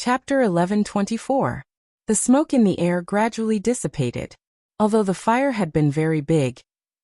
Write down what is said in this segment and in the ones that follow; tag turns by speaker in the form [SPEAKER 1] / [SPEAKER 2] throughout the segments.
[SPEAKER 1] Chapter 1124. The smoke in the air gradually dissipated. Although the fire had been very big,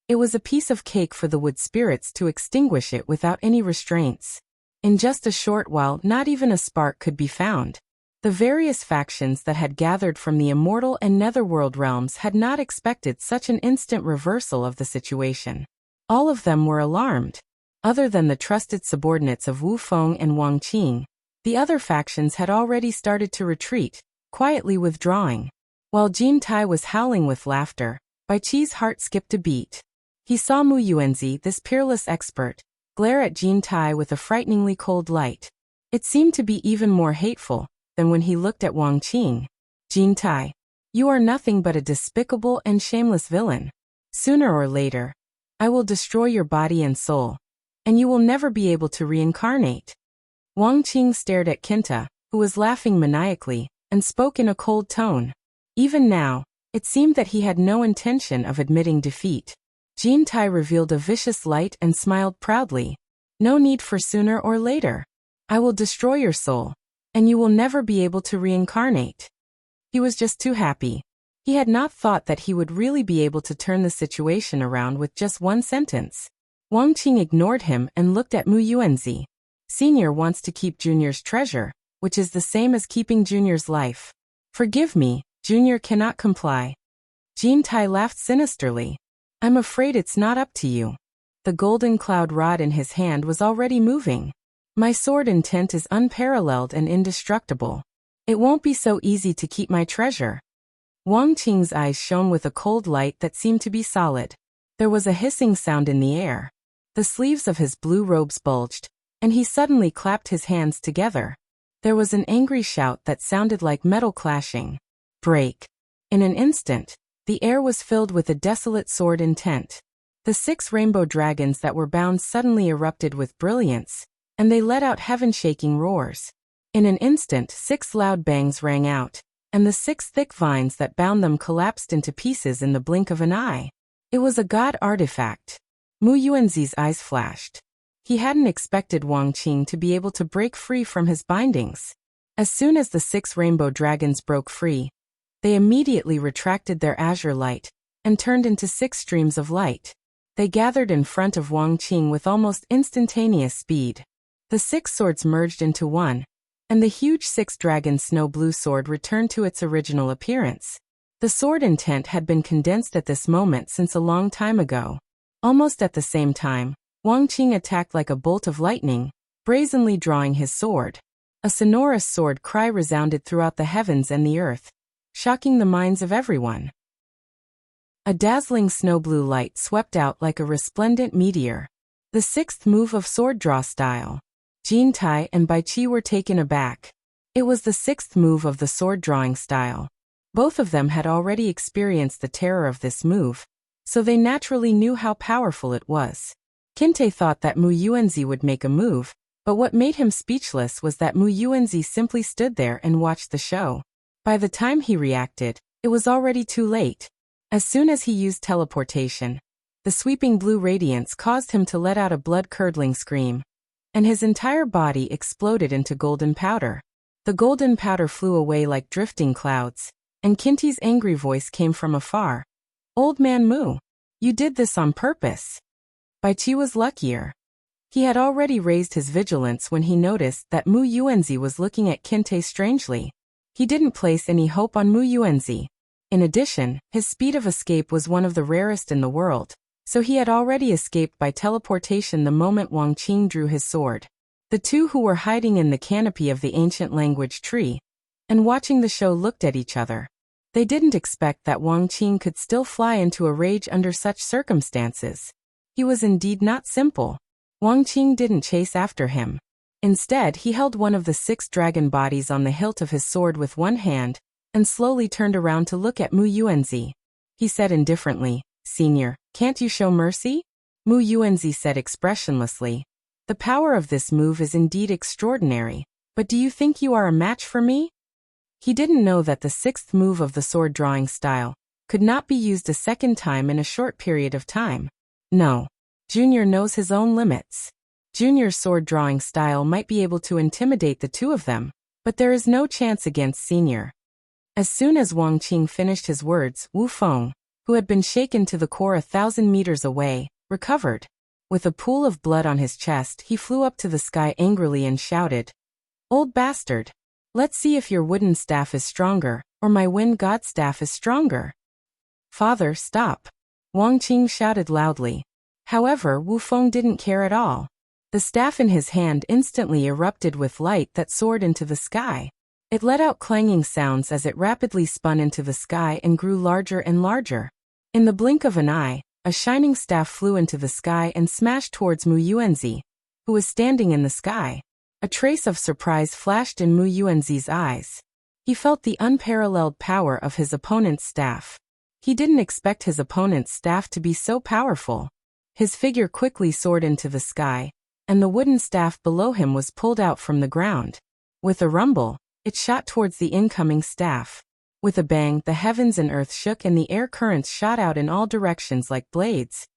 [SPEAKER 1] it was a piece of cake for the wood spirits to extinguish it without any restraints. In just a short while, not even a spark could be found. The various factions that had gathered from the Immortal and Netherworld realms had not expected such an instant reversal of the situation. All of them were alarmed. Other than the trusted subordinates of Wu Feng and Wang Qing, the other factions had already started to retreat, quietly withdrawing. While Jin Tai was howling with laughter, Bai Qi's heart skipped a beat. He saw Mu Yuanzi, this peerless expert, glare at Jin Tai with a frighteningly cold light. It seemed to be even more hateful than when he looked at Wang Qing. Jin Tai, you are nothing but a despicable and shameless villain. Sooner or later, I will destroy your body and soul, and you will never be able to reincarnate. Wang Qing stared at Kinta, who was laughing maniacally, and spoke in a cold tone. Even now, it seemed that he had no intention of admitting defeat. Jin Tai revealed a vicious light and smiled proudly. No need for sooner or later. I will destroy your soul, and you will never be able to reincarnate. He was just too happy. He had not thought that he would really be able to turn the situation around with just one sentence. Wang Qing ignored him and looked at Mu Yuanzi. Senior wants to keep Junior's treasure, which is the same as keeping Junior's life. Forgive me, Junior cannot comply. Jin Tai laughed sinisterly. I'm afraid it's not up to you. The golden cloud rod in his hand was already moving. My sword intent is unparalleled and indestructible. It won't be so easy to keep my treasure. Wang Qing's eyes shone with a cold light that seemed to be solid. There was a hissing sound in the air. The sleeves of his blue robes bulged, and he suddenly clapped his hands together. There was an angry shout that sounded like metal clashing. Break. In an instant, the air was filled with a desolate sword intent. The 6 rainbow dragons that were bound suddenly erupted with brilliance, and they let out heaven-shaking roars. In an instant, 6 loud bangs rang out, and the 6 thick vines that bound them collapsed into pieces in the blink of an eye. It was a god artifact. Mu Yuanzi's eyes flashed. He hadn't expected Wang Qing to be able to break free from his bindings. As soon as the 6 rainbow dragons broke free, they immediately retracted their azure light and turned into 6 streams of light. They gathered in front of Wang Qing with almost instantaneous speed. The 6 swords merged into one, and the huge 6-dragon snow blue sword returned to its original appearance. The sword intent had been condensed at this moment since a long time ago. Almost at the same time, Wang Qing attacked like a bolt of lightning, brazenly drawing his sword. A sonorous sword cry resounded throughout the heavens and the earth, shocking the minds of everyone. A dazzling snow blue light swept out like a resplendent meteor. The 6th move of sword draw style. Jin Tai and Bai Qi were taken aback. It was the 6th move of the sword drawing style. Both of them had already experienced the terror of this move, so they naturally knew how powerful it was. Kinte thought that Mu Yuanzi would make a move, but what made him speechless was that Mu Yuanzi simply stood there and watched the show. By the time he reacted, it was already too late. As soon as he used teleportation, the sweeping blue radiance caused him to let out a blood-curdling scream, and his entire body exploded into golden powder. The golden powder flew away like drifting clouds, and Kinte's angry voice came from afar. Old man Mu, you did this on purpose. Bai Qi was luckier. He had already raised his vigilance when he noticed that Mu Yuanzi was looking at Kinte strangely. He didn't place any hope on Mu Yuanzi. In addition, his speed of escape was one of the rarest in the world, so he had already escaped by teleportation the moment Wang Qing drew his sword. The two who were hiding in the canopy of the ancient language tree and watching the show looked at each other. They didn't expect that Wang Qing could still fly into a rage under such circumstances. He was indeed not simple. Wang Qing didn't chase after him. Instead, he held one of the 6 dragon bodies on the hilt of his sword with one hand, and slowly turned around to look at Mu Yuanzi. He said indifferently, Senior, can't you show mercy? Mu Yuanzi said expressionlessly, the power of this move is indeed extraordinary, but do you think you are a match for me? He didn't know that the 6th move of the sword drawing style could not be used a second time in a short period of time. No. Junior knows his own limits. Junior's sword drawing style might be able to intimidate the two of them, But there is no chance against Senior. As soon as Wang Qing finished his words, Wu Feng, who had been shaken to the core 1,000 meters away, recovered. With a pool of blood on his chest, he flew up to the sky angrily and shouted, "Old bastard! Let's see if your wooden staff is stronger, or my wind god staff is stronger." "Father, stop!" Wang Qing shouted loudly. However, Wu Feng didn't care at all. The staff in his hand instantly erupted with light that soared into the sky. It let out clanging sounds as it rapidly spun into the sky and grew larger and larger. In the blink of an eye, a shining staff flew into the sky and smashed towards Mu Yuanzi, who was standing in the sky. A trace of surprise flashed in Mu Yuanzi's eyes. He felt the unparalleled power of his opponent's staff. He didn't expect his opponent's staff to be so powerful. His figure quickly soared into the sky, and the wooden staff below him was pulled out from the ground. With a rumble, it shot towards the incoming staff. With a bang, the heavens and earth shook and the air currents shot out in all directions like blades.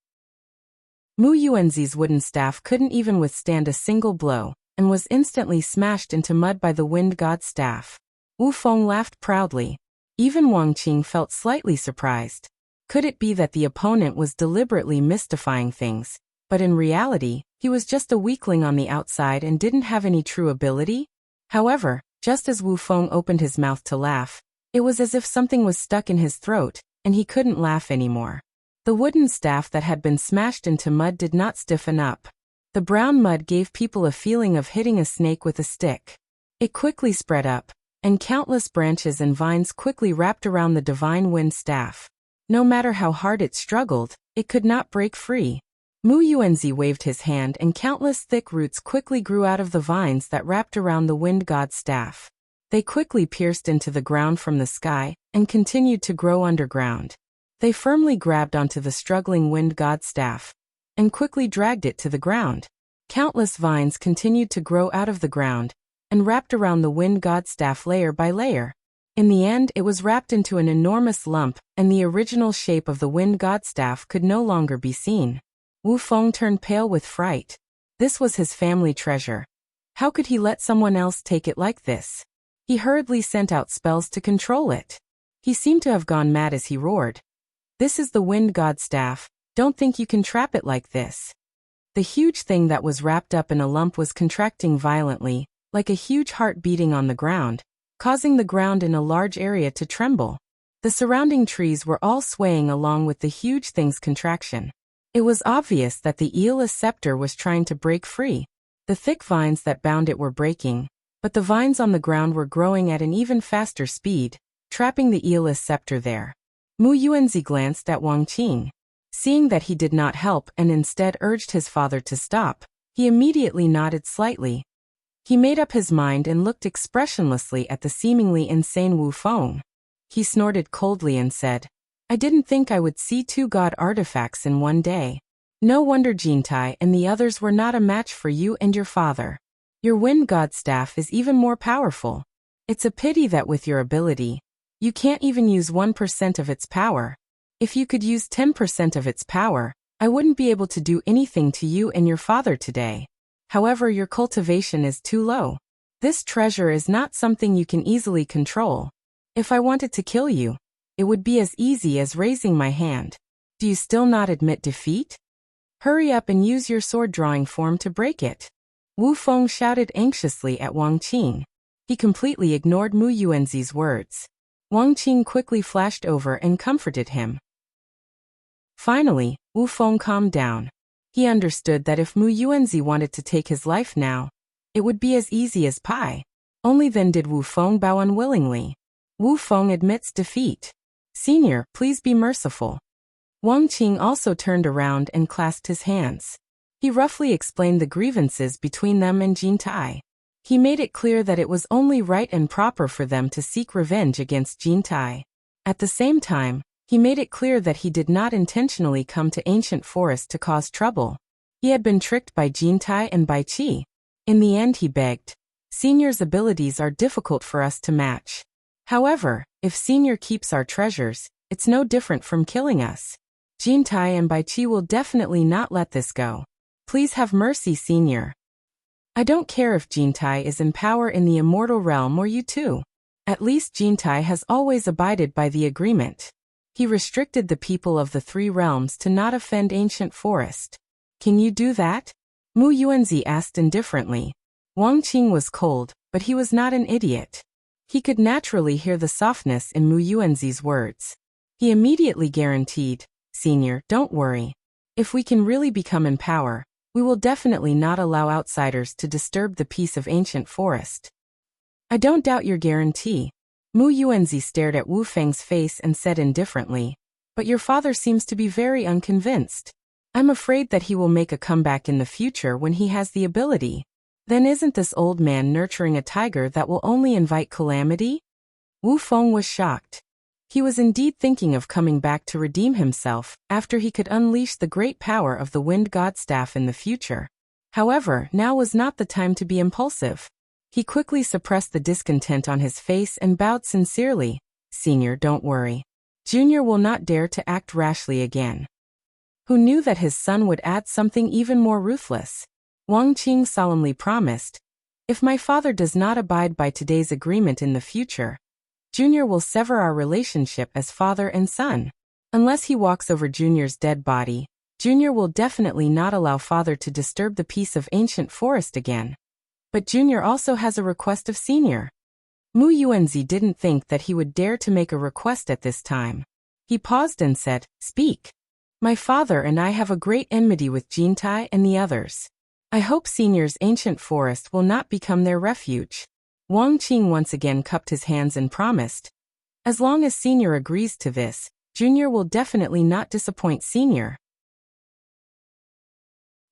[SPEAKER 1] Mu Yuanzi's wooden staff couldn't even withstand a single blow, and was instantly smashed into mud by the wind god's staff. Wu Feng laughed proudly. Even Wang Qing felt slightly surprised. Could it be that the opponent was deliberately mystifying things, but in reality, he was just a weakling on the outside and didn't have any true ability? However, just as Wu Feng opened his mouth to laugh, it was as if something was stuck in his throat, and he couldn't laugh anymore. The wooden staff that had been smashed into mud did not stiffen up. The brown mud gave people a feeling of hitting a snake with a stick. It quickly spread up, and countless branches and vines quickly wrapped around the divine wind staff. No matter how hard it struggled, it could not break free. Mu Yuanzi waved his hand and countless thick roots quickly grew out of the vines that wrapped around the wind god's staff. They quickly pierced into the ground from the sky, and continued to grow underground. They firmly grabbed onto the struggling wind god's staff, and quickly dragged it to the ground. Countless vines continued to grow out of the ground, and wrapped around the wind god's staff layer by layer. In the end, it was wrapped into an enormous lump, and the original shape of the wind god's staff could no longer be seen. Wu Feng turned pale with fright. This was his family treasure. How could he let someone else take it like this? He hurriedly sent out spells to control it. He seemed to have gone mad as he roared. "This is the wind god's staff. Don't think you can trap it like this." The huge thing that was wrapped up in a lump was contracting violently, like a huge heart beating on the ground, causing the ground in a large area to tremble. The surrounding trees were all swaying along with the huge thing's contraction. It was obvious that the eel's scepter was trying to break free. The thick vines that bound it were breaking, but the vines on the ground were growing at an even faster speed, trapping the eel's scepter there. Mu Yuanzi glanced at Wang Qing. Seeing that he did not help and instead urged his father to stop, he immediately nodded slightly. He made up his mind and looked expressionlessly at the seemingly insane Wu Feng. He snorted coldly and said, "I didn't think I would see 2 god artifacts in one day. No wonder Jintai and the others were not a match for you and your father. Your wind god staff is even more powerful. It's a pity that with your ability, you can't even use 1% of its power. If you could use 10% of its power, I wouldn't be able to do anything to you and your father today. However, your cultivation is too low. This treasure is not something you can easily control. If I wanted to kill you, it would be as easy as raising my hand. Do you still not admit defeat? Hurry up and use your sword drawing form to break it." Wu Feng shouted anxiously at Wang Qing. He completely ignored Mu Yuanzi's words. Wang Qing quickly flashed over and comforted him. Finally, Wu Feng calmed down. He understood that if Mu Yuanzi wanted to take his life now, it would be as easy as pie. Only then did Wu Feng bow unwillingly. Wu Feng admits defeat. "Senior, please be merciful." Wang Qing also turned around and clasped his hands. He roughly explained the grievances between them and Jintai. He made it clear that it was only right and proper for them to seek revenge against Jintai. At the same time, he made it clear that he did not intentionally come to ancient forest to cause trouble. He had been tricked by Jintai and by Qi. In the end he begged, "Senior's abilities are difficult for us to match. However, if Senior keeps our treasures, it's no different from killing us. Jintai and Bai Qi will definitely not let this go. Please have mercy, Senior." I don't care if Jintai is in power in the immortal realm or you too. At least Jintai has always abided by the agreement. He restricted the people of the three realms to not offend ancient forest. Can you do that? Mu Yuanzi asked indifferently. Wang Qing was cold, but he was not an idiot. He could naturally hear the softness in Mu Yuanzi's words. He immediately guaranteed, Senior, don't worry. If we can really become in power, we will definitely not allow outsiders to disturb the peace of ancient forest. I don't doubt your guarantee. Mu Yuanzi stared at Wu Feng's face and said indifferently, but your father seems to be very unconvinced. I'm afraid that he will make a comeback in the future when he has the ability. Then isn't this old man nurturing a tiger that will only invite calamity? Wu Feng was shocked. He was indeed thinking of coming back to redeem himself after he could unleash the great power of the Wind God Staff in the future. However, now was not the time to be impulsive. He quickly suppressed the discontent on his face and bowed sincerely. Senior, don't worry. Junior will not dare to act rashly again. Who knew that his son would add something even more ruthless? Wang Qing solemnly promised, if my father does not abide by today's agreement in the future, Junior will sever our relationship as father and son. Unless he walks over Junior's dead body, Junior will definitely not allow father to disturb the peace of ancient forest again. But Junior also has a request of Senior. Mu Yuanzi didn't think that he would dare to make a request at this time. He paused and said, Speak. My father and I have a great enmity with Jintai and the others. I hope Senior's ancient forest will not become their refuge. Wang Qing once again cupped his hands and promised, as long as Senior agrees to this, Junior will definitely not disappoint Senior.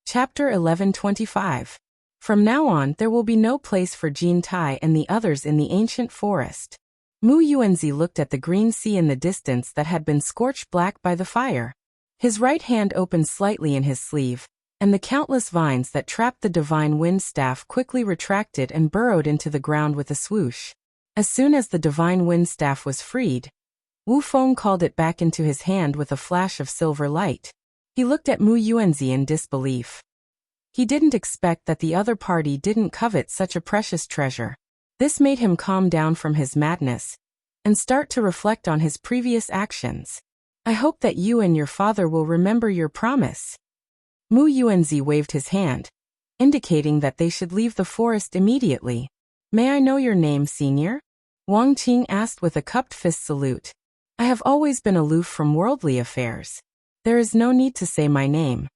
[SPEAKER 1] Chapter 1125. From now on, there will be no place for Jintai and the others in the ancient forest. Mu Yuanzi looked at the green sea in the distance that had been scorched black by the fire. His right hand opened slightly in his sleeve, and the countless vines that trapped the divine wind staff quickly retracted and burrowed into the ground with a swoosh. As soon as the divine wind staff was freed, Wu Feng called it back into his hand with a flash of silver light. He looked at Mu Yuanzi in disbelief. He didn't expect that the other party didn't covet such a precious treasure. This made him calm down from his madness and start to reflect on his previous actions. I hope that you and your father will remember your promise. Mu Yuanzi waved his hand, indicating that they should leave the forest immediately. May I know your name, Senior? Wang Qing asked with a cupped fist salute. I have always been aloof from worldly affairs. There is no need to say my name.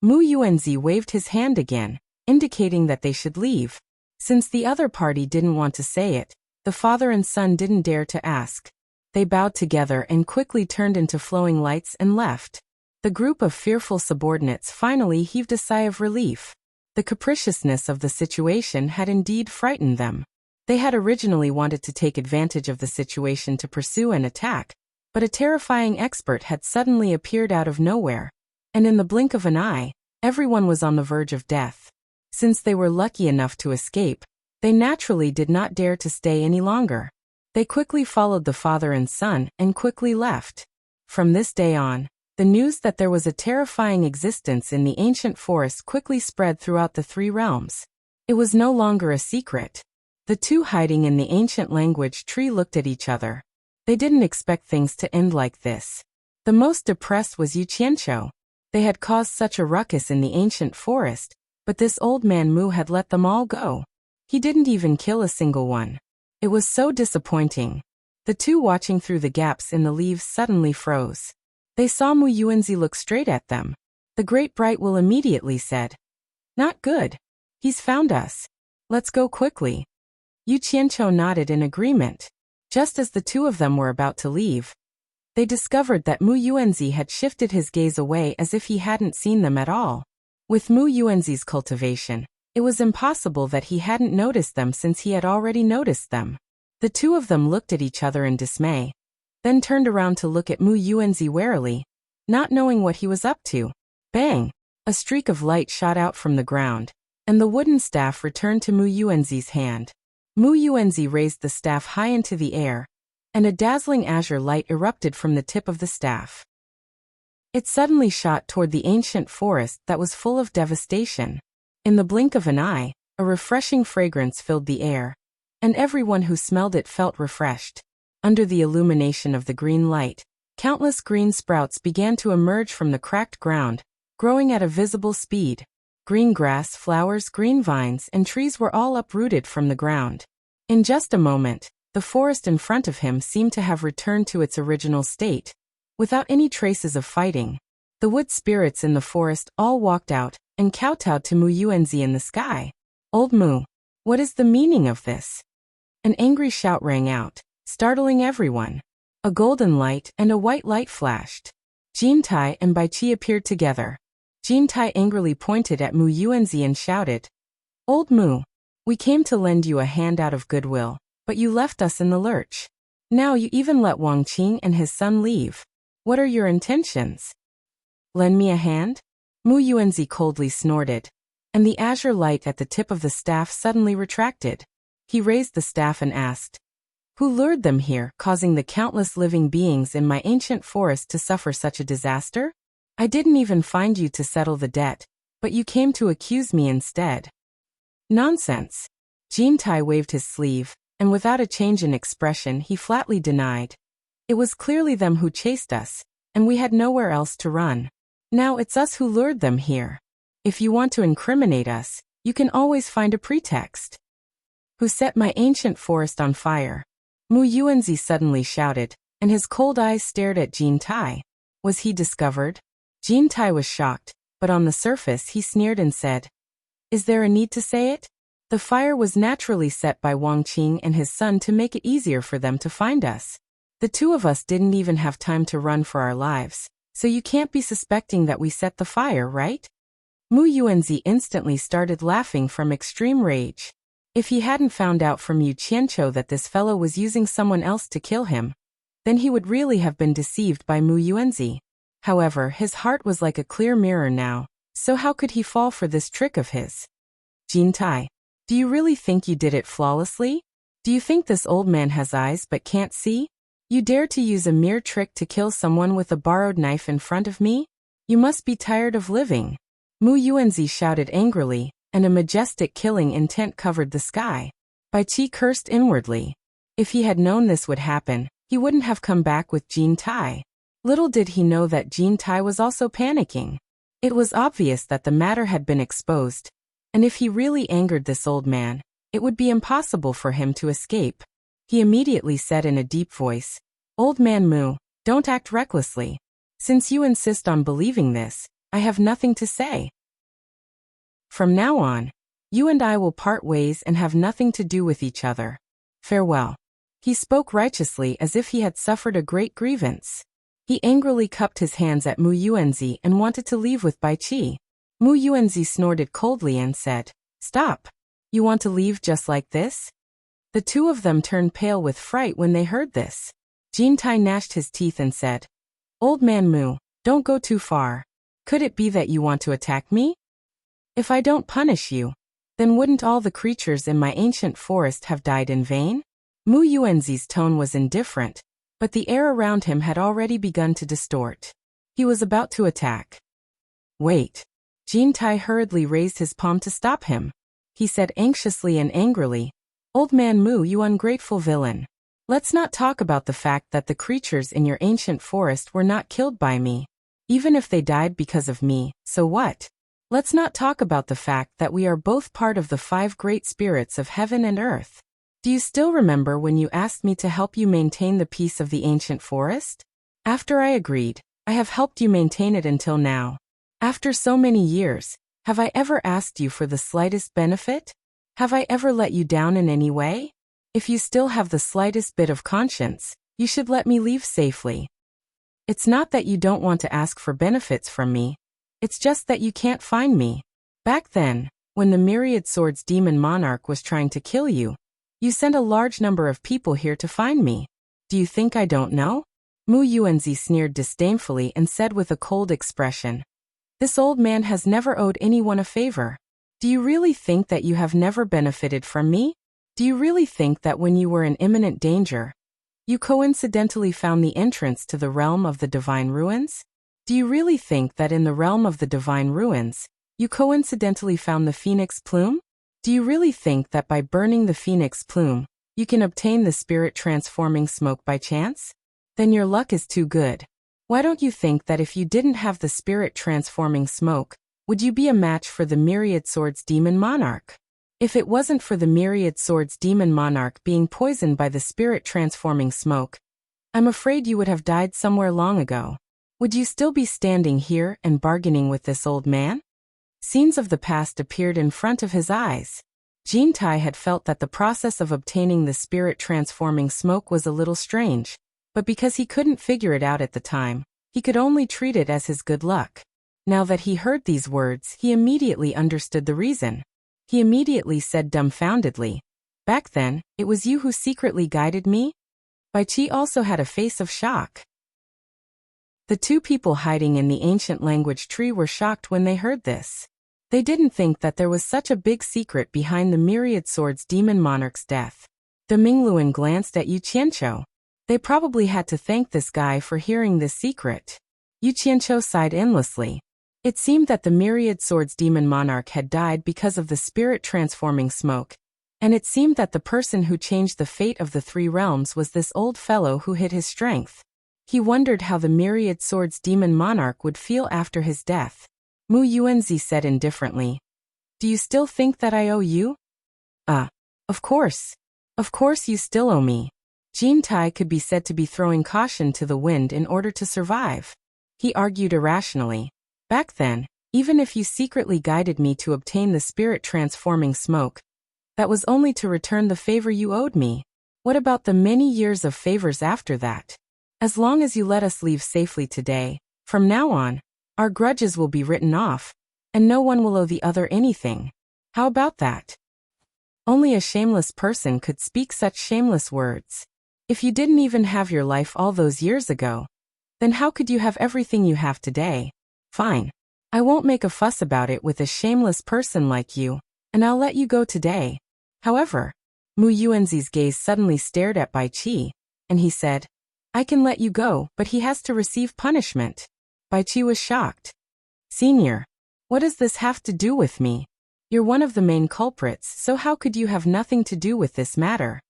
[SPEAKER 1] Mu Yuanzi waved his hand again, indicating that they should leave. Since the other party didn't want to say it, the father and son didn't dare to ask. They bowed together and quickly turned into flowing lights and left. The group of fearful subordinates finally heaved a sigh of relief. The capriciousness of the situation had indeed frightened them. They had originally wanted to take advantage of the situation to pursue and attack, but a terrifying expert had suddenly appeared out of nowhere. And in the blink of an eye, everyone was on the verge of death. Since they were lucky enough to escape, they naturally did not dare to stay any longer. They quickly followed the father and son and quickly left. From this day on, the news that there was a terrifying existence in the ancient forest quickly spread throughout the three realms. It was no longer a secret. The two hiding in the ancient language tree looked at each other. They didn't expect things to end like this. The most depressed was Yu Qianqiu. They had caused such a ruckus in the ancient forest, but this old man Mu had let them all go. He didn't even kill a single one. It was so disappointing. The two watching through the gaps in the leaves suddenly froze. They saw Mu Yuanzi look straight at them. The Great Bright Will immediately said, Not good. He's found us. Let's go quickly. Yu Qianqiu nodded in agreement. Just as the two of them were about to leave, they discovered that Mu Yuanzi had shifted his gaze away as if he hadn't seen them at all. With Mu Yuanzi's cultivation, it was impossible that he hadn't noticed them since he had already noticed them. The two of them looked at each other in dismay, then turned around to look at Mu Yuanzi warily, not knowing what he was up to. Bang! A streak of light shot out from the ground, and the wooden staff returned to Mu Yuanzi's hand. Mu Yuanzi raised the staff high into the air, and a dazzling azure light erupted from the tip of the staff. It suddenly shot toward the ancient forest that was full of devastation. In the blink of an eye, A refreshing fragrance filled the air, and everyone who smelled it felt refreshed. Under the illumination of the green light, countless green sprouts began to emerge from the cracked ground, growing at a visible speed. Green grass, flowers, green vines, and trees were all uprooted from the ground. In just a moment, the forest in front of him seemed to have returned to its original state, without any traces of fighting. The wood spirits in the forest all walked out and kowtowed to Mu Yuanzi in the sky. Old Mu, what is the meaning of this? An angry shout rang out, startling everyone. A golden light and a white light flashed. Jin Tai and Bai Qi appeared together. Jin Tai angrily pointed at Mu Yuanzi and shouted, "Old Mu, we came to lend you a hand out of goodwill, but you left us in the lurch. Now you even let Wang Qing and his son leave. What are your intentions? Lend me a hand?" Mu Yuanzi coldly snorted, and the azure light at the tip of the staff suddenly retracted. He raised the staff and asked, "Who lured them here, causing the countless living beings in my ancient forest to suffer such a disaster? I didn't even find you to settle the debt, but you came to accuse me instead." "Nonsense." Jin Tai waved his sleeve, and without a change in expression he flatly denied. "It was clearly them who chased us, and we had nowhere else to run. Now it's us who lured them here. If you want to incriminate us, you can always find a pretext." "Who set my ancient forest on fire?" Mu Yuanzi suddenly shouted, and his cold eyes stared at Jin Tai. Was he discovered? Jin Tai was shocked, but on the surface he sneered and said, "Is there a need to say it? The fire was naturally set by Wang Qing and his son to make it easier for them to find us. The two of us didn't even have time to run for our lives, so you can't be suspecting that we set the fire, right?" Mu Yuanzi instantly started laughing from extreme rage. If he hadn't found out from Yu Qianqiu that this fellow was using someone else to kill him, then he would really have been deceived by Mu Yuanzi. However, his heart was like a clear mirror now, so how could he fall for this trick of his? "Jin Tai, do you really think you did it flawlessly? Do you think this old man has eyes but can't see? You dare to use a mere trick to kill someone with a borrowed knife in front of me? You must be tired of living." Mu Yuanzi shouted angrily, and a majestic killing intent covered the sky. Bai Qi cursed inwardly. If he had known this would happen, he wouldn't have come back with Jin Tai. Little did he know that Jin Tai was also panicking. It was obvious that the matter had been exposed, and if he really angered this old man, it would be impossible for him to escape. He immediately said in a deep voice, "Old man Mu, don't act recklessly. Since you insist on believing this, I have nothing to say. From now on, you and I will part ways and have nothing to do with each other. Farewell." He spoke righteously as if he had suffered a great grievance. He angrily cupped his hands at Mu Yuanzi and wanted to leave with Bai Qi. Mu Yuanzi snorted coldly and said, "Stop. You want to leave just like this?" The two of them turned pale with fright when they heard this. Jin Tai gnashed his teeth and said, "Old man Mu, don't go too far. Could it be that you want to attack me? If I don't punish you, then wouldn't all the creatures in my ancient forest have died in vain?" Mu Yuanzi's tone was indifferent, but the air around him had already begun to distort. He was about to attack. "Wait." Jin Tai hurriedly raised his palm to stop him. He said anxiously and angrily, "Old man Mu, you ungrateful villain. Let's not talk about the fact that the creatures in your ancient forest were not killed by me. Even if they died because of me, so what? Let's not talk about the fact that we are both part of the 5 great spirits of heaven and earth. Do you still remember when you asked me to help you maintain the peace of the ancient forest? After I agreed, I have helped you maintain it until now. After so many years, have I ever asked you for the slightest benefit? Have I ever let you down in any way? If you still have the slightest bit of conscience, you should let me leave safely. It's not that you don't want to ask for benefits from me. It's just that you can't find me. Back then, when the Myriad Swords Demon Monarch was trying to kill you, you sent a large number of people here to find me. Do you think I don't know?" Mu Yuanzi sneered disdainfully and said with a cold expression, "This old man has never owed anyone a favor. Do you really think that you have never benefited from me? Do you really think that when you were in imminent danger, you coincidentally found the entrance to the realm of the divine ruins? Do you really think that in the realm of the divine ruins, you coincidentally found the phoenix plume? Do you really think that by burning the phoenix plume, you can obtain the spirit-transforming smoke by chance? Then your luck is too good. Why don't you think that if you didn't have the spirit-transforming smoke, would you be a match for the Myriad Swords Demon Monarch? If it wasn't for the Myriad Swords Demon Monarch being poisoned by the spirit-transforming smoke, I'm afraid you would have died somewhere long ago. Would you still be standing here and bargaining with this old man? Scenes of the past appeared in front of his eyes. Jintai had felt that the process of obtaining the spirit-transforming smoke was a little strange, but because he couldn't figure it out at the time, he could only treat it as his good luck. Now that he heard these words, he immediately understood the reason. He immediately said dumbfoundedly, "Back then, it was you who secretly guided me?" Baichi also had a face of shock. The two people hiding in the ancient language tree were shocked when they heard this. They didn't think that there was such a big secret behind the Myriad Swords Demon Monarch's death. The Mingluan glanced at Yu Qianqiu. They probably had to thank this guy for hearing this secret. Yu Qianqiu sighed endlessly. It seemed that the Myriad Swords Demon Monarch had died because of the spirit-transforming smoke, and it seemed that the person who changed the fate of the three realms was this old fellow who hid his strength. He wondered how the Myriad Swords Demon Monarch would feel after his death. Mu Yuanzi said indifferently, "Do you still think that I owe you?" Of course. Of course you still owe me." Jintai could be said to be throwing caution to the wind in order to survive. He argued irrationally. "Back then, even if you secretly guided me to obtain the spirit-transforming smoke, that was only to return the favor you owed me. What about the many years of favors after that? As long as you let us leave safely today, from now on, our grudges will be written off, and no one will owe the other anything. How about that?" Only a shameless person could speak such shameless words. If you didn't even have your life all those years ago, then how could you have everything you have today? Fine. I won't make a fuss about it with a shameless person like you, and I'll let you go today. However, Mu Yuanzi's gaze suddenly stared at Baichi, and he said, "I can let you go, but he has to receive punishment." Baichi was shocked. "Senior, what does this have to do with me? You're one of the main culprits, so how could you have nothing to do with this matter?"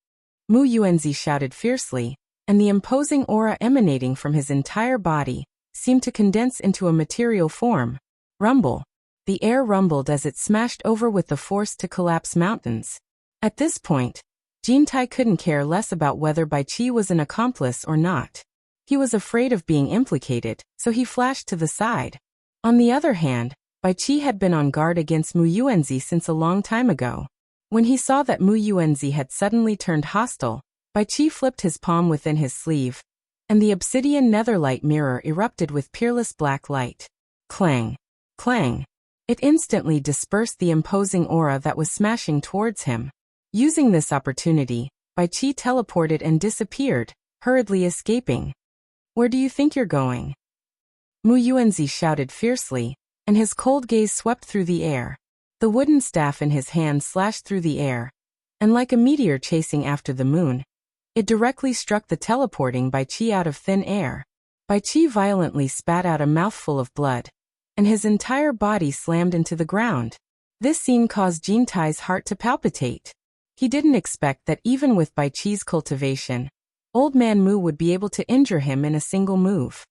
[SPEAKER 1] Mu Yuanzi shouted fiercely, and the imposing aura emanating from his entire body seemed to condense into a material form. Rumble. The air rumbled as it smashed over with the force to collapse mountains. At this point, Jintai couldn't care less about whether Baichi was an accomplice or not. He was afraid of being implicated, so he flashed to the side. On the other hand, Baichi had been on guard against Mu Yuanzi since a long time ago. When he saw that Mu Yuanzi had suddenly turned hostile, Baichi flipped his palm within his sleeve, and the obsidian netherlight mirror erupted with peerless black light. Clang! Clang! It instantly dispersed the imposing aura that was smashing towards him. Using this opportunity, Baichi teleported and disappeared, hurriedly escaping. "Where do you think you're going?" Mu Yuanzi shouted fiercely, and his cold gaze swept through the air. The wooden staff in his hand slashed through the air, and like a meteor chasing after the moon, it directly struck the teleporting Baichi out of thin air. Baichi violently spat out a mouthful of blood, and his entire body slammed into the ground. This scene caused Jintai's heart to palpitate. He didn't expect that even with Baichi's cultivation, Old Man Mu would be able to injure him in a single move.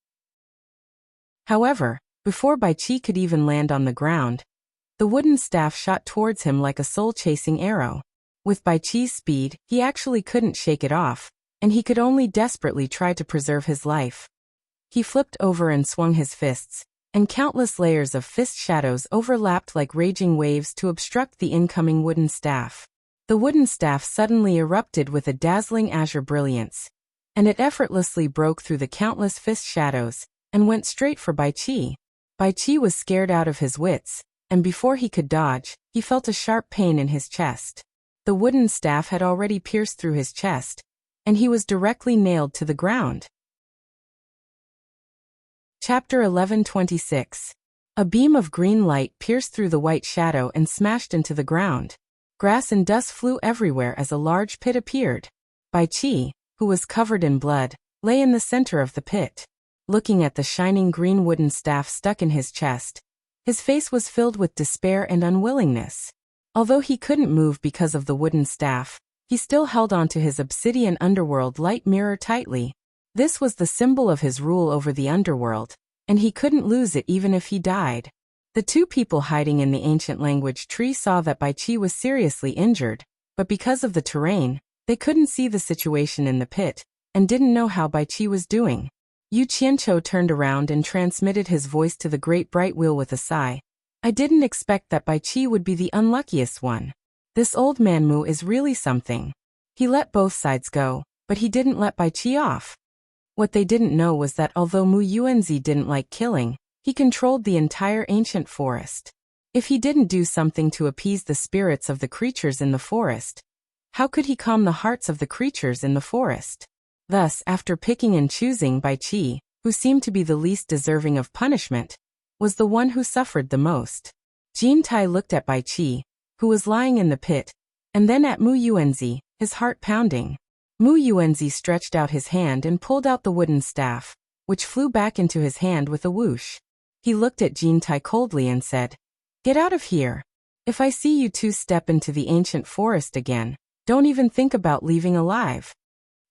[SPEAKER 1] However, before Baichi could even land on the ground, the wooden staff shot towards him like a soul-chasing arrow. With Baichi's speed, he actually couldn't shake it off, and he could only desperately try to preserve his life. He flipped over and swung his fists, and countless layers of fist shadows overlapped like raging waves to obstruct the incoming wooden staff. The wooden staff suddenly erupted with a dazzling azure brilliance, and it effortlessly broke through the countless fist shadows and went straight for Baichi. Baichi was scared out of his wits, and before he could dodge, he felt a sharp pain in his chest. The wooden staff had already pierced through his chest, and he was directly nailed to the ground. Chapter 1126. A beam of green light pierced through the white shadow and smashed into the ground. Grass and dust flew everywhere as a large pit appeared. Baichi, who was covered in blood, lay in the center of the pit. Looking at the shining green wooden staff stuck in his chest, his face was filled with despair and unwillingness. Although he couldn't move because of the wooden staff, he still held on to his obsidian underworld light mirror tightly. This was the symbol of his rule over the underworld, and he couldn't lose it even if he died. The two people hiding in the ancient language tree saw that Bai Qi was seriously injured, but because of the terrain, they couldn't see the situation in the pit, and didn't know how Bai Qi was doing. Yu Qianqiu turned around and transmitted his voice to the great bright wheel with a sigh. I didn't expect that Bai Qi would be the unluckiest one. This old man Mu is really something. He let both sides go, but he didn't let Bai Qi off. What they didn't know was that although Mu Yuanzi didn't like killing, he controlled the entire ancient forest. If he didn't do something to appease the spirits of the creatures in the forest, how could he calm the hearts of the creatures in the forest? Thus, after picking and choosing, Bai Qi, who seemed to be the least deserving of punishment, was the one who suffered the most. Jin Tai looked at Bai Qi, who was lying in the pit, and then at Mu Yuanzi, his heart pounding. Mu Yuanzi stretched out his hand and pulled out the wooden staff, which flew back into his hand with a whoosh. He looked at Jin Tai coldly and said, "Get out of here. If I see you two step into the ancient forest again, don't even think about leaving alive."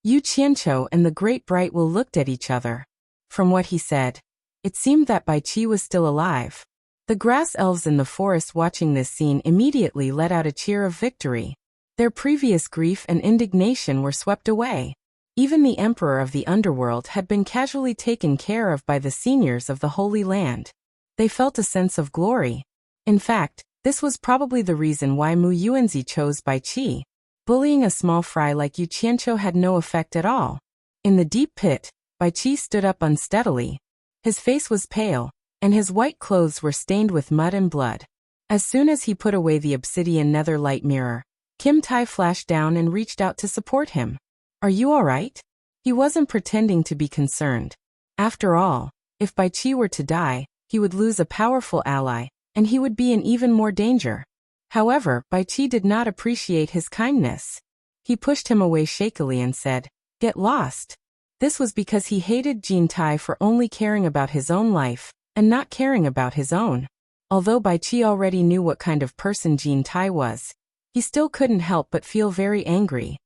[SPEAKER 1] Yu Qianqiu and the Great Bright Will looked at each other. From what he said, it seemed that Bai Qi was still alive. The grass elves in the forest watching this scene immediately let out a cheer of victory. Their previous grief and indignation were swept away. Even the emperor of the underworld had been casually taken care of by the seniors of the Holy Land. They felt a sense of glory. In fact, this was probably the reason why Mu Yuanzi chose Bai Qi. Bullying a small fry like Yu Qianqiu had no effect at all. In the deep pit, Bai Qi stood up unsteadily. His face was pale, and his white clothes were stained with mud and blood. As soon as he put away the obsidian nether light mirror, Kim Tai flashed down and reached out to support him. "Are you all right?" He wasn't pretending to be concerned. After all, if Bai Qi were to die, he would lose a powerful ally, and he would be in even more danger. However, Bai Qi did not appreciate his kindness. He pushed him away shakily and said, "Get lost." This was because he hated Jin Tai for only caring about his own life, and not caring about his own. Although Bai Qi already knew what kind of person Jin Tai was, he still couldn't help but feel very angry.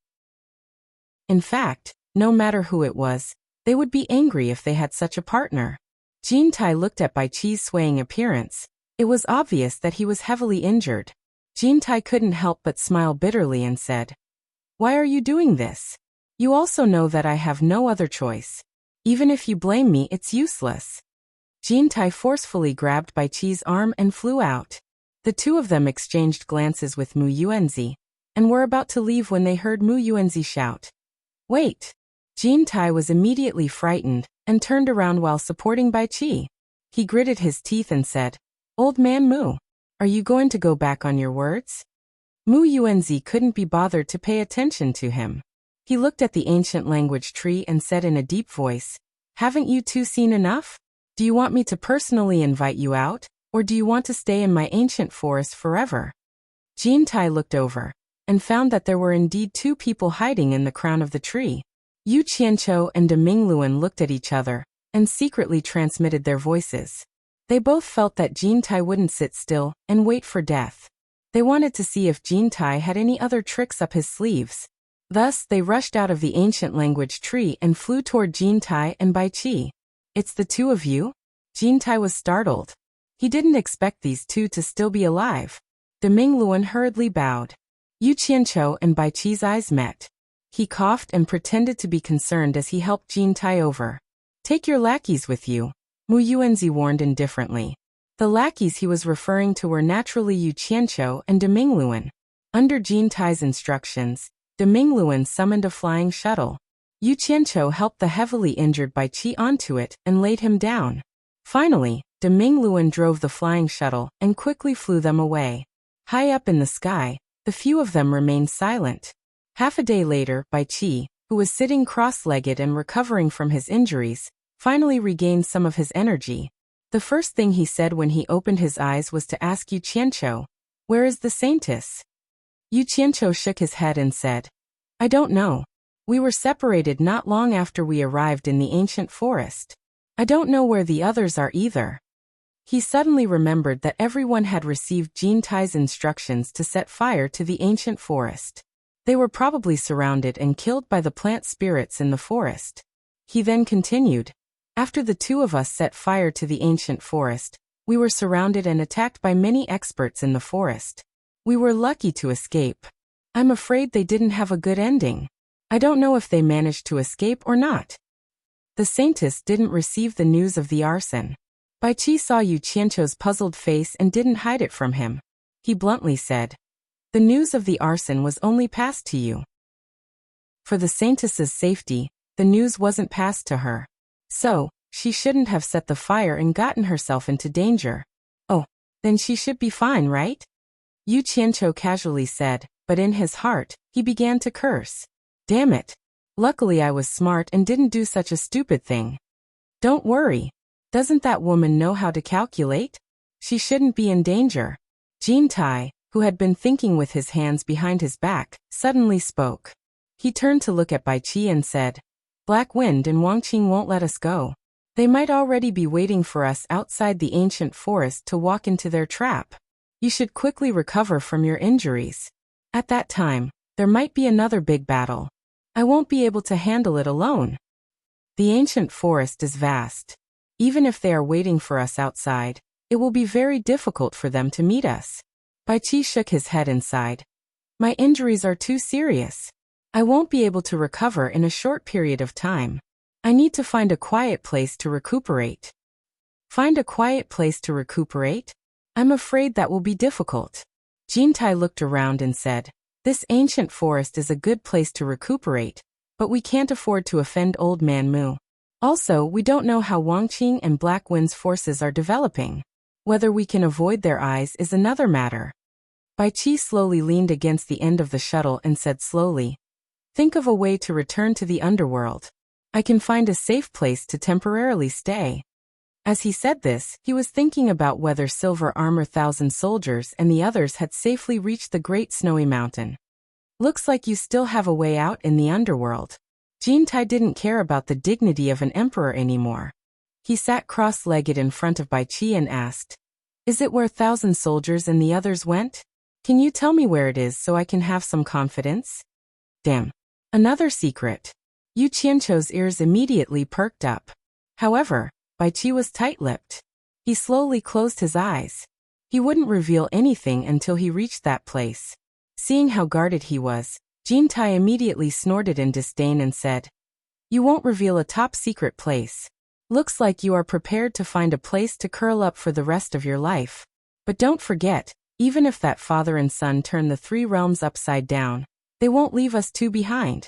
[SPEAKER 1] In fact, no matter who it was, they would be angry if they had such a partner. Jin Tai looked at Bai Qi's swaying appearance. It was obvious that he was heavily injured. Jin Tai couldn't help but smile bitterly and said, "Why are you doing this? You also know that I have no other choice. Even if you blame me, it's useless." Jin Tai forcefully grabbed Bai Qi's arm and flew out. The two of them exchanged glances with Mu Yuanzi, and were about to leave when they heard Mu Yuanzi shout, "Wait!" Jin Tai was immediately frightened, and turned around while supporting Bai Qi. He gritted his teeth and said, "Old man Mu, are you going to go back on your words?" Mu Yuanzi couldn't be bothered to pay attention to him. He looked at the ancient language tree and said in a deep voice, "Haven't you two seen enough? Do you want me to personally invite you out, or do you want to stay in my ancient forest forever?" Jin Tai looked over, and found that there were indeed two people hiding in the crown of the tree. Yu Qianqiu and De Mingluan looked at each other, and secretly transmitted their voices. They both felt that Jin Tai wouldn't sit still and wait for death. They wanted to see if Jin Tai had any other tricks up his sleeves. Thus, they rushed out of the ancient language tree and flew toward Jin Tai and Bai Qi. "It's the two of you?" Jin Tai was startled. He didn't expect these two to still be alive. De Mingluan hurriedly bowed. Yu Qianqiu and Bai Qi's eyes met. He coughed and pretended to be concerned as he helped Jin Tai over. "Take your lackeys with you," Mu Yuanzi warned indifferently. The lackeys he was referring to were naturally Yu Qianqiu and De Mingluan. Under Jin Tai's instructions, De Mingluan summoned a flying shuttle. Yu Qianqiu helped the heavily injured Bai Qi onto it and laid him down. Finally, De Mingluan drove the flying shuttle and quickly flew them away. High up in the sky, the few of them remained silent. Half a day later, Bai Qi, who was sitting cross-legged and recovering from his injuries, finally regained some of his energy. The first thing he said when he opened his eyes was to ask Yu Qianqiu, "Where is the saintess?" Yu Qianqiu shook his head and said, "I don't know. We were separated not long after we arrived in the ancient forest. I don't know where the others are either." He suddenly remembered that everyone had received Jin Tai's instructions to set fire to the ancient forest. They were probably surrounded and killed by the plant spirits in the forest. He then continued, "After the two of us set fire to the ancient forest, we were surrounded and attacked by many experts in the forest. We were lucky to escape. I'm afraid they didn't have a good ending. I don't know if they managed to escape or not." The Saintess didn't receive the news of the arson. Bai Qi saw Yu Qianqiu's puzzled face and didn't hide it from him. He bluntly said, "The news of the arson was only passed to you." For the Saintess's safety, the news wasn't passed to her. So, she shouldn't have set the fire and gotten herself into danger. Oh, then she should be fine, right? Yu Qianqiu casually said, but in his heart, he began to curse. Damn it. Luckily I was smart and didn't do such a stupid thing. Don't worry. Doesn't that woman know how to calculate? She shouldn't be in danger. Jin Tai, who had been thinking with his hands behind his back, suddenly spoke. He turned to look at Bai Qi and said, "Black Wind and Wangqing won't let us go. They might already be waiting for us outside the ancient forest to walk into their trap. You should quickly recover from your injuries. At that time, there might be another big battle. I won't be able to handle it alone. The ancient forest is vast. Even if they are waiting for us outside, it will be very difficult for them to meet us." Bai Qi shook his head and sighed. "My injuries are too serious. I won't be able to recover in a short period of time. I need to find a quiet place to recuperate." Find a quiet place to recuperate? I'm afraid that will be difficult. Jin Tai looked around and said, "This ancient forest is a good place to recuperate, but we can't afford to offend Old Man Mu. Also, we don't know how Wangqing and Black Wind's forces are developing. Whether we can avoid their eyes is another matter." Bai Qi slowly leaned against the end of the shuttle and said slowly, "Think of a way to return to the underworld. I can find a safe place to temporarily stay." As he said this, he was thinking about whether Silver Armor 1,000 soldiers and the others had safely reached the Great Snowy Mountain. "Looks like you still have a way out in the underworld." Jin Tai didn't care about the dignity of an emperor anymore. He sat cross-legged in front of Bai Qi and asked, "Is it where 1,000 soldiers and the others went? Can you tell me where it is so I can have some confidence?" Damn. Another secret. Yu Qianqiu's ears immediately perked up. However, Bai Qi was tight-lipped. He slowly closed his eyes. He wouldn't reveal anything until he reached that place. Seeing how guarded he was, Jin Tai immediately snorted in disdain and said, "You won't reveal a top-secret place. Looks like you are prepared to find a place to curl up for the rest of your life. But don't forget, even if that father and son turn the 3 realms upside down, they won't leave us two behind."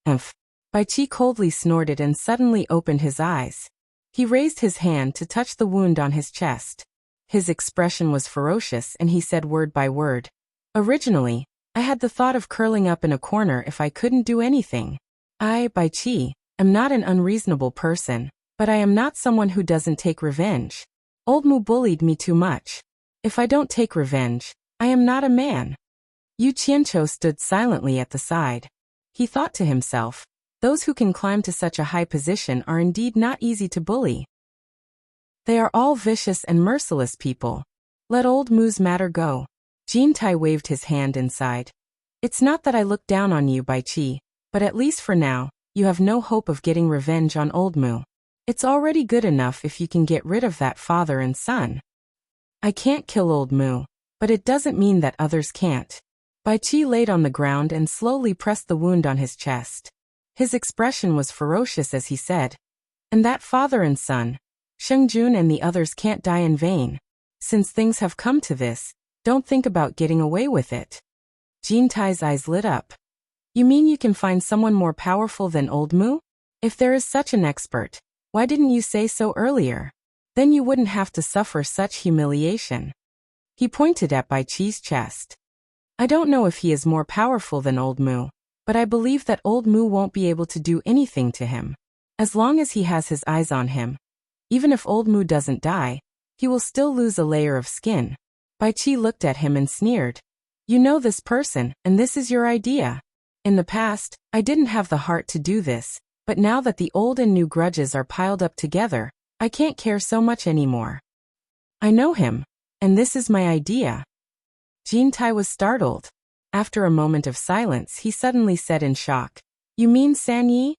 [SPEAKER 1] Umph. Bai Qi coldly snorted and suddenly opened his eyes. He raised his hand to touch the wound on his chest. His expression was ferocious and he said word by word, "Originally, I had the thought of curling up in a corner if I couldn't do anything. I, Bai Qi, am not an unreasonable person, but I am not someone who doesn't take revenge. Old Mu bullied me too much. If I don't take revenge, I am not a man." Yu Qianqiu stood silently at the side. He thought to himself, those who can climb to such a high position are indeed not easy to bully. They are all vicious and merciless people. Let Old Mu's matter go. Jin Tai waved his hand and sighed. "It's not that I look down on you, Bai Qi, but at least for now, you have no hope of getting revenge on Old Mu. It's already good enough if you can get rid of that father and son. I can't kill Old Mu, but it doesn't mean that others can't." Bai Qi laid on the ground and slowly pressed the wound on his chest. His expression was ferocious as he said, "And that father and son, Sheng Jun and the others can't die in vain. Since things have come to this, don't think about getting away with it." Jin Tai's eyes lit up. "You mean you can find someone more powerful than Old Mu? If there is such an expert, why didn't you say so earlier? Then you wouldn't have to suffer such humiliation." He pointed at Bai Qi's chest. "I don't know if he is more powerful than Old Mu, but I believe that Old Mu won't be able to do anything to him. As long as he has his eyes on him. Even if Old Mu doesn't die, he will still lose a layer of skin." Bai Qi looked at him and sneered. "You know this person, and this is your idea. In the past, I didn't have the heart to do this, but now that the old and new grudges are piled up together, I can't care so much anymore." I know him, and this is my idea. Jintai was startled. After a moment of silence, he suddenly said in shock, You mean Sanyi?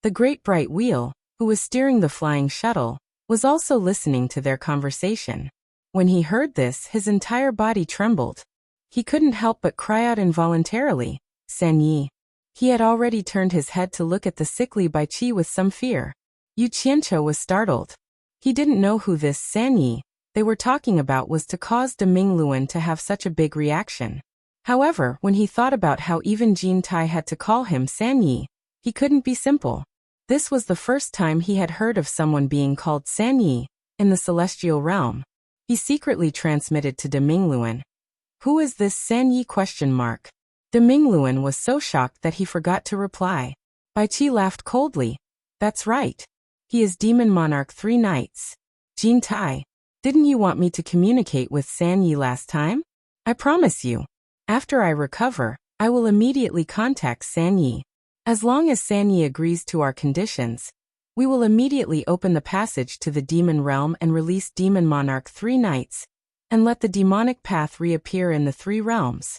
[SPEAKER 1] The great bright wheel, who was steering the flying shuttle, was also listening to their conversation. When he heard this, his entire body trembled. He couldn't help but cry out involuntarily, Sanyi. He had already turned his head to look at the sickly Bai Qi with some fear. Yu Qianqiu was startled. He didn't know who this Sanyi they were talking about was to cause de Mingluan to have such a big reaction. However, when he thought about how even Jintai had to call him Sanyi, he couldn't be simple. This was the first time he had heard of someone being called Sanyi in the celestial realm. He secretly transmitted to de Mingluan, Who is this Sanyi? De Mingluan was so shocked that he forgot to reply. Bai Qi laughed coldly. That's right. He is Demon Monarch 3 Nights. Jintai, didn't you want me to communicate with Sanyi last time? I promise you. After I recover, I will immediately contact Sanyi. As long as Sanyi agrees to our conditions, we will immediately open the passage to the demon realm and release Demon Monarch 3 Nights, and let the demonic path reappear in the 3 realms.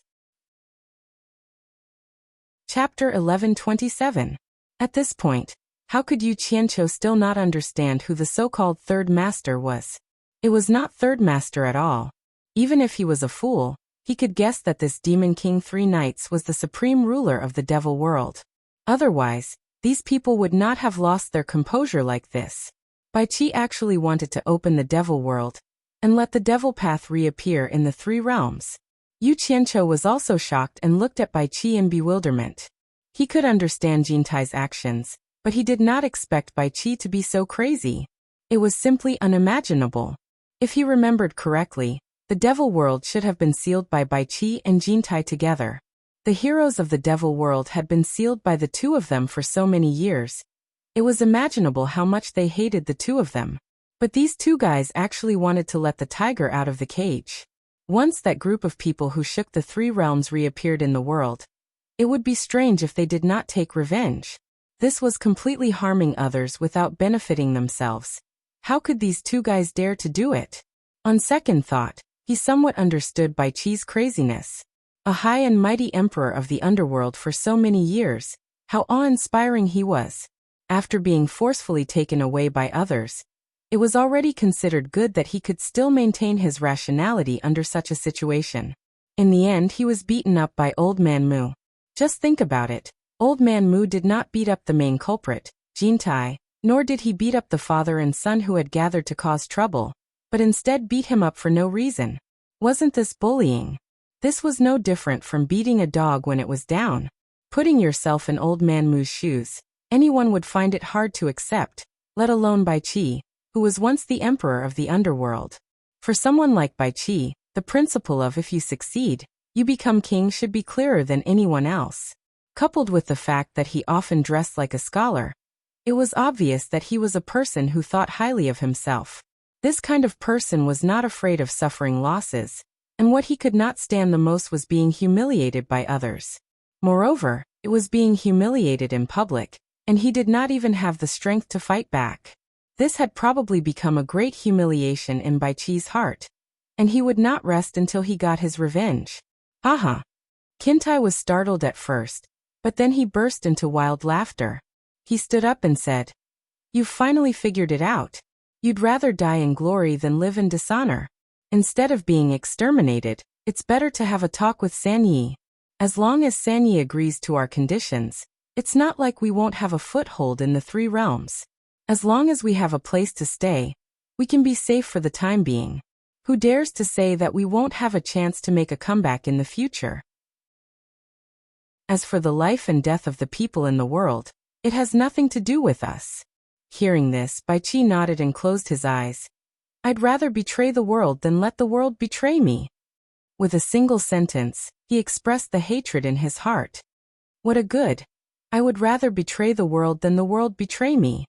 [SPEAKER 1] Chapter 1127. At this point, how could Yu Qianqiu still not understand who the so-called Third Master was? It was not Third Master at all. Even if he was a fool, he could guess that this Demon King 3 Nights was the supreme ruler of the devil world. Otherwise, these people would not have lost their composure like this. Bai Qi actually wanted to open the devil world and let the devil path reappear in the 3 realms. Yu Qianqiu was also shocked and looked at Bai Qi in bewilderment. He could understand Jintai's actions, but he did not expect Bai Qi to be so crazy. It was simply unimaginable. If he remembered correctly, the devil world should have been sealed by Bai Qi and Jintai together. The heroes of the devil world had been sealed by the 2 of them for so many years. It was imaginable how much they hated the 2 of them. But these 2 guys actually wanted to let the tiger out of the cage. Once that group of people who shook the 3 realms reappeared in the world, it would be strange if they did not take revenge. This was completely harming others without benefiting themselves. How could these 2 guys dare to do it? On second thought, he somewhat understood Bai Qi's craziness. A high and mighty emperor of the underworld for so many years, how awe-inspiring he was. After being forcefully taken away by others, it was already considered good that he could still maintain his rationality under such a situation. In the end, he was beaten up by Old Man Mu. Just think about it. Old Man Mu did not beat up the main culprit, Jintai, nor did he beat up the father and son who had gathered to cause trouble, but instead beat him up for no reason. Wasn't this bullying? This was no different from beating a dog when it was down. Putting yourself in Old Man Mu's shoes, anyone would find it hard to accept, let alone Bai Qi, who was once the emperor of the underworld. For someone like Bai Qi, the principle of if you succeed, you become king should be clearer than anyone else. Coupled with the fact that he often dressed like a scholar, it was obvious that he was a person who thought highly of himself. This kind of person was not afraid of suffering losses, and what he could not stand the most was being humiliated by others. Moreover, it was being humiliated in public, and he did not even have the strength to fight back. This had probably become a great humiliation in Bai Qi's heart, and he would not rest until he got his revenge. Haha! Jintai was startled at first, but then he burst into wild laughter. He stood up and said, You've finally figured it out. You'd rather die in glory than live in dishonor. Instead of being exterminated, it's better to have a talk with Sanyi. As long as Sanyi agrees to our conditions, it's not like we won't have a foothold in the 3 realms. As long as we have a place to stay, we can be safe for the time being. Who dares to say that we won't have a chance to make a comeback in the future? As for the life and death of the people in the world, it has nothing to do with us. Hearing this, Bai Qi nodded and closed his eyes. I'd rather betray the world than let the world betray me. With a single sentence, he expressed the hatred in his heart. What a good! I would rather betray the world than the world betray me.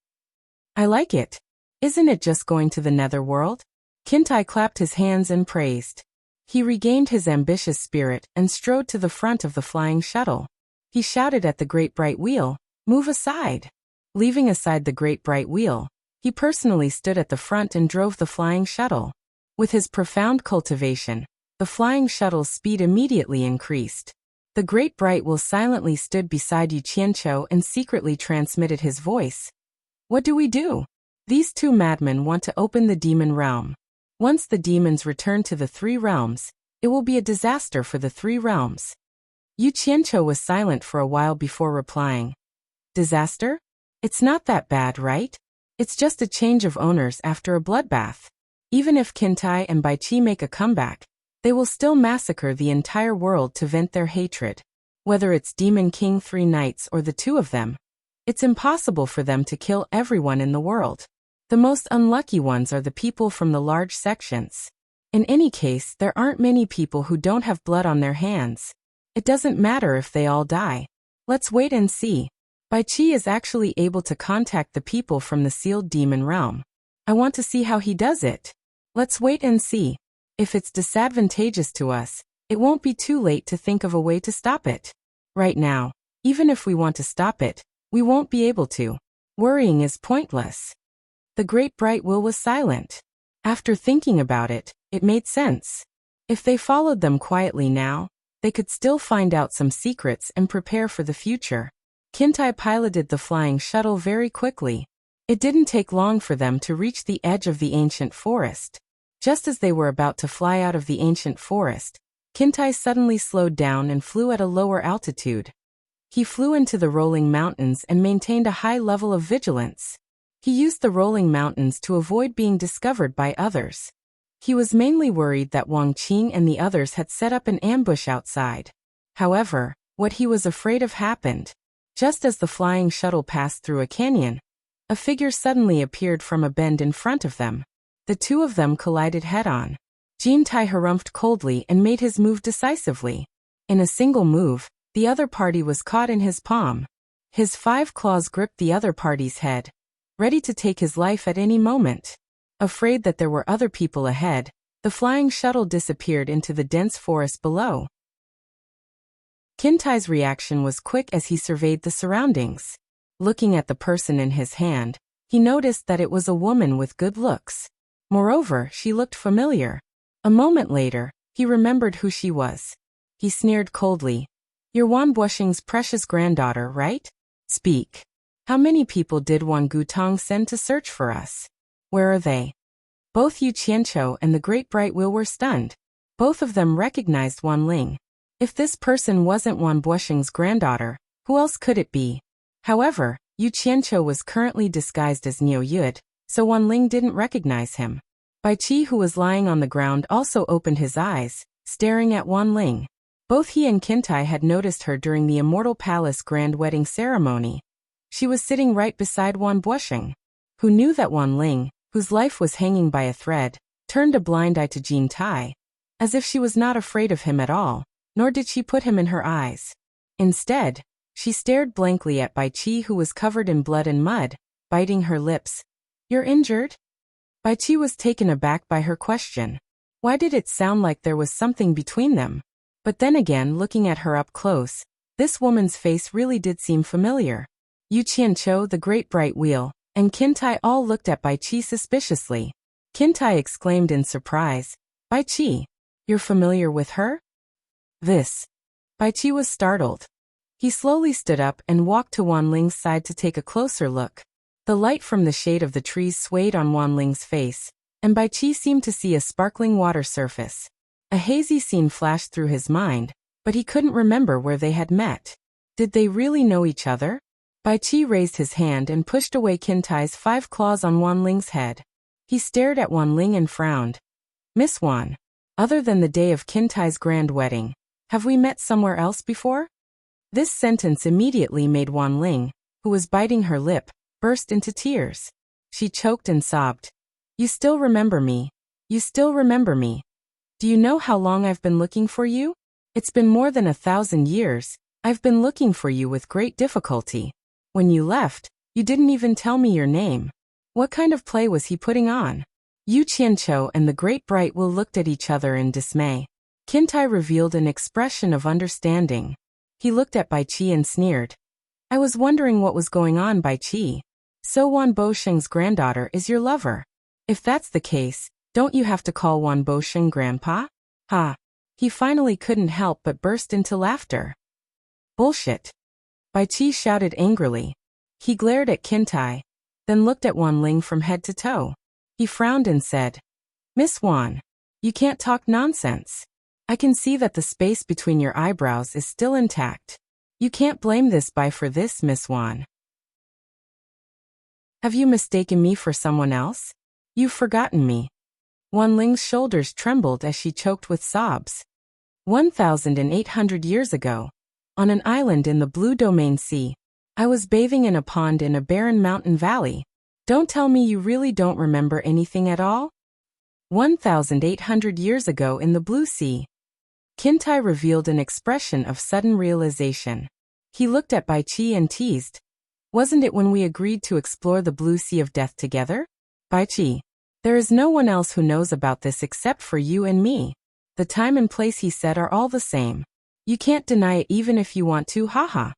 [SPEAKER 1] I like it. Isn't it just going to the netherworld? Jintai clapped his hands and praised. He regained his ambitious spirit and strode to the front of the flying shuttle. He shouted at the great bright wheel, Move aside! Leaving aside the great bright wheel, he personally stood at the front and drove the flying shuttle. With his profound cultivation, the flying shuttle's speed immediately increased. The great bright will silently stood beside Yu Qianqiu and secretly transmitted his voice. What do we do? These two madmen want to open the demon realm. Once the demons return to the three realms, it will be a disaster for the three realms. Yu Qianqiu was silent for a while before replying. Disaster? It's not that bad, right? It's just a change of owners after a bloodbath. Even if Qintai and Baiqi make a comeback, they will still massacre the entire world to vent their hatred. Whether it's Demon King 3 Knights or the two of them, it's impossible for them to kill everyone in the world. The most unlucky ones are the people from the large sections. In any case, there aren't many people who don't have blood on their hands. It doesn't matter if they all die. Let's wait and see. Baiqi is actually able to contact the people from the sealed demon realm. I want to see how he does it. Let's wait and see. If it's disadvantageous to us, it won't be too late to think of a way to stop it. Right now, even if we want to stop it, we won't be able to. Worrying is pointless. The great bright will was silent. After thinking about it, it made sense. If they followed them quietly now, they could still find out some secrets and prepare for the future. Qintai piloted the flying shuttle very quickly. It didn't take long for them to reach the edge of the ancient forest. Just as they were about to fly out of the ancient forest, Qintai suddenly slowed down and flew at a lower altitude. He flew into the rolling mountains and maintained a high level of vigilance. He used the rolling mountains to avoid being discovered by others. He was mainly worried that Wang Qing and the others had set up an ambush outside. However, what he was afraid of happened. Just as the flying shuttle passed through a canyon, a figure suddenly appeared from a bend in front of them. The two of them collided head-on. Qintai harumphed coldly and made his move decisively. In a single move, the other party was caught in his palm. His 5 claws gripped the other party's head, ready to take his life at any moment. Afraid that there were other people ahead, the flying shuttle disappeared into the dense forest below. Qintai's reaction was quick as he surveyed the surroundings. Looking at the person in his hand, he noticed that it was a woman with good looks. Moreover, she looked familiar. A moment later, he remembered who she was. He sneered coldly. You're Wan Buoxing's precious granddaughter, right? Speak. How many people did Wan Gutong send to search for us? Where are they? Both Yu Qianqiu and the Great Bright Will were stunned. Both of them recognized Wan Ling. If this person wasn't Wan Buoxing's granddaughter, who else could it be? However, Yu Qianqiu was currently disguised as Niu Yud, so Wan Ling didn't recognize him. Baiqi, who was lying on the ground, also opened his eyes, staring at Wan Ling. Both he and Qintai had noticed her during the Immortal Palace grand wedding ceremony. She was sitting right beside Wan Buoxing, who knew that Wan Ling, whose life was hanging by a thread, turned a blind eye to Qintai, as if she was not afraid of him at all, nor did she put him in her eyes. Instead, she stared blankly at Baiqi, who was covered in blood and mud, biting her lips. You're injured? Baiqi was taken aback by her question. Why did it sound like there was something between them? But then again, looking at her up close, this woman's face really did seem familiar. Yu Qianqiu, the Great Bright Wheel, and Qintai all looked at Baiqi suspiciously. Qintai exclaimed in surprise, Baiqi, you're familiar with her? Baiqi was startled. He slowly stood up and walked to Wan Ling's side to take a closer look. The light from the shade of the trees swayed on Wan Ling's face, and Baiqi seemed to see a sparkling water surface. A hazy scene flashed through his mind, but he couldn't remember where they had met. Did they really know each other? Baiqi raised his hand and pushed away Qintai's 5 claws on Wan Ling's head. He stared at Wan Ling and frowned. Miss Wan, other than the day of Qintai's grand wedding, have we met somewhere else before? This sentence immediately made Wan Ling, who was biting her lip, burst into tears. She choked and sobbed. You still remember me. You still remember me. Do you know how long I've been looking for you? It's been more than 1,000 years. I've been looking for you with great difficulty. When you left, you didn't even tell me your name. What kind of play was he putting on? Yu Qianqiu and the Great Bright Will looked at each other in dismay. Qintai revealed an expression of understanding. He looked at Baiqi and sneered. I was wondering what was going on, Baiqi. So Wan Buoxing's granddaughter is your lover. If that's the case, Don't you have to call Wan Bosheng grandpa? Ha! He finally couldn't help but burst into laughter. Bullshit! Bai Qi shouted angrily. He glared at Qintai, then looked at Wan Ling from head to toe. He frowned and said, Miss Wan, you can't talk nonsense. I can see that the space between your eyebrows is still intact. You can't blame this Bai for this, Miss Wan. Have you mistaken me for someone else? You've forgotten me. Wan Ling's shoulders trembled as she choked with sobs. 1,800 years ago, on an island in the Blue Domain Sea, I was bathing in a pond in a barren mountain valley. Don't tell me you really don't remember anything at all? 1,800 years ago in the Blue Sea. Qintai revealed an expression of sudden realization. He looked at Bai Qi and teased. Wasn't it when we agreed to explore the Blue Sea of Death together? Bai Qi, there is no one else who knows about this except for you and me. The time and place he said are all the same. You can't deny it even if you want to, haha.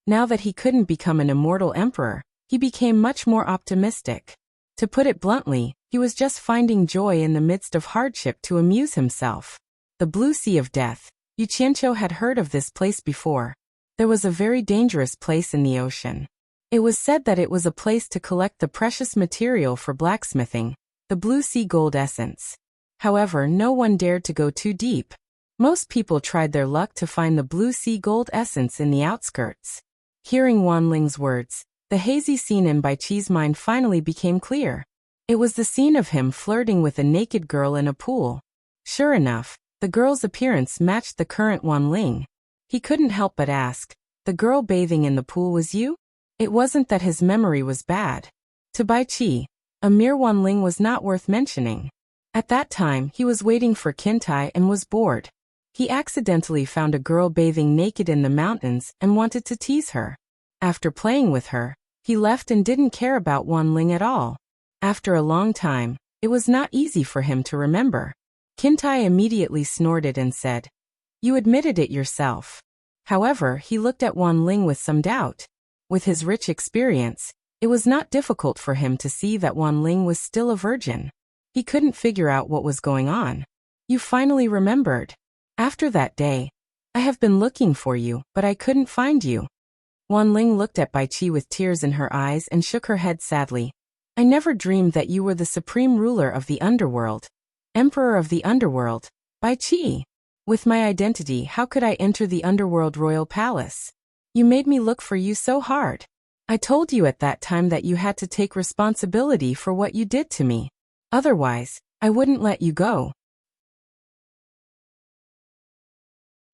[SPEAKER 1] Now that he couldn't become an immortal emperor, he became much more optimistic. To put it bluntly, he was just finding joy in the midst of hardship to amuse himself. The Blue Sea of Death. Yu Qianqiu had heard of this place before. There was a very dangerous place in the ocean. It was said that it was a place to collect the precious material for blacksmithing, the Blue Sea Gold Essence. However, no one dared to go too deep. Most people tried their luck to find the Blue Sea Gold Essence in the outskirts. Hearing Wan Ling's words, the hazy scene in Bai Qi's mind finally became clear. It was the scene of him flirting with a naked girl in a pool. Sure enough, the girl's appearance matched the current Wan Ling. He couldn't help but ask, the girl bathing in the pool was you? It wasn't that his memory was bad. To Bai Qi, a mere Wan Ling was not worth mentioning. At that time, he was waiting for Qintai and was bored. He accidentally found a girl bathing naked in the mountains and wanted to tease her. After playing with her, he left and didn't care about Wan Ling at all. After a long time, it was not easy for him to remember. Qintai immediately snorted and said, You admitted it yourself. However, he looked at Wan Ling with some doubt. With his rich experience, it was not difficult for him to see that Wan Ling was still a virgin. He couldn't figure out what was going on. You finally remembered. After that day, I have been looking for you, but I couldn't find you. Wan Ling looked at Bai Qi with tears in her eyes and shook her head sadly. I never dreamed that you were the supreme ruler of the underworld. Emperor of the underworld, Bai Qi. With my identity, how could I enter the underworld royal palace? You made me look for you so hard. I told you at that time that you had to take responsibility for what you did to me. Otherwise, I wouldn't let you go.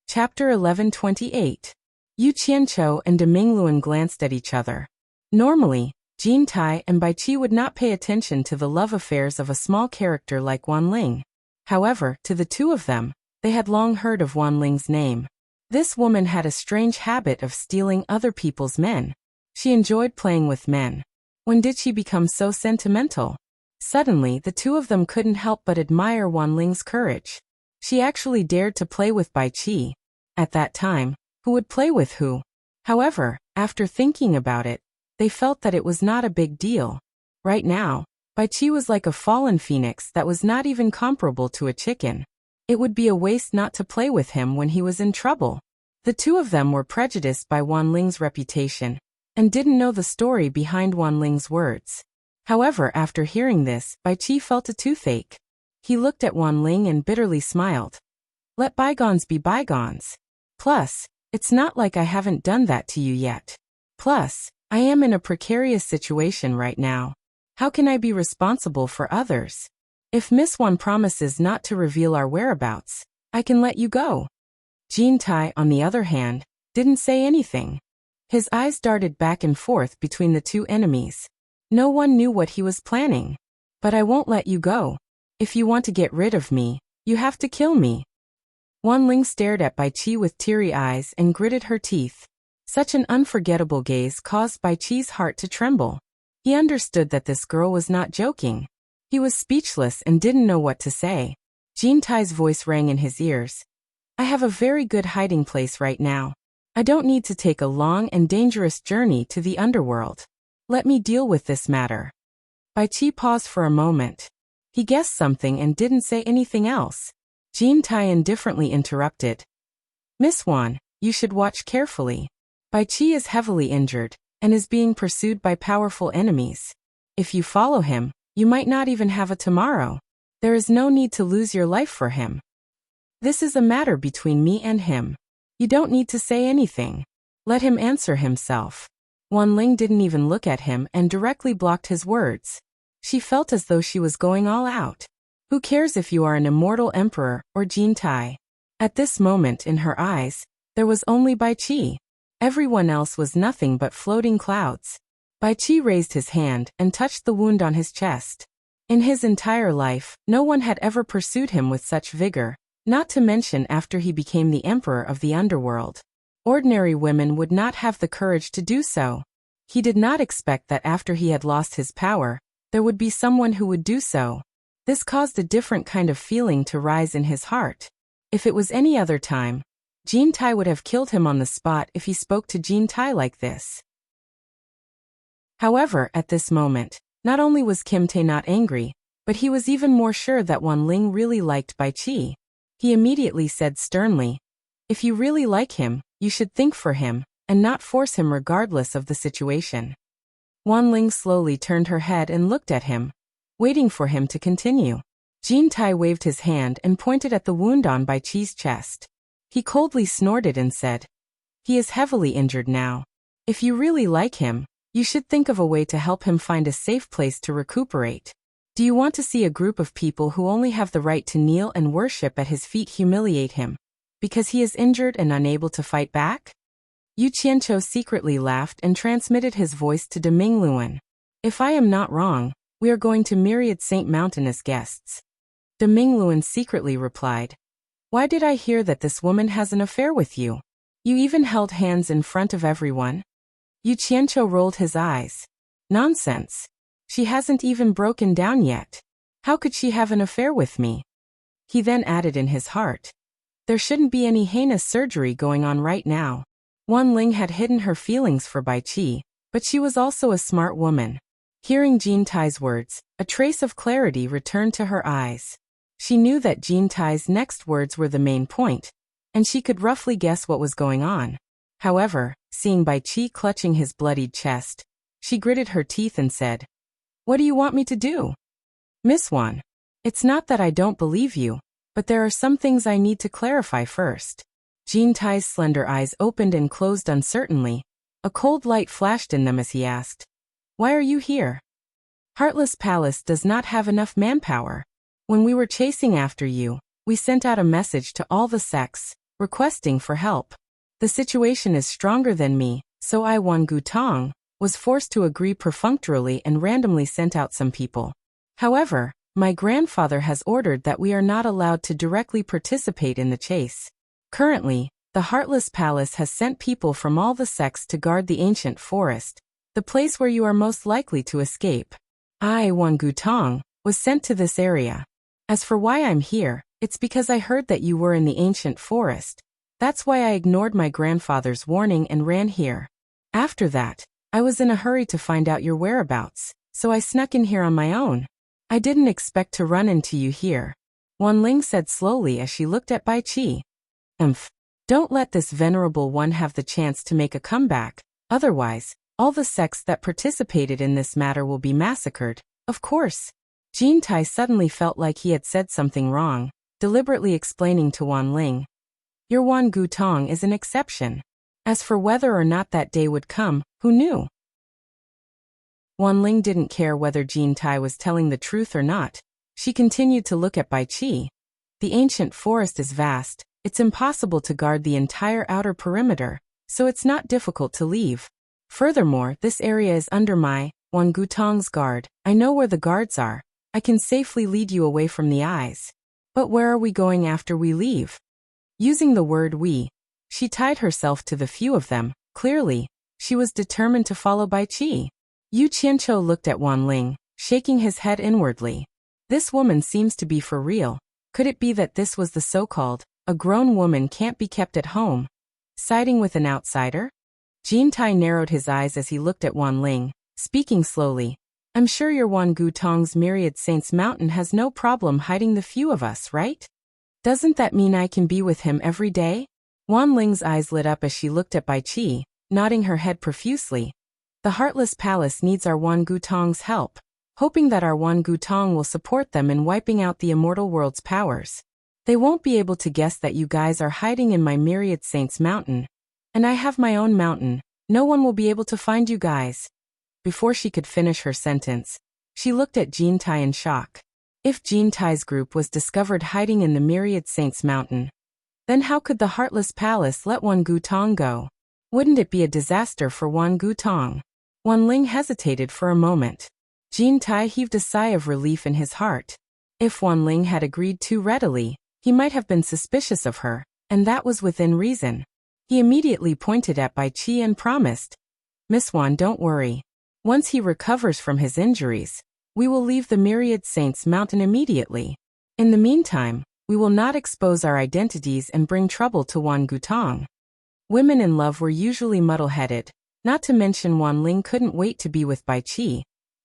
[SPEAKER 1] Chapter 1128. Yu Qianqiu and De Mingluan glanced at each other. Normally, Jin Tai and Bai Qi would not pay attention to the love affairs of a small character like Wan Ling. However, to the two of them, they had long heard of Wan Ling's name. This woman had a strange habit of stealing other people's men. She enjoyed playing with men. When did she become so sentimental? Suddenly, the two of them couldn't help but admire Wan Ling's courage. She actually dared to play with Bai Qi. At that time, who would play with who? However, after thinking about it, they felt that it was not a big deal. Right now, Bai Qi was like a fallen phoenix that was not even comparable to a chicken. It would be a waste not to play with him when he was in trouble. The two of them were prejudiced by Wan Ling's reputation, and didn't know the story behind Wan Ling's words. However, after hearing this, Bai Qi felt a toothache. He looked at Wan Ling and bitterly smiled. Let bygones be bygones. Plus, it's not like I haven't done that to you yet. Plus, I am in a precarious situation right now. How can I be responsible for others? If Miss Wan promises not to reveal our whereabouts, I can let you go. Jin Tai, on the other hand, didn't say anything. His eyes darted back and forth between the two enemies. No one knew what he was planning. But I won't let you go. If you want to get rid of me, you have to kill me. Wan Ling stared at Bai Qi with teary eyes and gritted her teeth. Such an unforgettable gaze caused Bai Qi's heart to tremble. He understood that this girl was not joking. He was speechless and didn't know what to say. Jin Tai's voice rang in his ears. I have a very good hiding place right now. I don't need to take a long and dangerous journey to the underworld. Let me deal with this matter. Bai Qi paused for a moment. He guessed something and didn't say anything else. Jean Tai indifferently interrupted. Miss Wan, you should watch carefully. Bai Qi is heavily injured and is being pursued by powerful enemies. If you follow him, you might not even have a tomorrow. There is no need to lose your life for him. This is a matter between me and him. You don't need to say anything. Let him answer himself. Wan Ling didn't even look at him and directly blocked his words. She felt as though she was going all out. Who cares if you are an immortal emperor or Jean Tai? At this moment in her eyes, there was only Bai Qi. Everyone else was nothing but floating clouds. Bai Qi raised his hand and touched the wound on his chest. In his entire life, no one had ever pursued him with such vigor, not to mention after he became the emperor of the underworld. Ordinary women would not have the courage to do so. He did not expect that after he had lost his power, there would be someone who would do so. This caused a different kind of feeling to rise in his heart. If it was any other time, Jean Tai would have killed him on the spot if he spoke to Jean Tai like this. However, at this moment, not only was Kim Tae not angry, but he was even more sure that Wan Ling really liked Bai Qi. He immediately said sternly, if you really like him, you should think for him, and not force him regardless of the situation. Wan Ling slowly turned her head and looked at him, waiting for him to continue. Jean Tai waved his hand and pointed at the wound on Bai Qi's chest. He coldly snorted and said, he is heavily injured now. If you really like him, you should think of a way to help him find a safe place to recuperate. Do you want to see a group of people who only have the right to kneel and worship at his feet humiliate him because he is injured and unable to fight back? Yu Qianqiu secretly laughed and transmitted his voice to De Mingluan. If I am not wrong, we are going to myriad Saint Mountain as guests. De Mingluan secretly replied, why did I hear that this woman has an affair with you? You even held hands in front of everyone? Yu Qianqiu rolled his eyes. Nonsense. She hasn't even broken down yet. How could she have an affair with me? He then added in his heart, there shouldn't be any heinous surgery going on right now. Wan Ling had hidden her feelings for Bai Qi, but she was also a smart woman. Hearing Jean Tai's words, a trace of clarity returned to her eyes. She knew that Jean Tai's next words were the main point, and she could roughly guess what was going on. However, seeing Bai Qi clutching his bloodied chest, she gritted her teeth and said, what do you want me to do? Miss Wan, it's not that I don't believe you, but there are some things I need to clarify first. Jean Tai's slender eyes opened and closed uncertainly. A cold light flashed in them as he asked, why are you here? Heartless Palace does not have enough manpower. When we were chasing after you, we sent out a message to all the sects, requesting for help. The situation is stronger than me, so I, Wan Gutong, was forced to agree perfunctorily and randomly sent out some people. However, my grandfather has ordered that we are not allowed to directly participate in the chase. Currently, the Heartless Palace has sent people from all the sects to guard the ancient forest, the place where you are most likely to escape. I, Wan Gutong, was sent to this area. As for why I'm here, it's because I heard that you were in the ancient forest. That's why I ignored my grandfather's warning and ran here. After that, I was in a hurry to find out your whereabouts, so I snuck in here on my own. I didn't expect to run into you here. Wan Ling said slowly as she looked at Bai Qi. Don't let this venerable one have the chance to make a comeback, otherwise, all the sects that participated in this matter will be massacred, of course. Jean Tai suddenly felt like he had said something wrong, deliberately explaining to Wan Ling. Your Wan Gutong is an exception. As for whether or not that day would come, who knew? Wan Ling didn't care whether Jean Tai was telling the truth or not. She continued to look at Bai Qi. The ancient forest is vast. It's impossible to guard the entire outer perimeter, so it's not difficult to leave. Furthermore, this area is under my, Wan Gutong's guard. I know where the guards are. I can safely lead you away from the eyes. But where are we going after we leave? Using the word we, she tied herself to the few of them. Clearly, she was determined to follow Bai Qi. Yu Qianqiu looked at Wan Ling, shaking his head inwardly. This woman seems to be for real. Could it be that this was the so-called, a grown woman can't be kept at home, siding with an outsider? Jean Tai narrowed his eyes as he looked at Wan Ling, speaking slowly. I'm sure your Wan Gu Tong's Myriad Saints Mountain has no problem hiding the few of us, right? Doesn't that mean I can be with him every day? Wan Ling's eyes lit up as she looked at Bai Qi, nodding her head profusely. The Heartless Palace needs our Wan Gu Tong's help, hoping that our Wan Gu Tong will support them in wiping out the immortal world's powers. They won't be able to guess that you guys are hiding in my Myriad Saints Mountain. And I have my own mountain. No one will be able to find you guys. Before she could finish her sentence, she looked at Jean Tai in shock. If Jean Tai's group was discovered hiding in the Myriad Saints Mountain, then how could the Heartless Palace let Wan Gu Tong go? Wouldn't it be a disaster for Wan Gu Tong? Wan Ling hesitated for a moment. Jean Tai heaved a sigh of relief in his heart. If Wan Ling had agreed too readily, he might have been suspicious of her, and that was within reason. He immediately pointed at Bai Qi and promised, "Miss Wan, don't worry. Once he recovers from his injuries, we will leave the Myriad Saints Mountain immediately. In the meantime, we will not expose our identities and bring trouble to Wan Gu Tong." Women in love were usually muddle-headed, not to mention Wan Ling couldn't wait to be with Bai Qi.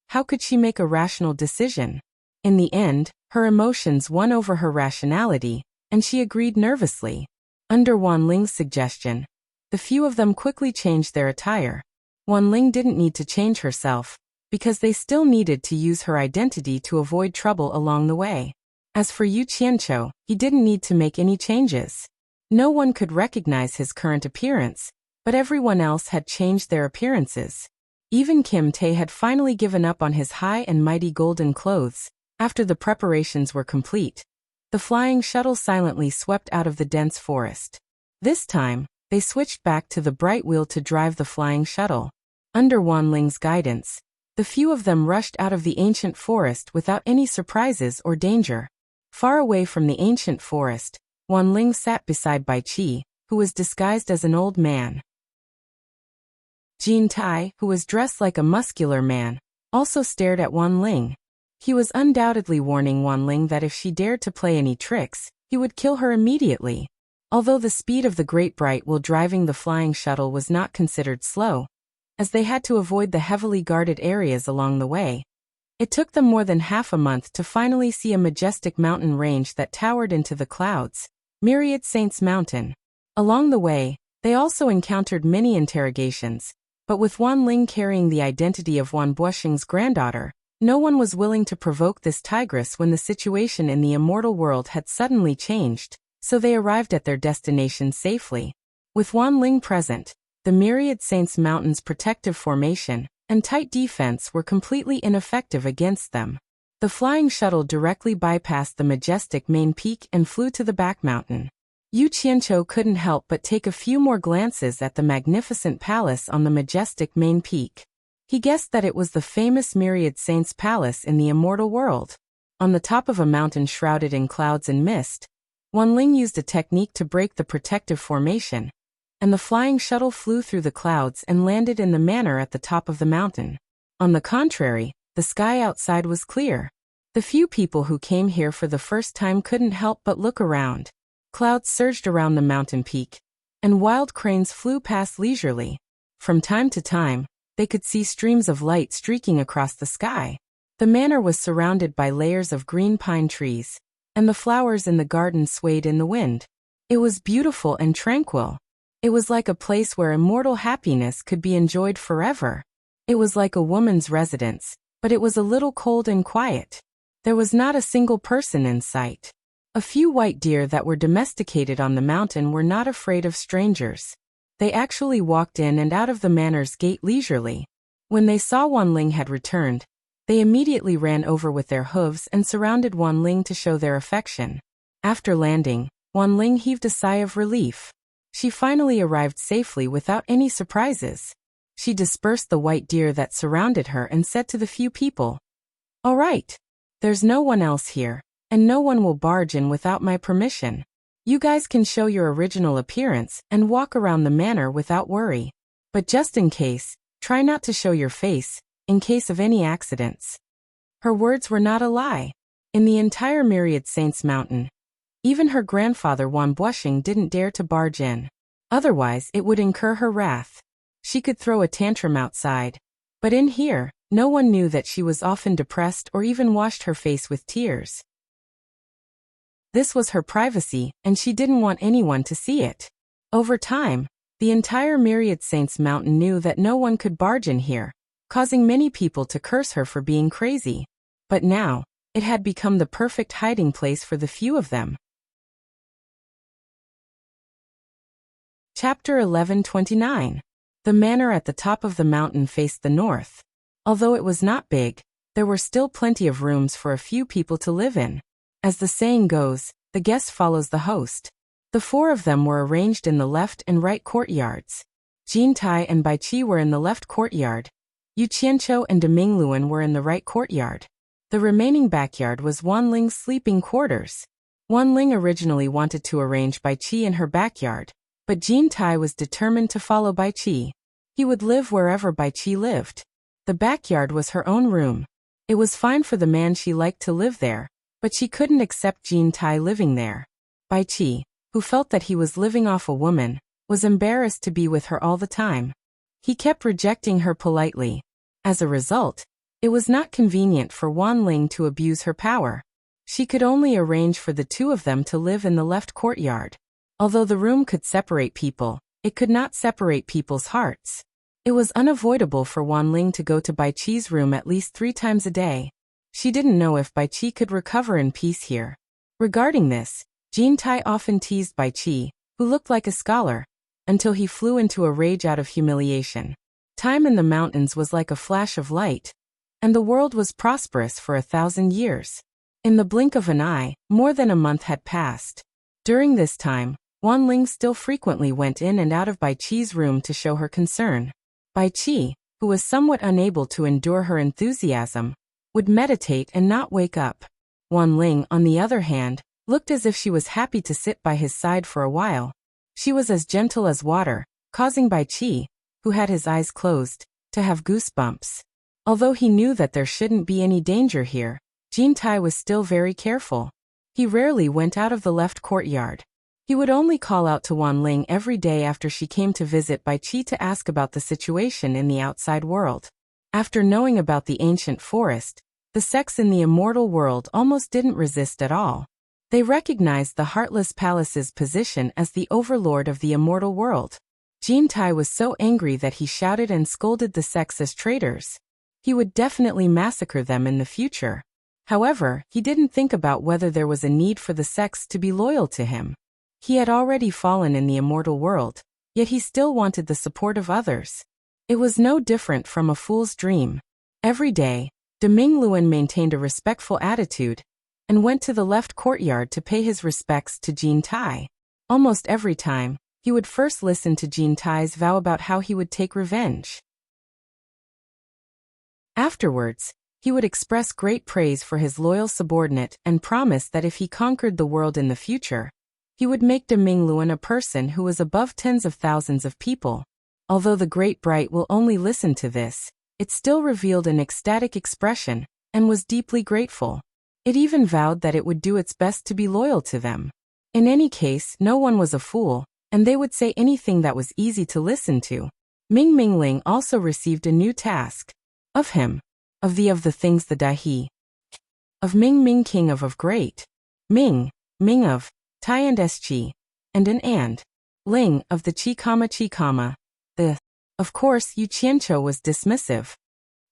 [SPEAKER 1] How could she make a rational decision? In the end, her emotions won over her rationality, and she agreed nervously. Under Wan Ling's suggestion, the few of them quickly changed their attire. Wan Ling didn't need to change herself, because they still needed to use her identity to avoid trouble along the way. As for Yu Qianqiu, he didn't need to make any changes. No one could recognize his current appearance, but everyone else had changed their appearances. Even Kim Tae had finally given up on his high and mighty golden clothes. After the preparations were complete, the flying shuttle silently swept out of the dense forest. This time, they switched back to the bright wheel to drive the flying shuttle. Under Wan Ling's guidance, the few of them rushed out of the ancient forest without any surprises or danger. Far away from the ancient forest, Wan Ling sat beside Bai Qi, who was disguised as an old man. Jean Tai, who was dressed like a muscular man, also stared at Wan Ling. He was undoubtedly warning Wan Ling that if she dared to play any tricks, he would kill her immediately. Although the speed of the Great Bright Wheel driving the flying shuttle was not considered slow, as they had to avoid the heavily guarded areas along the way, it took them more than half a month to finally see a majestic mountain range that towered into the clouds, Myriad Saints Mountain. Along the way, they also encountered many interrogations, but with Wan Ling carrying the identity of Wan Buoxing's granddaughter, no one was willing to provoke this tigress when the situation in the immortal world had suddenly changed, so they arrived at their destination safely. With Wan Ling present, the Myriad Saints Mountain's protective formation and tight defense were completely ineffective against them. The flying shuttle directly bypassed the majestic main peak and flew to the back mountain. Yu Qianqiu couldn't help but take a few more glances at the magnificent palace on the majestic main peak. He guessed that it was the famous Myriad Saints Palace in the immortal world. On the top of a mountain shrouded in clouds and mist, Wan Ling used a technique to break the protective formation, and the flying shuttle flew through the clouds and landed in the manner at the top of the mountain. On the contrary, the sky outside was clear. The few people who came here for the first time couldn't help but look around. Clouds surged around the mountain peak, and wild cranes flew past leisurely. From time to time, they could see streams of light streaking across the sky. The manor was surrounded by layers of green pine trees, and the flowers in the garden swayed in the wind. It was beautiful and tranquil. It was like a place where immortal happiness could be enjoyed forever. It was like a woman's residence, but it was a little cold and quiet. There was not a single person in sight. A few white deer that were domesticated on the mountain were not afraid of strangers. They actually walked in and out of the manor's gate leisurely. When they saw Wan Ling had returned, they immediately ran over with their hooves and surrounded Wan Ling to show their affection. After landing, Wan Ling heaved a sigh of relief. She finally arrived safely without any surprises. She dispersed the white deer that surrounded her and said to the few people, "All right. There's no one else here, and no one will barge in without my permission. You guys can show your original appearance and walk around the manor without worry. But just in case, try not to show your face, in case of any accidents." Her words were not a lie. In the entire Myriad Saints Mountain, even her grandfather Wan Buoxing didn't dare to barge in. Otherwise, it would incur her wrath. She could throw a tantrum outside. But in here, No one knew that she was often depressed or even washed her face with tears. This was her privacy, and she didn't want anyone to see it. Over time, the entire Myriad Saints Mountain knew that no one could barge in here, causing many people to curse her for being crazy. But now, it had become the perfect hiding place for the few of them. Chapter 1129. The manor at the top of the mountain faced the north. Although it was not big, there were still plenty of rooms for a few people to live in. As the saying goes, the guest follows the host. The four of them were arranged in the left and right courtyards. Jin Tai and Bai Qi were in the left courtyard. Yu Qianqiu and De Mingluan were in the right courtyard. The remaining backyard was Wan Ling's sleeping quarters. Wan Ling originally wanted to arrange Bai Qi in her backyard, but Jin Tai was determined to follow Bai Qi. He would live wherever Bai Qi lived. The backyard was her own room. It was fine for the man she liked to live there, but she couldn't accept Jin Tai living there. Bai Qi, who felt that he was living off a woman, was embarrassed to be with her all the time. He kept rejecting her politely. As a result, it was not convenient for Wan Ling to abuse her power. She could only arrange for the two of them to live in the left courtyard. Although the room could separate people, it could not separate people's hearts. It was unavoidable for Wan Ling to go to Bai Qi's room at least 3 times a day. She didn't know if Bai Qi could recover in peace here. Regarding this, Jin Tai often teased Bai Qi, who looked like a scholar, until he flew into a rage out of humiliation. Time in the mountains was like a flash of light, and the world was prosperous for 1,000 years. In the blink of an eye, more than a month had passed. During this time, Wan Ling still frequently went in and out of Bai Qi's room to show her concern. Bai Qi, who was somewhat unable to endure her enthusiasm, would meditate and not wake up. Wan Ling, on the other hand, looked as if she was happy to sit by his side for a while. She was as gentle as water, causing Bai Qi, who had his eyes closed, to have goosebumps. Although he knew that there shouldn't be any danger here, Jin Tai was still very careful. He rarely went out of the left courtyard. He would only call out to Wan Ling every day after she came to visit Bai Qi to ask about the situation in the outside world. After knowing about the ancient forest, the sects in the immortal world almost didn't resist at all. They recognized the Heartless Palace's position as the overlord of the immortal world. Jin Tai was so angry that he shouted and scolded the sects as traitors. He would definitely massacre them in the future. However, he didn't think about whether there was a need for the sects to be loyal to him. He had already fallen in the immortal world, yet he still wanted the support of others. It was no different from a fool's dream. Every day, De Mingluan maintained a respectful attitude and went to the left courtyard to pay his respects to Jin Tai. Almost every time, he would first listen to Jin Tai's vow about how he would take revenge. Afterwards, he would express great praise for his loyal subordinate and promise that if he conquered the world in the future, he would make De Mingluan a person who was above tens of thousands of people. Although the Great Bright will only listen to this, it still revealed an ecstatic expression and was deeply grateful. It even vowed that it would do its best to be loyal to them. In any case, no one was a fool, and they would say anything that was easy to listen to. Ming Mingling also received a new task. Of him. Of the things the Dahi. Of Ming Ming King of Great. Ming of Tai and Sqi, and Ling of the Chi. The. Of course, Yu Qianqiu was dismissive.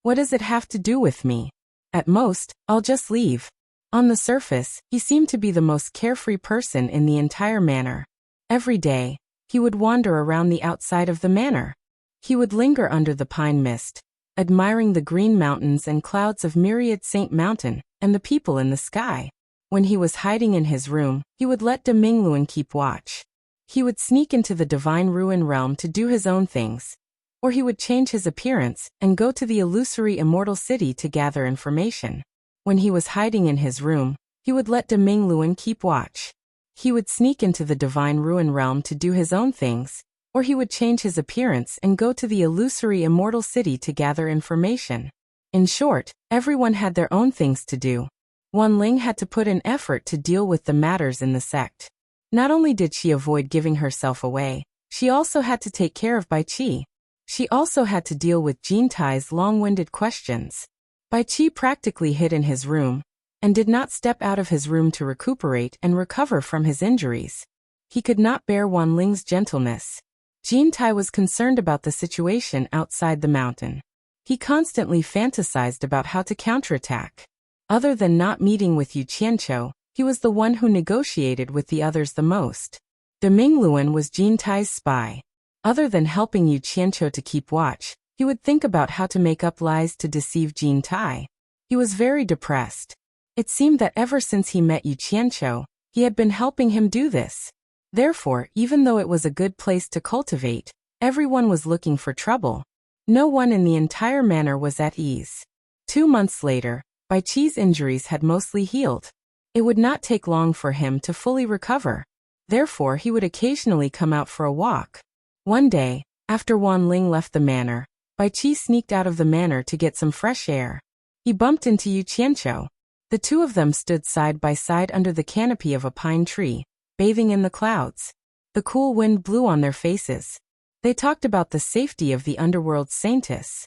[SPEAKER 1] What does it have to do with me? At most, I'll just leave. On the surface, he seemed to be the most carefree person in the entire manor. Every day, he would wander around the outside of the manor. He would linger under the pine mist, admiring the green mountains and clouds of Myriad Saint Mountain and the people in the sky. When he was hiding in his room, he would let De Mingluan keep watch. He would sneak into the Divine Ruin realm to do his own things, or he would change his appearance and go to the illusory Immortal City to gather information. When he was hiding in his room, he would let De Mingluan keep watch. He would sneak into the Divine Ruin realm to do his own things, or he would change his appearance and go to the illusory Immortal City to gather information. In short, everyone had their own things to do. Wan Ling had to put in effort to deal with the matters in the sect. Not only did she avoid giving herself away, she also had to take care of Bai Qi. She also had to deal with Jin Tai's long-winded questions. Bai Qi practically hid in his room, and did not step out of his room to recuperate and recover from his injuries. He could not bear Wan Ling's gentleness. Jin Tai was concerned about the situation outside the mountain. He constantly fantasized about how to counterattack. Other than not meeting with Yu Qianqiu, he was the one who negotiated with the others the most. De Mingluan was Jin Tai's spy. Other than helping Yu Qianqiu to keep watch, he would think about how to make up lies to deceive Jin Tai. He was very depressed. It seemed that ever since he met Yu Qianqiu, he had been helping him do this. Therefore, even though it was a good place to cultivate, everyone was looking for trouble. No one in the entire manor was at ease. 2 months later, Bai Qi's injuries had mostly healed. It would not take long for him to fully recover. Therefore, he would occasionally come out for a walk. One day, after Wan Ling left the manor, Bai Qi sneaked out of the manor to get some fresh air. He bumped into Yu Qianqiu. The two of them stood side by side under the canopy of a pine tree, bathing in the clouds. The cool wind blew on their faces. They talked about the safety of the underworld's saintess.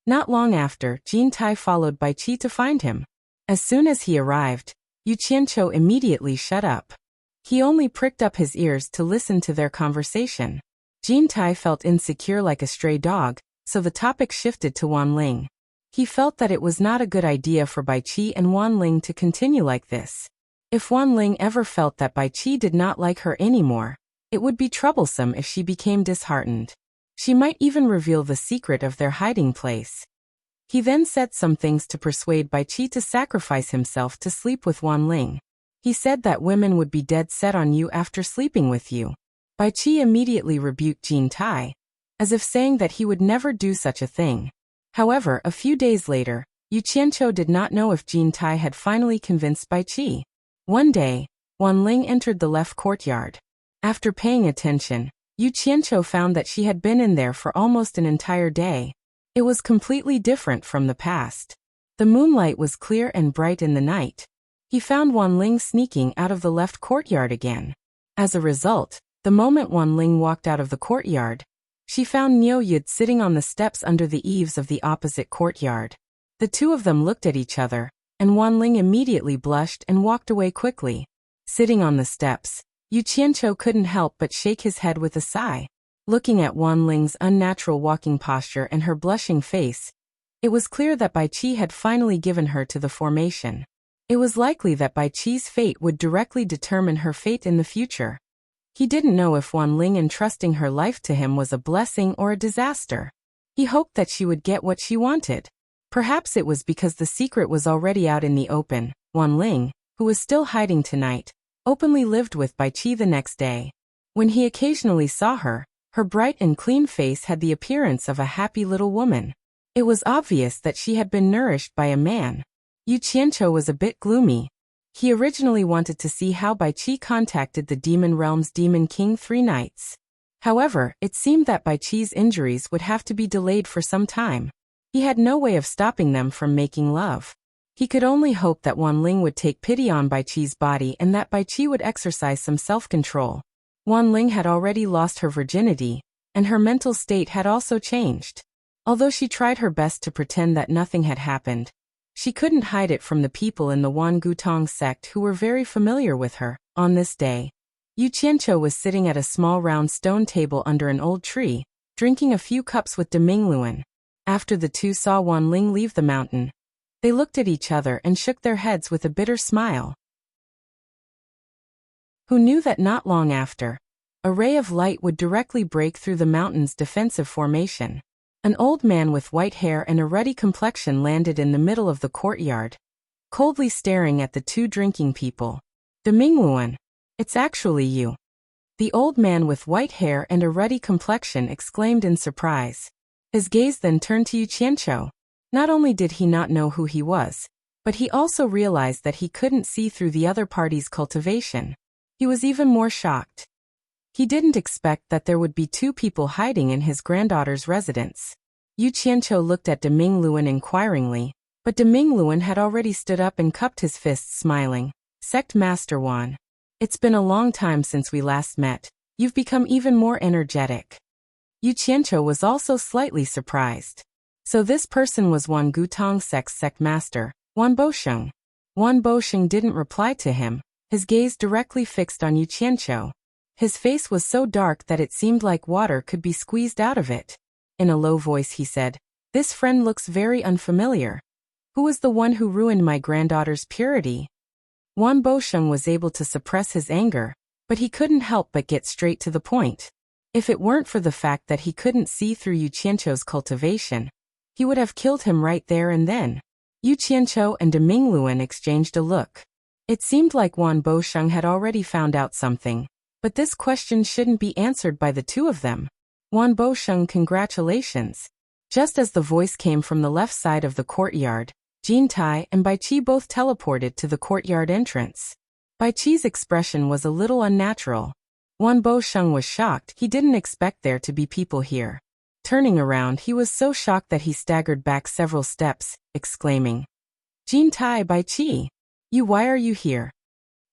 [SPEAKER 1] Not long after, Jin Tai followed Bai Qi to find him. As soon as he arrived, Yu Qianqiu immediately shut up. He only pricked up his ears to listen to their conversation. Jin Tai felt insecure like a stray dog, so the topic shifted to Wan Ling. He felt that it was not a good idea for Bai Qi and Wan Ling to continue like this. If Wan Ling ever felt that Bai Qi did not like her anymore, it would be troublesome if she became disheartened. She might even reveal the secret of their hiding place. He then said some things to persuade Bai Qi to sacrifice himself to sleep with Wan Ling. He said that women would be dead set on you after sleeping with you. Bai Qi immediately rebuked Jin Tai, as if saying that he would never do such a thing. However, a few days later, Yu Qianqiu did not know if Jin Tai had finally convinced Bai Qi. One day, Wan Ling entered the left courtyard. After paying attention, Yu Qianqiu found that she had been in there for almost an entire day. It was completely different from the past. The moonlight was clear and bright in the night. He found Wan Ling sneaking out of the left courtyard again. As a result, the moment Wan Ling walked out of the courtyard, she found Niu Yud sitting on the steps under the eaves of the opposite courtyard. The two of them looked at each other, and Wan Ling immediately blushed and walked away quickly. Sitting on the steps, Yu Qianqiu couldn't help but shake his head with a sigh. Looking at Wan Ling's unnatural walking posture and her blushing face, it was clear that Bai Qi had finally given her to the formation. It was likely that Bai Qi's fate would directly determine her fate in the future. He didn't know if Wan Ling entrusting her life to him was a blessing or a disaster. He hoped that she would get what she wanted. Perhaps it was because the secret was already out in the open. Wan Ling, who was still hiding tonight, openly lived with Bai Qi the next day. When he occasionally saw her, her bright and clean face had the appearance of a happy little woman. It was obvious that she had been nourished by a man. Yu Qianqiu was a bit gloomy. He originally wanted to see how Bai Qi contacted the Demon Realm's Demon King 3 nights. However, it seemed that Bai Qi's injuries would have to be delayed for some time. He had no way of stopping them from making love. He could only hope that Wan Ling would take pity on Bai Qi's body and that Bai Qi would exercise some self-control. Wan Ling had already lost her virginity, and her mental state had also changed. Although she tried her best to pretend that nothing had happened, she couldn't hide it from the people in the Wan Gutong sect who were very familiar with her. On this day, Yu Qianqiu was sitting at a small round stone table under an old tree, drinking a few cups with De Mingluan. After the two saw Wan Ling leave the mountain, they looked at each other and shook their heads with a bitter smile. Who knew that not long after, a ray of light would directly break through the mountain's defensive formation. An old man with white hair and a ruddy complexion landed in the middle of the courtyard, coldly staring at the two drinking people. De Mingluan, it's actually you. The old man with white hair and a ruddy complexion exclaimed in surprise. His gaze then turned to Yu Qianqiu. Not only did he not know who he was, but he also realized that he couldn't see through the other party's cultivation. He was even more shocked. He didn't expect that there would be two people hiding in his granddaughter's residence. Yu Qianqiu looked at De Mingluan inquiringly, but De Mingluan had already stood up and cupped his fists smiling. Sect Master Wan. It's been a long time since we last met. You've become even more energetic. Yu Qianqiu was also slightly surprised. So this person was Wan Gutong's sect master, Wan Bosheng. Wan Bosheng didn't reply to him, his gaze directly fixed on Yu Qianqiu. His face was so dark that it seemed like water could be squeezed out of it. In a low voice he said, "This friend looks very unfamiliar. Who was the one who ruined my granddaughter's purity?" Wan Bosheng was able to suppress his anger, but he couldn't help but get straight to the point. If it weren't for the fact that he couldn't see through Yu Qianqiu's cultivation, he would have killed him right there and then. Yu Qianqiu and De Mingluan exchanged a look. It seemed like Wan Bosheng had already found out something, but this question shouldn't be answered by the two of them. Wan Bosheng, congratulations. Just as the voice came from the left side of the courtyard, Jin Tai and Bai Qi both teleported to the courtyard entrance. Bai Qi's expression was a little unnatural. Wan Bosheng was shocked. He didn't expect there to be people here. Turning around, he was so shocked that he staggered back several steps, exclaiming, "Jin Tai, Bai Qi! Why are you here?"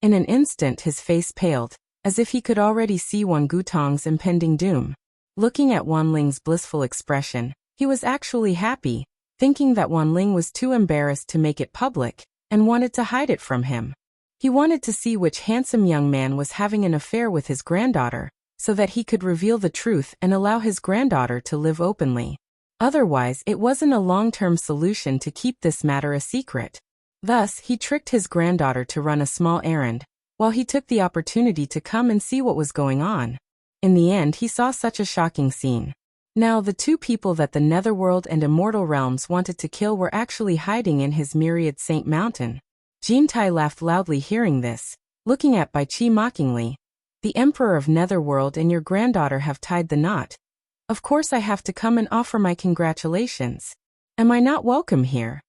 [SPEAKER 1] In an instant his face paled, as if he could already see Wan Gutong's impending doom. Looking at Wan Ling's blissful expression, he was actually happy, thinking that Wan Ling was too embarrassed to make it public, and wanted to hide it from him. He wanted to see which handsome young man was having an affair with his granddaughter, so that he could reveal the truth and allow his granddaughter to live openly. Otherwise, it wasn't a long-term solution to keep this matter a secret. Thus, he tricked his granddaughter to run a small errand, while he took the opportunity to come and see what was going on. In the end, he saw such a shocking scene. Now, the two people that the Netherworld and Immortal realms wanted to kill were actually hiding in his myriad Saint Mountain. Jin Tai laughed loudly hearing this, looking at Bai Qi mockingly. "The Emperor of Netherworld and your granddaughter have tied the knot. Of course I have to come and offer my congratulations. Am I not welcome here?"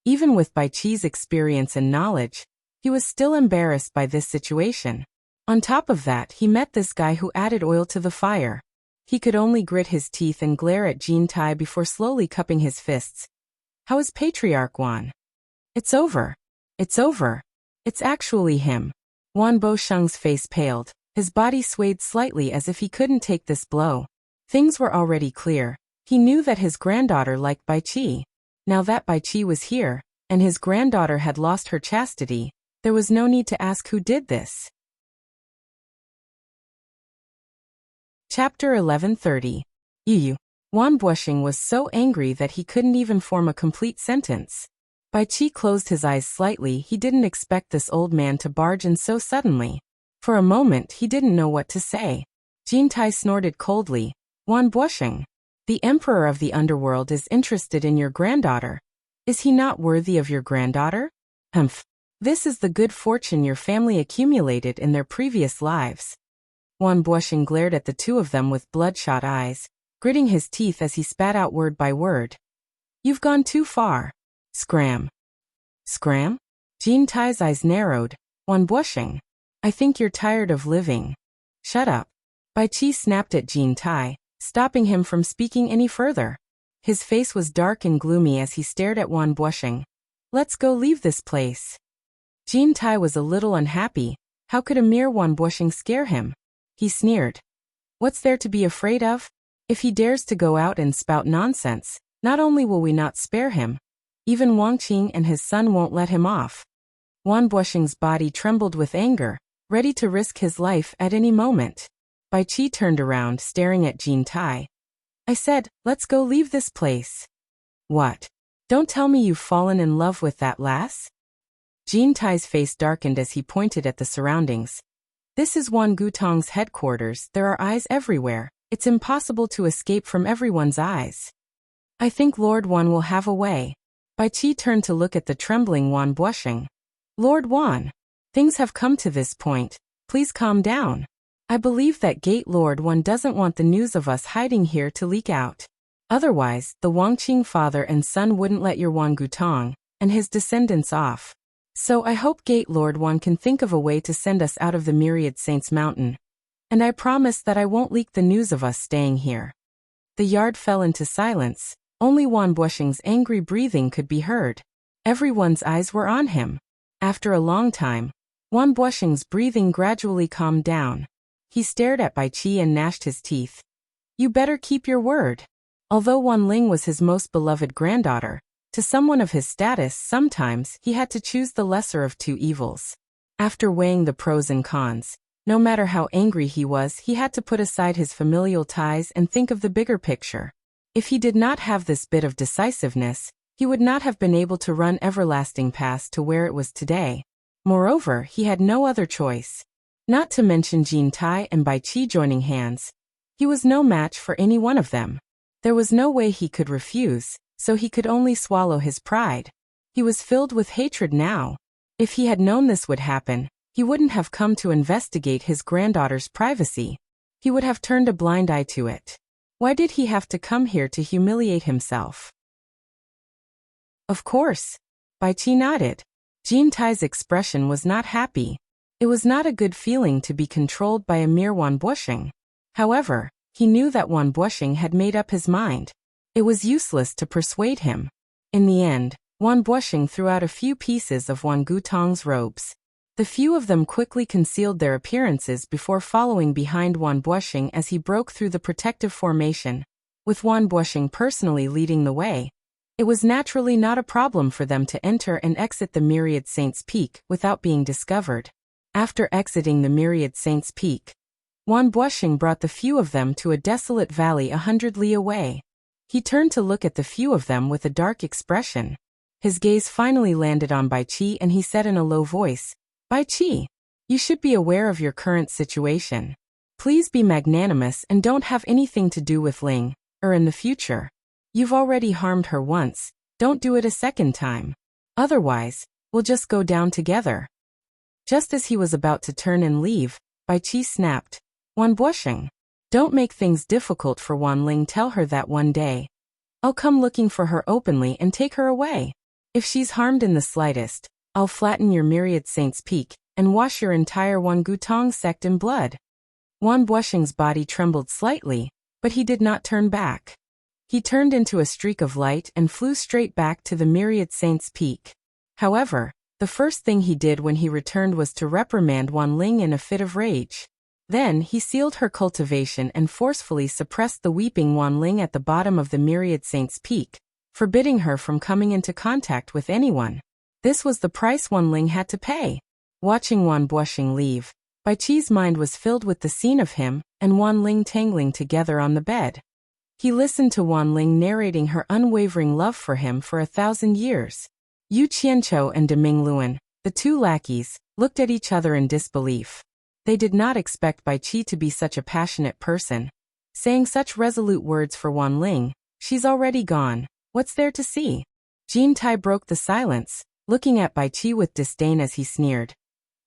[SPEAKER 1] Even with Bai Qi's experience and knowledge, he was still embarrassed by this situation. On top of that, he met this guy who added oil to the fire. He could only grit his teeth and glare at Jin Tai before slowly cupping his fists. "How is Patriarch Wan?" "It's over. It's over. It's actually him." Wan Bosheng's face paled. His body swayed slightly as if he couldn't take this blow. Things were already clear. He knew that his granddaughter liked Bai Qi. Now that Bai Qi was here, and his granddaughter had lost her chastity, there was no need to ask who did this. Chapter 1130. Yu. Wan Bosheng was so angry that he couldn't even form a complete sentence. Bai Qi closed his eyes slightly. He didn't expect this old man to barge in so suddenly. For a moment he didn't know what to say. Jin Tai snorted coldly. "Wan Bosheng, the Emperor of the Underworld is interested in your granddaughter. Is he not worthy of your granddaughter? Humph. This is the good fortune your family accumulated in their previous lives." Wan Bosheng glared at the two of them with bloodshot eyes, gritting his teeth as he spat out word by word. "You've gone too far. Scram." "Scram?" Jin Tai's eyes narrowed. "Wan Bosheng, I think you're tired of living." "Shut up." Bai Qi snapped at Jin Tai, stopping him from speaking any further. His face was dark and gloomy as he stared at Wan Bosheng. "Let's go leave this place." Jin Tai was a little unhappy. How could a mere Wan Bosheng scare him? He sneered. "What's there to be afraid of? If he dares to go out and spout nonsense, not only will we not spare him, even Wang Qing and his son won't let him off." Wan Bosheng's body trembled with anger, ready to risk his life at any moment. Bai Qi turned around, staring at Jin Tai. "I said, let's go leave this place." "What? Don't tell me you've fallen in love with that lass?" Jin Tai's face darkened as he pointed at the surroundings. "This is Wan Gutong's headquarters. There are eyes everywhere. It's impossible to escape from everyone's eyes. I think Lord Wan will have a way." Bai Qi turned to look at the trembling Wan Bosheng. "Lord Wan, things have come to this point. Please calm down. I believe that Gate Lord Wan doesn't want the news of us hiding here to leak out. Otherwise, the Wangqing father and son wouldn't let your Wan Gutong and his descendants off. So I hope Gate Lord Wan can think of a way to send us out of the Myriad Saints Mountain. And I promise that I won't leak the news of us staying here." The yard fell into silence. Only Wan Bosheng's angry breathing could be heard. Everyone's eyes were on him. After a long time, Wan Bosheng's breathing gradually calmed down. He stared at Bai Qi and gnashed his teeth. You better keep your word. Although Wan Ling was his most beloved granddaughter, to someone of his status sometimes he had to choose the lesser of two evils. After weighing the pros and cons, no matter how angry he was, he had to put aside his familial ties and think of the bigger picture. If he did not have this bit of decisiveness, he would not have been able to run everlasting past to where it was today. Moreover, he had no other choice. Not to mention Jin Tai and Bai Qi joining hands. He was no match for any one of them. There was no way he could refuse, so he could only swallow his pride. He was filled with hatred now. If he had known this would happen, he wouldn't have come to investigate his granddaughter's privacy. He would have turned a blind eye to it. Why did he have to come here to humiliate himself? Of course. Bai Qi nodded. Jin Tai's expression was not happy. It was not a good feeling to be controlled by a mere Wan Buoxing. However, he knew that Wan Buoxing had made up his mind. It was useless to persuade him. In the end, Wan Buoxing threw out a few pieces of Wan Gutong's robes. The few of them quickly concealed their appearances before following behind Wan Buoxing as he broke through the protective formation, with Wan Buoxing personally leading the way. It was naturally not a problem for them to enter and exit the Myriad Saints' Peak without being discovered. After exiting the Myriad Saints' Peak, Wan Buoxing brought the few of them to a desolate valley 100 li away. He turned to look at the few of them with a dark expression. His gaze finally landed on Bai Qi and he said in a low voice, Bai Qi, you should be aware of your current situation. Please be magnanimous and don't have anything to do with Ling, or in the future. You've already harmed her once, don't do it a second time. Otherwise, we'll just go down together. Just as he was about to turn and leave, Bai Qi snapped, Wan Buoxing, don't make things difficult for Wan Ling. Tell her that one day I'll come looking for her openly and take her away. If she's harmed in the slightest, I'll flatten your Myriad Saints' Peak and wash your entire Wan Gutong sect in blood. Wan Buoxing's body trembled slightly, but he did not turn back. He turned into a streak of light and flew straight back to the Myriad Saints' Peak. However, the first thing he did when he returned was to reprimand Wan Ling in a fit of rage. Then he sealed her cultivation and forcefully suppressed the weeping Wan Ling at the bottom of the Myriad Saints' Peak, forbidding her from coming into contact with anyone. This was the price Wan Ling had to pay. Watching Wan Buoxing leave, Bai Qi's mind was filled with the scene of him and Wan Ling tangling together on the bed. He listened to Wan Ling narrating her unwavering love for him for 1,000 years. Yu Qianqiu and De Mingluan, the two lackeys, looked at each other in disbelief. They did not expect Bai Qi to be such a passionate person. Saying such resolute words for Wan Ling, she's already gone, what's there to see? Jin Tai broke the silence, looking at Bai Qi with disdain as he sneered.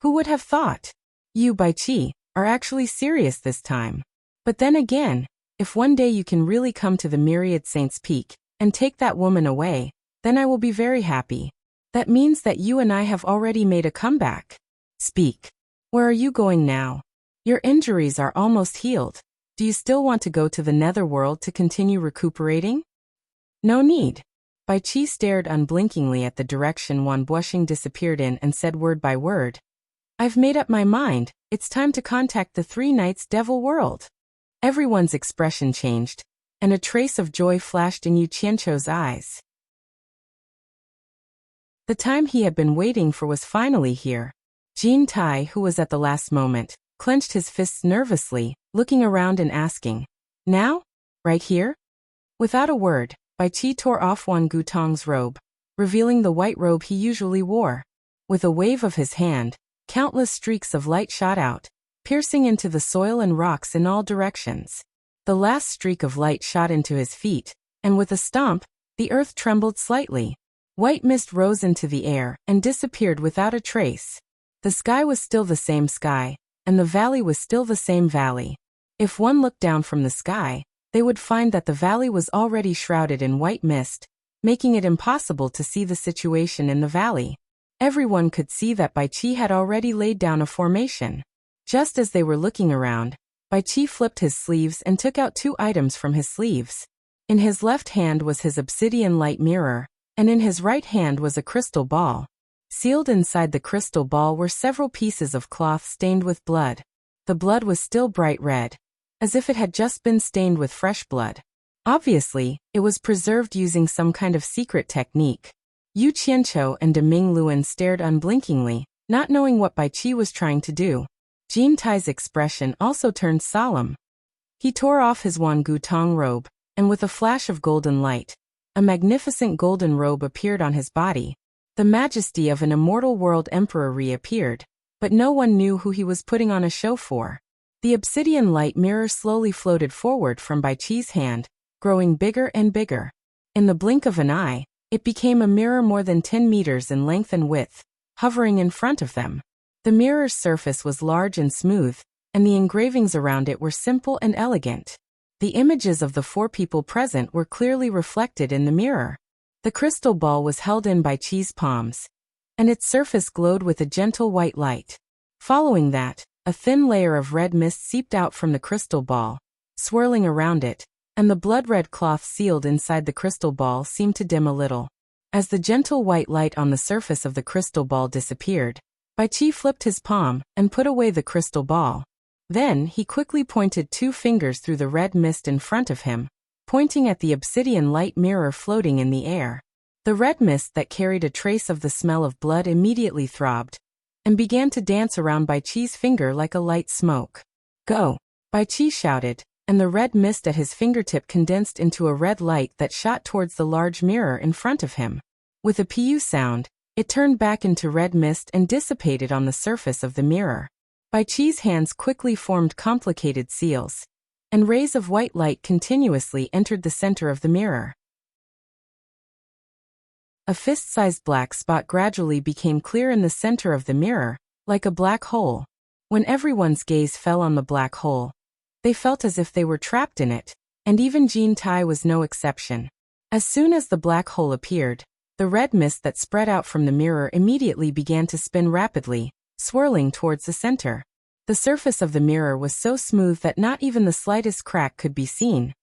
[SPEAKER 1] Who would have thought? You, Bai Qi, are actually serious this time. But then again, if one day you can really come to the Myriad Saints' Peak and take that woman away, then I will be very happy. That means that you and I have already made a comeback. Speak. Where are you going now? Your injuries are almost healed. Do you still want to go to the netherworld to continue recuperating? No need. Bai Qi stared unblinkingly at the direction Wan Buoxing disappeared in and said word by word. I've made up my mind, it's time to contact the Three Knights' Devil World. Everyone's expression changed, and a trace of joy flashed in Yu Qianqiu's eyes. The time he had been waiting for was finally here. Jin Tai, who was at the last moment, clenched his fists nervously, looking around and asking, Now? Right here? Without a word, Bai Qi tore off Wan Gutong's robe, revealing the white robe he usually wore. With a wave of his hand, countless streaks of light shot out, piercing into the soil and rocks in all directions. The last streak of light shot into his feet, and with a stomp, the earth trembled slightly. White mist rose into the air and disappeared without a trace. The sky was still the same sky, and the valley was still the same valley. If one looked down from the sky, they would find that the valley was already shrouded in white mist, making it impossible to see the situation in the valley. Everyone could see that Bai Qi had already laid down a formation. Just as they were looking around, Bai Qi flipped his sleeves and took out two items from his sleeves. In his left hand was his obsidian light mirror, and in his right hand was a crystal ball. Sealed inside the crystal ball were several pieces of cloth stained with blood. The blood was still bright red, as if it had just been stained with fresh blood. Obviously, it was preserved using some kind of secret technique. Yu Qianqiu and De Ming Luan stared unblinkingly, not knowing what Bai Qi was trying to do. Jin Tai's expression also turned solemn. He tore off his Wan Gu Tong robe, and with a flash of golden light, a magnificent golden robe appeared on his body. The majesty of an immortal world emperor reappeared, but no one knew who he was putting on a show for. The obsidian light mirror slowly floated forward from Bai Qi's hand, growing bigger and bigger. In the blink of an eye, it became a mirror more than 10 meters in length and width, hovering in front of them. The mirror's surface was large and smooth, and the engravings around it were simple and elegant. The images of the 4 people present were clearly reflected in the mirror. The crystal ball was held in Bai Qi's palms, and its surface glowed with a gentle white light. Following that, a thin layer of red mist seeped out from the crystal ball, swirling around it, and the blood-red cloth sealed inside the crystal ball seemed to dim a little. As the gentle white light on the surface of the crystal ball disappeared, Bai Qi flipped his palm and put away the crystal ball. Then he quickly pointed 2 fingers through the red mist in front of him, pointing at the obsidian light mirror floating in the air. The red mist that carried a trace of the smell of blood immediately throbbed, and began to dance around Bai Qi's finger like a light smoke. "Go!" Bai Qi shouted, and the red mist at his fingertip condensed into a red light that shot towards the large mirror in front of him. With a pu sound, it turned back into red mist and dissipated on the surface of the mirror. Bai Qi's hands quickly formed complicated seals, and rays of white light continuously entered the center of the mirror. A fist-sized black spot gradually became clear in the center of the mirror, like a black hole. When everyone's gaze fell on the black hole, they felt as if they were trapped in it, and even Jin Tai was no exception. As soon as the black hole appeared, the red mist that spread out from the mirror immediately began to spin rapidly, swirling towards the center. The surface of the mirror was so smooth that not even the slightest crack could be seen.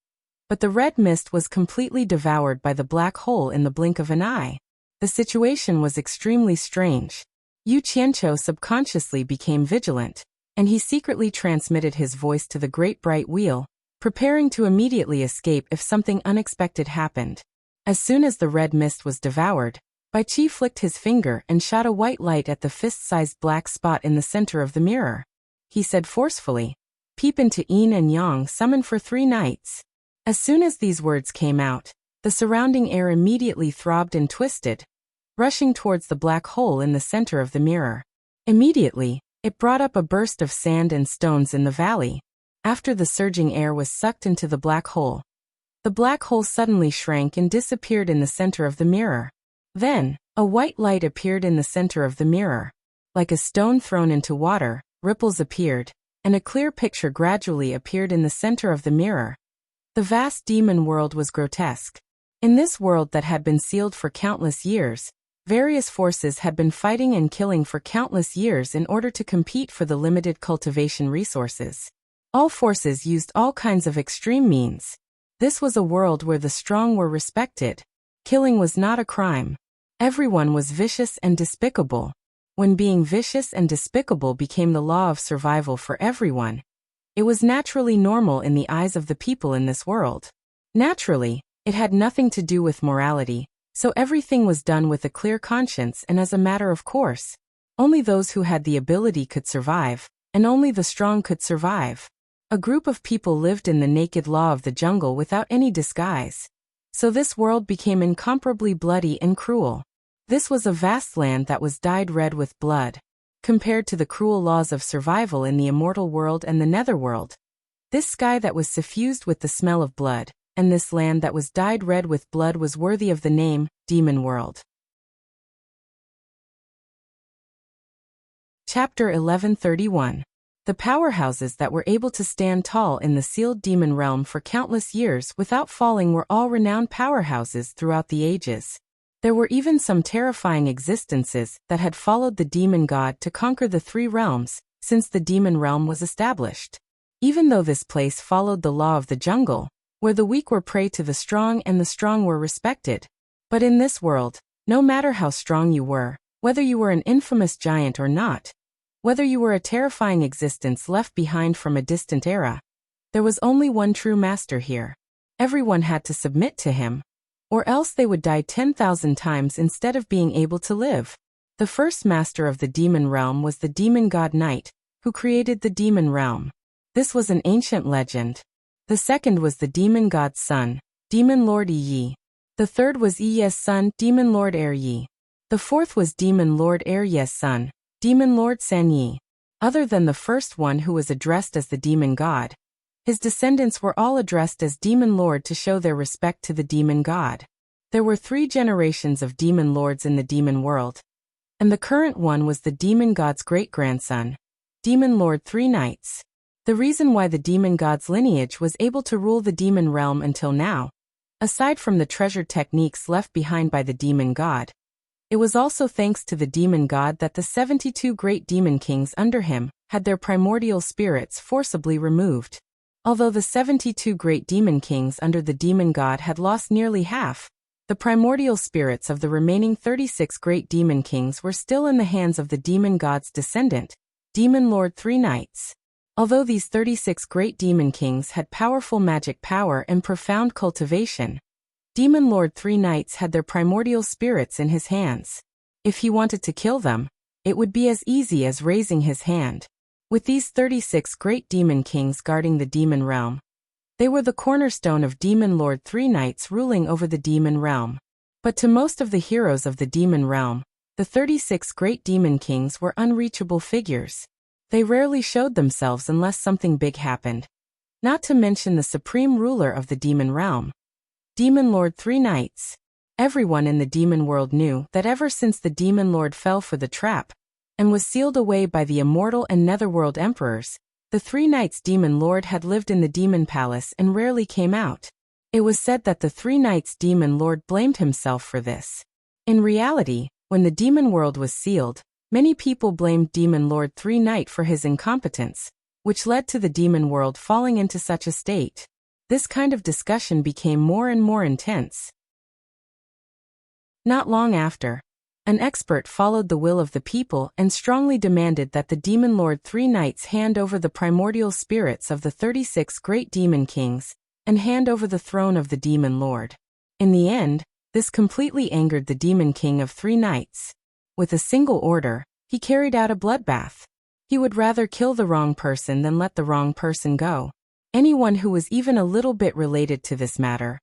[SPEAKER 1] But the red mist was completely devoured by the black hole in the blink of an eye. The situation was extremely strange. Yu Qianqiu subconsciously became vigilant, and he secretly transmitted his voice to the great bright wheel, preparing to immediately escape if something unexpected happened. As soon as the red mist was devoured, Bai Qi flicked his finger and shot a white light at the fist-sized black spot in the center of the mirror. He said forcefully, "Peep into yin and yang, summon for 3 nights." As soon as these words came out, the surrounding air immediately throbbed and twisted, rushing towards the black hole in the center of the mirror. Immediately, it brought up a burst of sand and stones in the valley. After the surging air was sucked into the black hole suddenly shrank and disappeared in the center of the mirror. Then, a white light appeared in the center of the mirror. Like a stone thrown into water, ripples appeared, and a clear picture gradually appeared in the center of the mirror. The vast demon world was grotesque. In this world that had been sealed for countless years, various forces had been fighting and killing for countless years in order to compete for the limited cultivation resources. All forces used all kinds of extreme means. This was a world where the strong were respected. Killing was not a crime. Everyone was vicious and despicable. When being vicious and despicable became the law of survival for everyone, it was naturally normal in the eyes of the people in this world. Naturally, it had nothing to do with morality, so everything was done with a clear conscience and as a matter of course. Only those who had the ability could survive, and only the strong could survive. A group of people lived in the naked law of the jungle without any disguise. So this world became incomparably bloody and cruel. This was a vast land that was dyed red with blood. Compared to the cruel laws of survival in the immortal world and the netherworld, this sky that was suffused with the smell of blood, and this land that was dyed red with blood was worthy of the name, Demon World. Chapter 1131. The powerhouses that were able to stand tall in the sealed demon realm for countless years without falling were all renowned powerhouses throughout the ages. There were even some terrifying existences that had followed the demon god to conquer the 3 realms, since the demon realm was established. Even though this place followed the law of the jungle, where the weak were prey to the strong and the strong were respected. But in this world, no matter how strong you were, whether you were an infamous giant or not, Whether you were a terrifying existence left behind from a distant era, there was only one true master here. Everyone had to submit to him, or else they would die 10,000 times instead of being able to live. The first master of the demon realm was the demon god Knight, who created the demon realm. This was an ancient legend. The second was the demon god's son, demon lord Yi. The third was Yi's son, demon lord Yi. The fourth was demon lord Yi's son, demon lord San Yi. Other than the first one, who was addressed as the demon god, his descendants were all addressed as demon lord to show their respect to the demon god. There were 3 generations of demon lords in the demon world, and the current one was the demon god's great-grandson, demon lord 3 Knights. The reason why the demon god's lineage was able to rule the demon realm until now, aside from the treasured techniques left behind by the demon god, it was also thanks to the demon god that the 72 great demon kings under him had their primordial spirits forcibly removed. Although the 72 great demon kings under the demon god had lost nearly half, the primordial spirits of the remaining 36 great demon kings were still in the hands of the demon god's descendant, demon lord 3 Knights. Although these 36 great demon kings had powerful magic power and profound cultivation, demon lord 3 Knights had their primordial spirits in his hands. If he wanted to kill them, it would be as easy as raising his hand. With these 36 great demon kings guarding the demon realm, they were the cornerstone of demon lord 3 Knights ruling over the demon realm. But to most of the heroes of the demon realm, the 36 great demon kings were unreachable figures. They rarely showed themselves unless something big happened. Not to mention the supreme ruler of the demon realm, demon lord 3 Knights. Everyone in the demon world knew that ever since the demon lord fell for the trap and was sealed away by the Immortal and Netherworld emperors, the 3 Knights demon lord had lived in the demon palace and rarely came out. It was said that the 3 Knights demon lord blamed himself for this. In reality, when the demon world was sealed, many people blamed demon lord 3 Knight for his incompetence, which led to the demon world falling into such a state. This kind of discussion became more and more intense. Not long after, an expert followed the will of the people and strongly demanded that the demon lord 3 Knights hand over the primordial spirits of the 36 great demon kings and hand over the throne of the demon lord. In the end, this completely angered the demon king of 3 Knights. With a single order, he carried out a bloodbath. He would rather kill the wrong person than let the wrong person go. Anyone who was even a little bit related to this matter,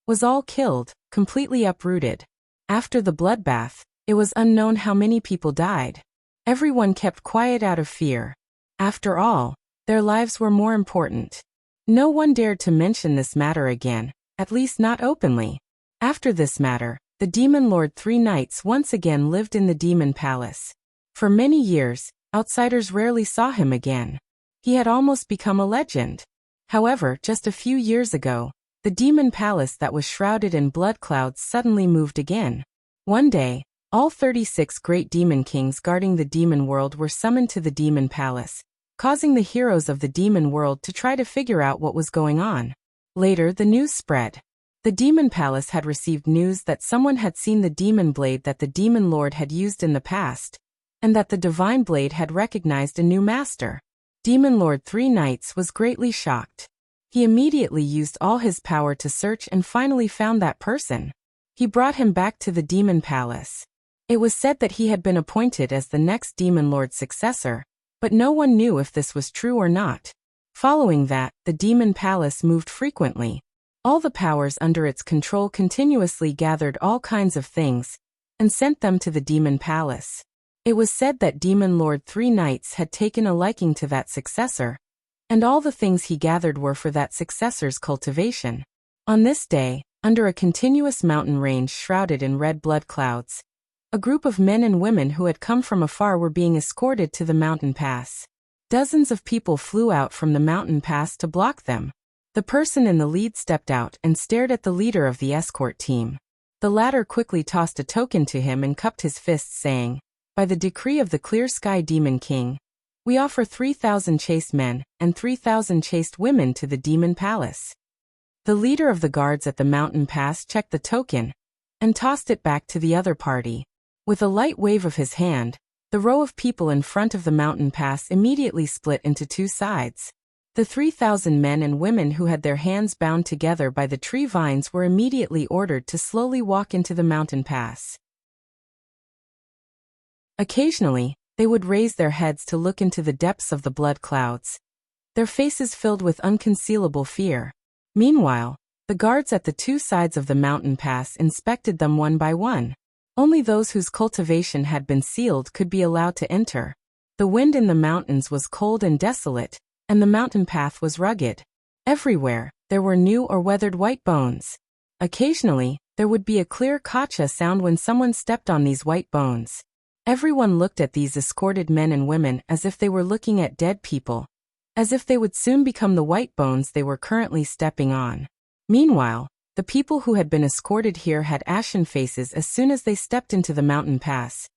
[SPEAKER 1] was all killed, completely uprooted. After the bloodbath, it was unknown how many people died. Everyone kept quiet out of fear. After all, their lives were more important. No one dared to mention this matter again, at least not openly. After this matter, the demon lord 3 Knights once again lived in the demon palace. For many years, outsiders rarely saw him again. He had almost become a legend. However, just a few years ago, the demon palace that was shrouded in blood clouds suddenly moved again. One day, all 36 great demon kings guarding the demon world were summoned to the demon palace, causing the heroes of the demon world to try to figure out what was going on. Later, the news spread. The demon palace had received news that someone had seen the demon blade that the demon lord had used in the past, and that the divine blade had recognized a new master. Demon lord 3 Knights was greatly shocked. He immediately used all his power to search and finally found that person. He brought him back to the demon palace. It was said that he had been appointed as the next demon lord's successor, but no one knew if this was true or not. Following that, the demon palace moved frequently. All the powers under its control continuously gathered all kinds of things and sent them to the demon palace. It was said that demon lord 3 Knights had taken a liking to that successor, and all the things he gathered were for that successor's cultivation. On this day, under a continuous mountain range shrouded in red blood clouds, a group of men and women who had come from afar were being escorted to the mountain pass. Dozens of people flew out from the mountain pass to block them. The person in the lead stepped out and stared at the leader of the escort team. The latter quickly tossed a token to him and cupped his fists, saying, "By the decree of the Clear Sky Demon King, we offer 3,000 chaste men and 3,000 chaste women to the demon palace." The leader of the guards at the mountain pass checked the token and tossed it back to the other party. With a light wave of his hand, the row of people in front of the mountain pass immediately split into two sides. The 3,000 men and women who had their hands bound together by the tree vines were immediately ordered to slowly walk into the mountain pass. Occasionally, they would raise their heads to look into the depths of the blood clouds, their faces filled with unconcealable fear. Meanwhile, the guards at the two sides of the mountain pass inspected them one by one. Only those whose cultivation had been sealed could be allowed to enter. The wind in the mountains was cold and desolate, and the mountain path was rugged. Everywhere, there were new or weathered white bones. Occasionally, there would be a clear kacha sound when someone stepped on these white bones. Everyone looked at these escorted men and women as if they were looking at dead people, as if they would soon become the white bones they were currently stepping on. Meanwhile, the people who had been escorted here had ashen faces as soon as they stepped into the mountain pass,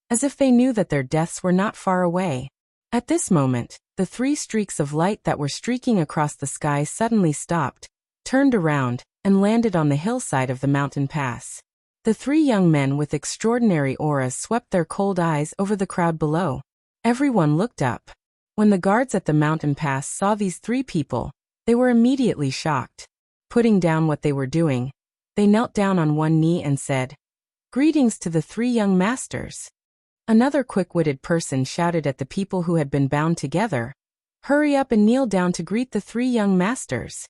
[SPEAKER 1] as if they knew that their deaths were not far away. At this moment, the 3 streaks of light that were streaking across the sky suddenly stopped, turned around, and landed on the hillside of the mountain pass. The 3 young men with extraordinary auras swept their cold eyes over the crowd below. Everyone looked up. When the guards at the mountain pass saw these 3 people, they were immediately shocked. Putting down what they were doing, they knelt down on one knee and said, "Greetings to the 3 young masters." Another quick-witted person shouted at the people who had been bound together, "Hurry up and kneel down to greet the 3 young masters."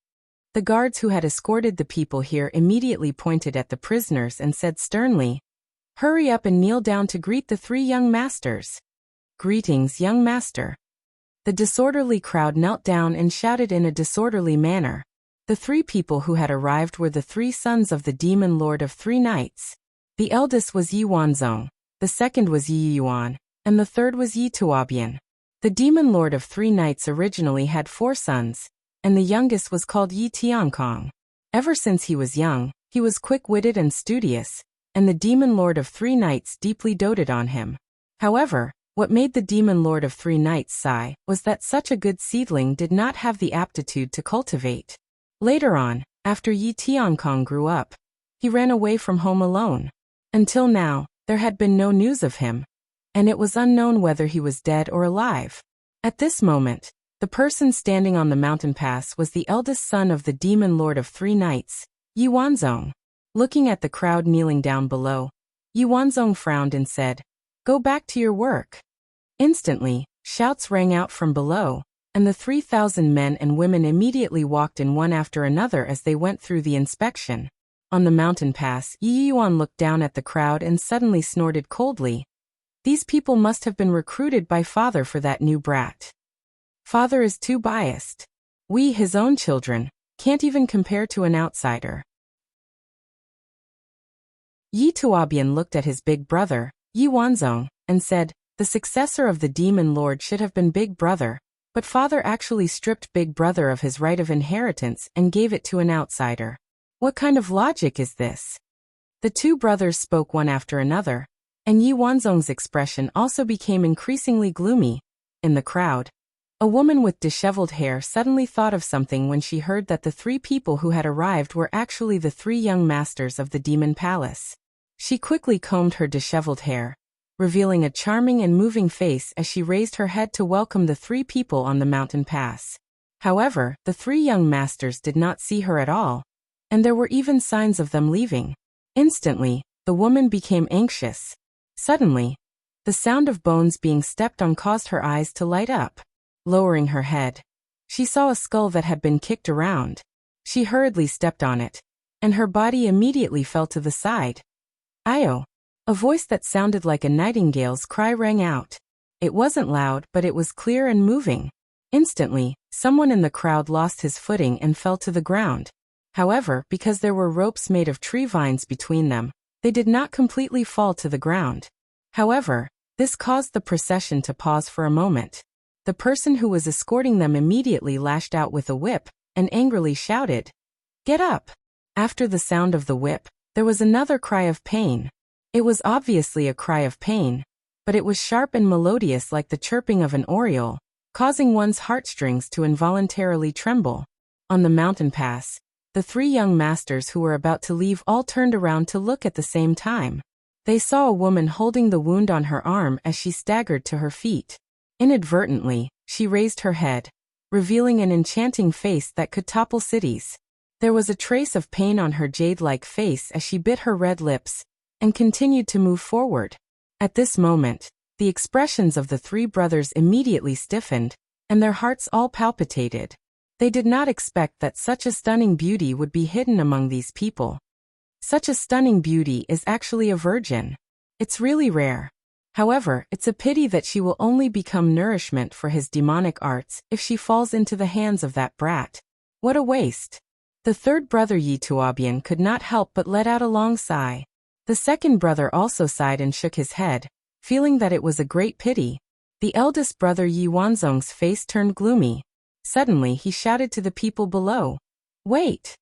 [SPEAKER 1] The guards who had escorted the people here immediately pointed at the prisoners and said sternly, "Hurry up and kneel down to greet the 3 young masters." "Greetings, young master." The disorderly crowd knelt down and shouted in a disorderly manner. The 3 people who had arrived were the 3 sons of the demon lord of 3 knights. The eldest was Yi Wanzong, the second was Yi Yuan, and the third was Yi Tuobian. The demon lord of 3 knights originally had 4 sons, and the youngest was called Yi Tiankong. Ever since he was young, he was quick-witted and studious, and the demon lord of 3 knights deeply doted on him. However, what made the demon lord of 3 knights sigh was that such a good seedling did not have the aptitude to cultivate. Later on, after Yi Tiankong grew up, he ran away from home alone. Until now, there had been no news of him, and it was unknown whether he was dead or alive. At this moment, the person standing on the mountain pass was the eldest son of the demon lord of 3 knights, Yi Wanzong. Looking at the crowd kneeling down below, Yi Wanzong frowned and said, "Go back to your work." Instantly, shouts rang out from below, and the 3,000 men and women immediately walked in one after another as they went through the inspection. On the mountain pass, Yi Yuan looked down at the crowd and suddenly snorted coldly. These people must have been recruited by father for that new brat. Father is too biased. We, his own children, can't even compare to an outsider. Yi Tuobian looked at his big brother, Yi Wanzong, and said, "The successor of the demon lord should have been big brother, but father actually stripped big brother of his right of inheritance and gave it to an outsider. What kind of logic is this?" The 2 brothers spoke one after another, and Yi Wanzong's expression also became increasingly gloomy. In the crowd, a woman with disheveled hair suddenly thought of something when she heard that the 3 people who had arrived were actually the 3 young masters of the demon palace. She quickly combed her disheveled hair, revealing a charming and moving face as she raised her head to welcome the 3 people on the mountain pass. However, the 3 young masters did not see her at all, and there were even signs of them leaving. Instantly, the woman became anxious. Suddenly, the sound of bones being stepped on caused her eyes to light up. Lowering her head, she saw a skull that had been kicked around. She hurriedly stepped on it, and her body immediately fell to the side. "Ayo!" A voice that sounded like a nightingale's cry rang out. It wasn't loud, but it was clear and moving. Instantly, someone in the crowd lost his footing and fell to the ground. However, because there were ropes made of tree vines between them, they did not completely fall to the ground. However, this caused the procession to pause for a moment. The person who was escorting them immediately lashed out with a whip and angrily shouted, "Get up!" After the sound of the whip, there was another cry of pain. It was obviously a cry of pain, but it was sharp and melodious like the chirping of an oriole, causing one's heartstrings to involuntarily tremble. On the mountain pass, the 3 young masters who were about to leave all turned around to look at the same time. They saw a woman holding the wound on her arm as she staggered to her feet. Inadvertently, she raised her head, revealing an enchanting face that could topple cities. There was a trace of pain on her jade-like face as she bit her red lips and continued to move forward. At this moment, the expressions of the three brothers immediately stiffened, and their hearts all palpitated. They did not expect that such a stunning beauty would be hidden among these people. Such a stunning beauty is actually a virgin. It's really rare. However, it's a pity that she will only become nourishment for his demonic arts if she falls into the hands of that brat. What a waste. The third brother Yi Tuobian could not help but let out a long sigh. The second brother also sighed and shook his head, feeling that it was a great pity. The eldest brother Yi Wanzong's face turned gloomy. Suddenly he shouted to the people below, "Wait!"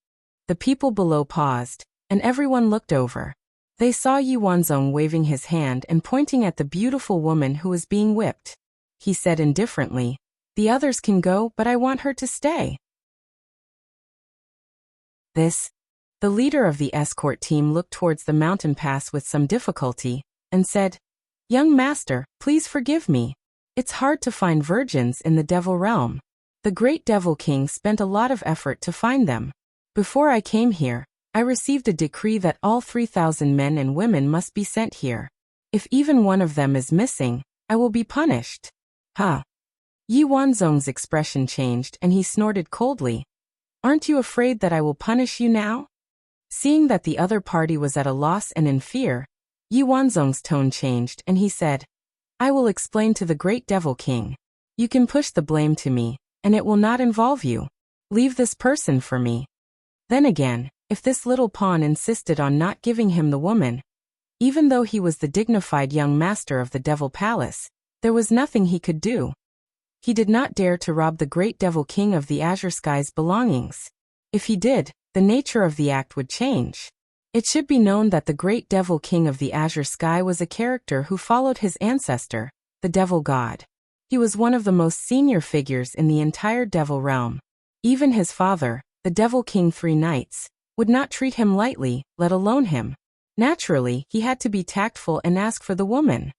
[SPEAKER 1] The people below paused, and everyone looked over. They saw Yi Wanzong waving his hand and pointing at the beautiful woman who was being whipped. He said indifferently, "The others can go, but I want her to stay." The leader of the escort team looked towards the mountain pass with some difficulty, and said, "Young master, please forgive me. It's hard to find virgins in the devil realm. The great devil king spent a lot of effort to find them. Before I came here, I received a decree that all 3,000 men and women must be sent here. If even one of them is missing, I will be punished." "Huh." Yi Wanzong's expression changed and he snorted coldly. "Aren't you afraid that I will punish you now?" Seeing that the other party was at a loss and in fear, Yi Wanzong's tone changed and he said, "I will explain to the great devil king. You can push the blame to me, and it will not involve you. Leave this person for me." Then again, if this little pawn insisted on not giving him the woman, even though he was the dignified young master of the Devil Palace, there was nothing he could do. He did not dare to rob the great Devil King of the Azure Sky's belongings. If he did, the nature of the act would change. It should be known that the great Devil King of the Azure Sky was a character who followed his ancestor, the Devil God. He was one of the most senior figures in the entire Devil realm. Even his father, the Devil King Three Knights, would not treat him lightly, let alone him. Naturally, he had to be tactful and ask for the woman.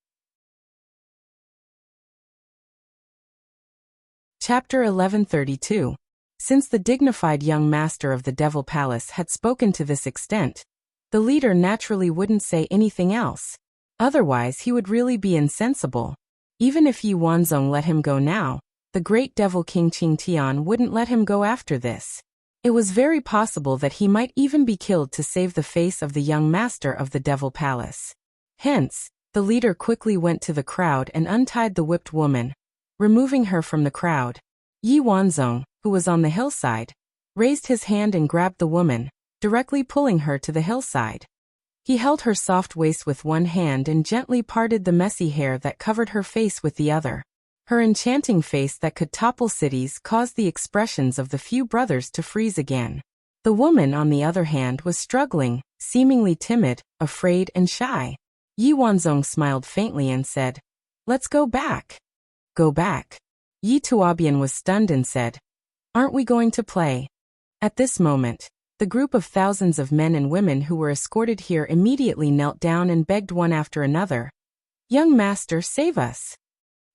[SPEAKER 1] Chapter 1132. Since the dignified young master of the Devil Palace had spoken to this extent, the leader naturally wouldn't say anything else. Otherwise he would really be insensible. Even if Yi Wanzong let him go now, the great Devil King Qingtian wouldn't let him go after this. It was very possible that he might even be killed to save the face of the young master of the Devil Palace. Hence, the leader quickly went to the crowd and untied the whipped woman, removing her from the crowd. Yi Wanzong, who was on the hillside, raised his hand and grabbed the woman, directly pulling her to the hillside. He held her soft waist with one hand and gently parted the messy hair that covered her face with the other. Her enchanting face that could topple cities caused the expressions of the few brothers to freeze again. The woman, on the other hand, was struggling, seemingly timid, afraid and shy. Yi Wanzong smiled faintly and said, "Let's go back." "Go back?" Yi Tuobian was stunned and said, "Aren't we going to play?" At this moment, the group of thousands of men and women who were escorted here immediately knelt down and begged one after another, "Young master, save us."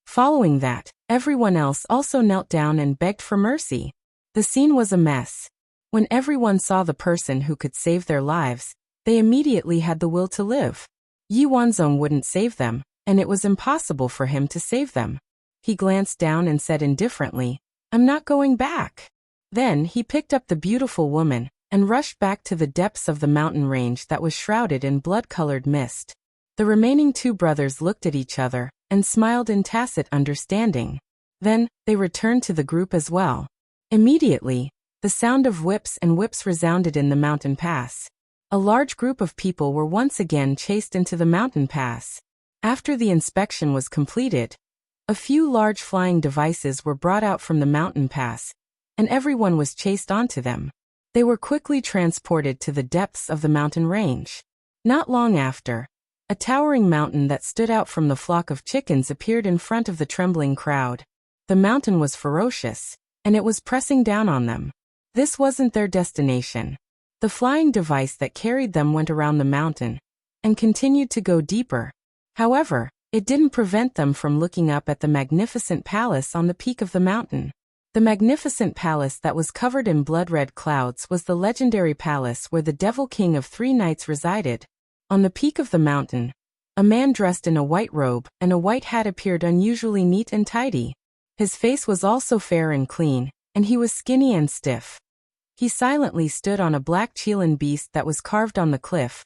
[SPEAKER 1] Following that, everyone else also knelt down and begged for mercy. The scene was a mess. When everyone saw the person who could save their lives, they immediately had the will to live. Yi Wanzong wouldn't save them, and it was impossible for him to save them. He glanced down and said indifferently, "I'm not going back." Then he picked up the beautiful woman and rushed back to the depths of the mountain range that was shrouded in blood-colored mist. The remaining two brothers looked at each other and smiled in tacit understanding. Then, they returned to the group as well. Immediately, the sound of whips and whips resounded in the mountain pass. A large group of people were once again chased into the mountain pass. After the inspection was completed, a few large flying devices were brought out from the mountain pass, and everyone was chased onto them. They were quickly transported to the depths of the mountain range. Not long after, a towering mountain that stood out from the flock of chickens appeared in front of the trembling crowd. The mountain was ferocious, and it was pressing down on them. This wasn't their destination. The flying device that carried them went around the mountain, and continued to go deeper. However, it didn't prevent them from looking up at the magnificent palace on the peak of the mountain. The magnificent palace that was covered in blood-red clouds was the legendary palace where the Devil King of 3 Nights resided. On the peak of the mountain, a man dressed in a white robe and a white hat appeared unusually neat and tidy. His face was also fair and clean, and he was skinny and stiff. He silently stood on a black Chilan beast that was carved on the cliff,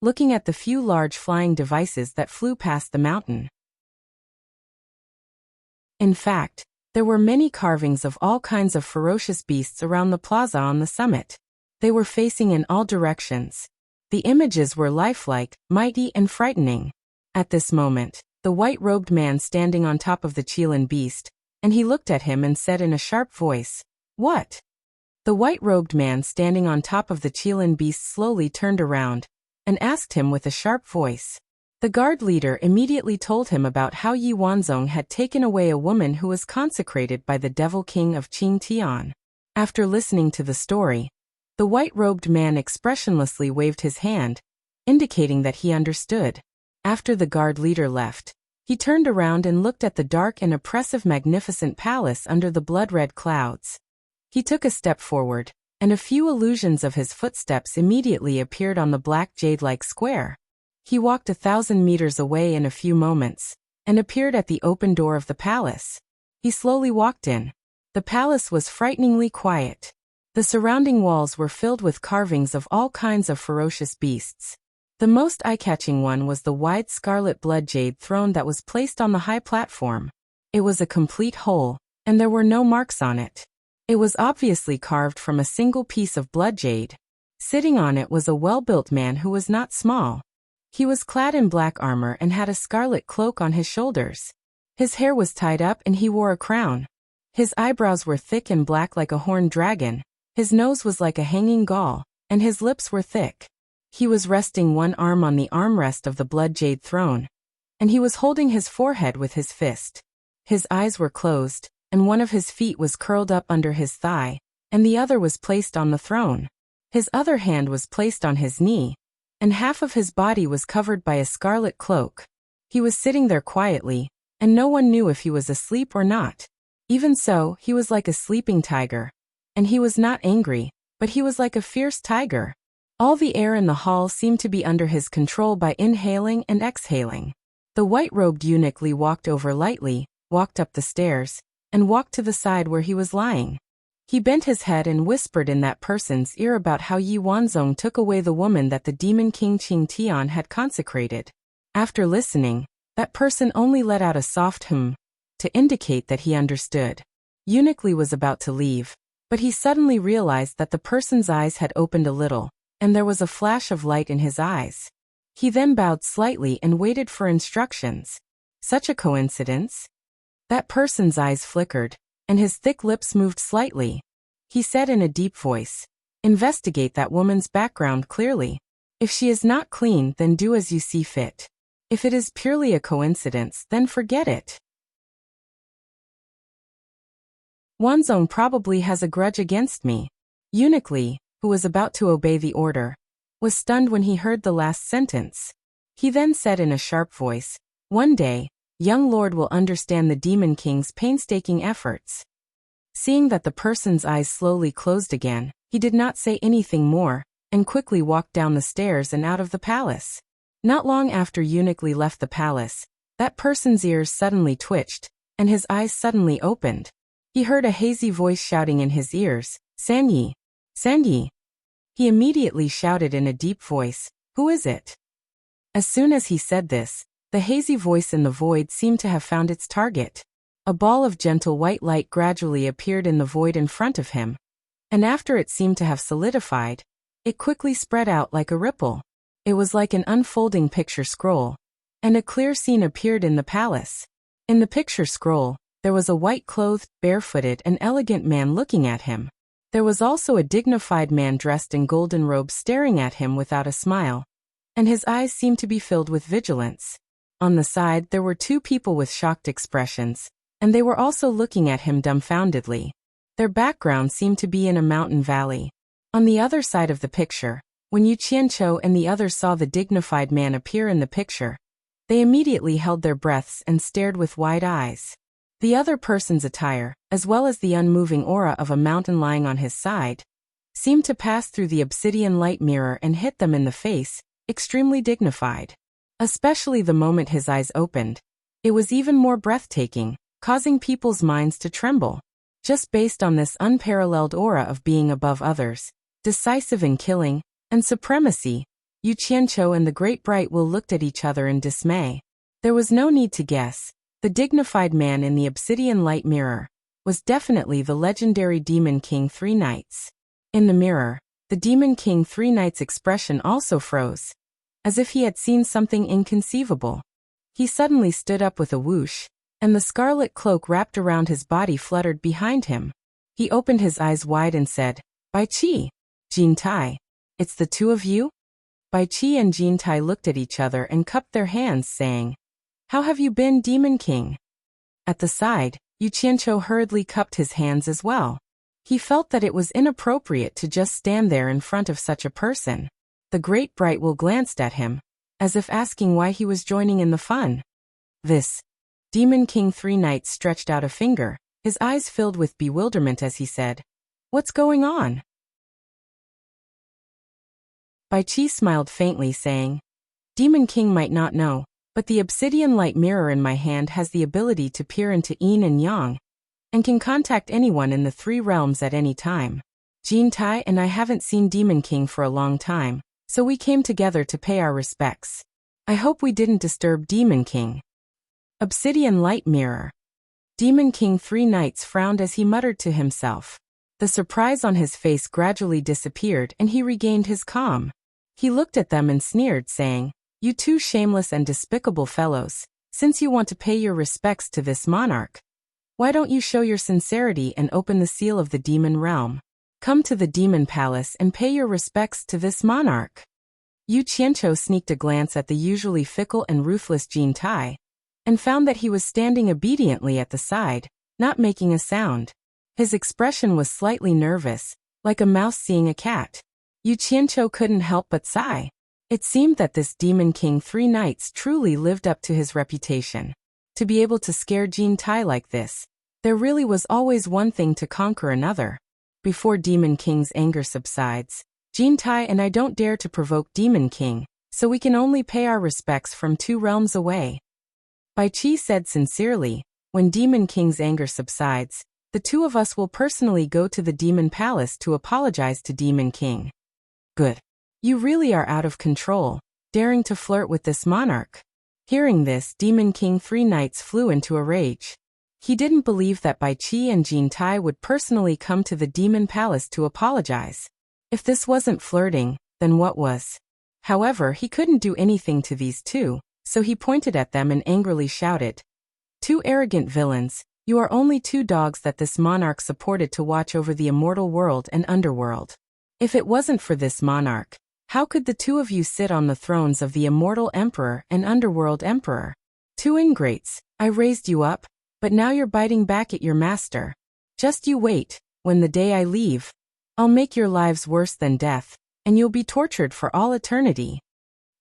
[SPEAKER 1] looking at the few large flying devices that flew past the mountain. In fact, there were many carvings of all kinds of ferocious beasts around the plaza on the summit. They were facing in all directions. The images were lifelike, mighty and frightening. At this moment, the white-robed man standing on top of the Chilan beast, and he looked at him and said in a sharp voice, "What?" The white-robed man standing on top of the Chilan beast slowly turned around and asked him with a sharp voice. The guard leader immediately told him about how Yi Wanzong had taken away a woman who was consecrated by the Devil King of Qingtian. After listening to the story, the white-robed man expressionlessly waved his hand, indicating that he understood. After the guard leader left, he turned around and looked at the dark and oppressive magnificent palace under the blood-red clouds. He took a step forward, and a few illusions of his footsteps immediately appeared on the black jade-like square. He walked 1,000 meters away in a few moments, and appeared at the open door of the palace. He slowly walked in. The palace was frighteningly quiet. The surrounding walls were filled with carvings of all kinds of ferocious beasts. The most eye-catching one was the wide scarlet blood jade throne that was placed on the high platform. It was a complete whole, and there were no marks on it. It was obviously carved from a single piece of blood jade. Sitting on it was a well-built man who was not small. He was clad in black armor and had a scarlet cloak on his shoulders. His hair was tied up and he wore a crown. His eyebrows were thick and black like a horned dragon. His nose was like a hanging gall, and his lips were thick. He was resting one arm on the armrest of the blood jade throne, and he was holding his forehead with his fist. His eyes were closed, and one of his feet was curled up under his thigh, and the other was placed on the throne. His other hand was placed on his knee, and half of his body was covered by a scarlet cloak. He was sitting there quietly, and no one knew if he was asleep or not. Even so, he was like a sleeping tiger. And he was not angry, but he was like a fierce tiger. All the air in the hall seemed to be under his control by inhaling and exhaling. The white-robed eunuch Li walked over lightly, walked up the stairs, and walked to the side where he was lying. He bent his head and whispered in that person's ear about how Yi Wanzong took away the woman that the Demon King Qingtian had consecrated. After listening, that person only let out a soft hum, to indicate that he understood. Eunuch Li was about to leave, but he suddenly realized that the person's eyes had opened a little, and there was a flash of light in his eyes. He then bowed slightly and waited for instructions. Such a coincidence? That person's eyes flickered, and his thick lips moved slightly. He said in a deep voice, "Investigate that woman's background clearly. If she is not clean, then do as you see fit. If it is purely a coincidence, then forget it." Wanzong probably has a grudge against me. Eunuch Li, who was about to obey the order, was stunned when he heard the last sentence. He then said in a sharp voice, "One day, young lord will understand the Demon King's painstaking efforts." Seeing that the person's eyes slowly closed again, he did not say anything more, and quickly walked down the stairs and out of the palace. Not long after Eunuch Li left the palace, that person's ears suddenly twitched, and his eyes suddenly opened. He heard a hazy voice shouting in his ears, "Sanyi! Sanyi!" He immediately shouted in a deep voice, "Who is it?" As soon as he said this, the hazy voice in the void seemed to have found its target. A ball of gentle white light gradually appeared in the void in front of him, and after it seemed to have solidified, it quickly spread out like a ripple. It was like an unfolding picture scroll, and a clear scene appeared in the palace. In the picture scroll, there was a white-clothed, barefooted and elegant man looking at him. There was also a dignified man dressed in golden robes staring at him without a smile, and his eyes seemed to be filled with vigilance. On the side there were two people with shocked expressions, and they were also looking at him dumbfoundedly. Their background seemed to be in a mountain valley. On the other side of the picture, When Yu Qianqiu and the others saw the dignified man appear in the picture, they immediately held their breaths and stared with wide eyes. The other person's attire, as well as the unmoving aura of a mountain lying on his side, seemed to pass through the obsidian light mirror and hit them in the face, extremely dignified. Especially the moment his eyes opened. It was even more breathtaking, causing people's minds to tremble. Just based on this unparalleled aura of being above others, decisive in killing, and supremacy, Yu Qianqiu and the Great Bright Will looked at each other in dismay. There was no need to guess. The dignified man in the obsidian light mirror was definitely the legendary Demon King Three Knights. In the mirror, the Demon King Three Knights' expression also froze, as if he had seen something inconceivable. He suddenly stood up with a whoosh, and the scarlet cloak wrapped around his body fluttered behind him. He opened his eyes wide and said, "Bai Qi, Jin Tai, it's the two of you?" Bai Qi and Jin Tai looked at each other and cupped their hands, saying, "How have you been, Demon King?" At the side, Yu Qianqiu hurriedly cupped his hands as well. He felt that it was inappropriate to just stand there in front of such a person. The Great Bright Will glanced at him, as if asking why he was joining in the fun. This Demon King Three Knights stretched out a finger, his eyes filled with bewilderment as he said, "What's going on?" Bai Qi smiled faintly, saying, "Demon King might not know, but the obsidian light mirror in my hand has the ability to peer into yin and yang, and can contact anyone in the three realms at any time. Jin Tai and I haven't seen Demon King for a long time, so we came together to pay our respects. I hope we didn't disturb Demon King." Obsidian light mirror. Demon King Three Knights frowned as he muttered to himself. The surprise on his face gradually disappeared and he regained his calm. He looked at them and sneered, saying, "You two shameless and despicable fellows, since you want to pay your respects to this monarch, why don't you show your sincerity and open the seal of the demon realm? Come to the demon palace and pay your respects to this monarch." Yu Qianqiu sneaked a glance at the usually fickle and ruthless Jin Tai, and found that he was standing obediently at the side, not making a sound. His expression was slightly nervous, like a mouse seeing a cat. Yu Qianqiu couldn't help but sigh. It seemed that this Demon King Three Knights truly lived up to his reputation. To be able to scare Jin Tai like this, there really was always one thing to conquer another. Before Demon King's anger subsides, Jin Tai and I don't dare to provoke Demon King, so we can only pay our respects from 2 realms away. Bai Qi said sincerely, "When Demon King's anger subsides, the 2 of us will personally go to the Demon Palace to apologize to Demon King." "Good. You really are out of control, daring to flirt with this monarch." Hearing this, Demon King Three Knights flew into a rage. He didn't believe that Bai Qi and Jin Tai would personally come to the Demon Palace to apologize. If this wasn't flirting, then what was? However, he couldn't do anything to these two, so he pointed at them and angrily shouted, "2 arrogant villains, you are only 2 dogs that this monarch supported to watch over the immortal world and underworld. If it wasn't for this monarch, how could the 2 of you sit on the thrones of the immortal emperor and underworld emperor? 2 ingrates, I raised you up, but now you're biting back at your master. Just you wait, when the day I leave, I'll make your lives worse than death, and you'll be tortured for all eternity."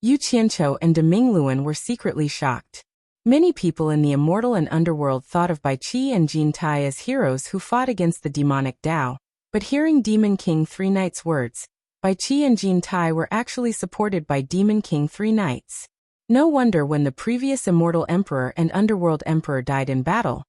[SPEAKER 1] Yu Qianqiu and De Mingluan were secretly shocked. Many people in the immortal and underworld thought of Bai Qi and Jin Tai as heroes who fought against the demonic Tao, but hearing Demon King Three Knights' words, Bai Qi and Jin Tai were actually supported by Demon King Three Knights. No wonder when the previous immortal emperor and underworld emperor died in battle,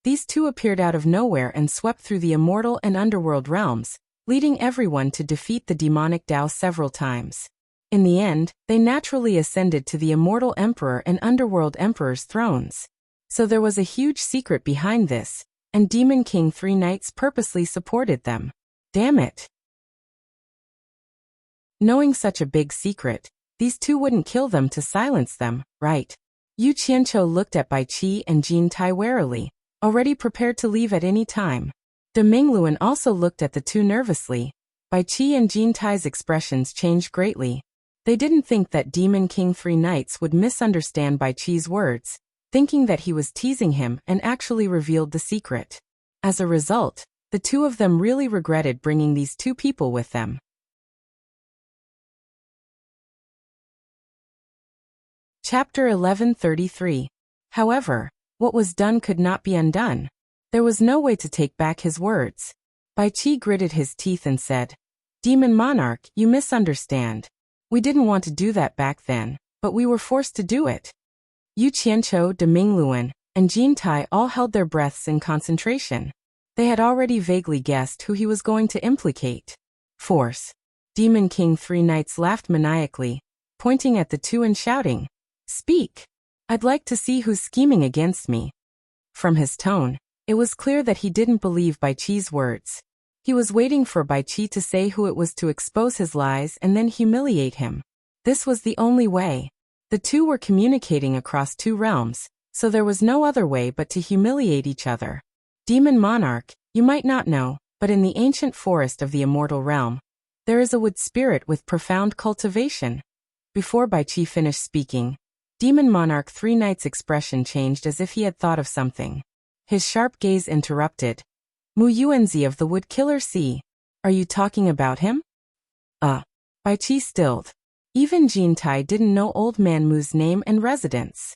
[SPEAKER 1] these 2 appeared out of nowhere and swept through the immortal and underworld realms, leading everyone to defeat the demonic Tao several times. In the end, they naturally ascended to the immortal emperor and underworld emperor's thrones. So there was a huge secret behind this, and Demon King Three Knights purposely supported them. Damn it. Knowing such a big secret, these 2 wouldn't kill them to silence them, right? Yu Qianqiu looked at Bai Qi and Jin Tai warily, already prepared to leave at any time. De Mingluan also looked at the 2 nervously. Bai Qi and Jin Tai's expressions changed greatly. They didn't think that Demon King Three Knights would misunderstand Bai Qi's words, thinking that he was teasing him and actually revealed the secret. As a result, the 2 of them really regretted bringing these 2 people with them. Chapter 1133. However, what was done could not be undone. There was no way to take back his words. Bai Qi gritted his teeth and said, "Demon Monarch, you misunderstand. We didn't want to do that back then, but we were forced to do it." Yu Qianqiu, De Mingluan, and Jin Tai all held their breaths in concentration. They had already vaguely guessed who he was going to implicate. Force. Demon King Three Knights laughed maniacally, pointing at the two and shouting, "Speak! I'd like to see who's scheming against me." From his tone, it was clear that he didn't believe Bai Qi's words. He was waiting for Bai Qi to say who it was to expose his lies and then humiliate him. This was the only way. The two were communicating across two realms, so there was no other way but to humiliate each other. Demon Monarch, you might not know, but in the ancient forest of the Immortal realm, there is a wood spirit with profound cultivation. Before Bai Qi finished speaking, Demon Monarch Three Knights' expression changed as if he had thought of something. His sharp gaze interrupted. "Mu Yuanzi of the Wood Killer Sea. Are you talking about him?" Bai Qi stilled. Even Jin Tai didn't know Old Man Mu's name and residence.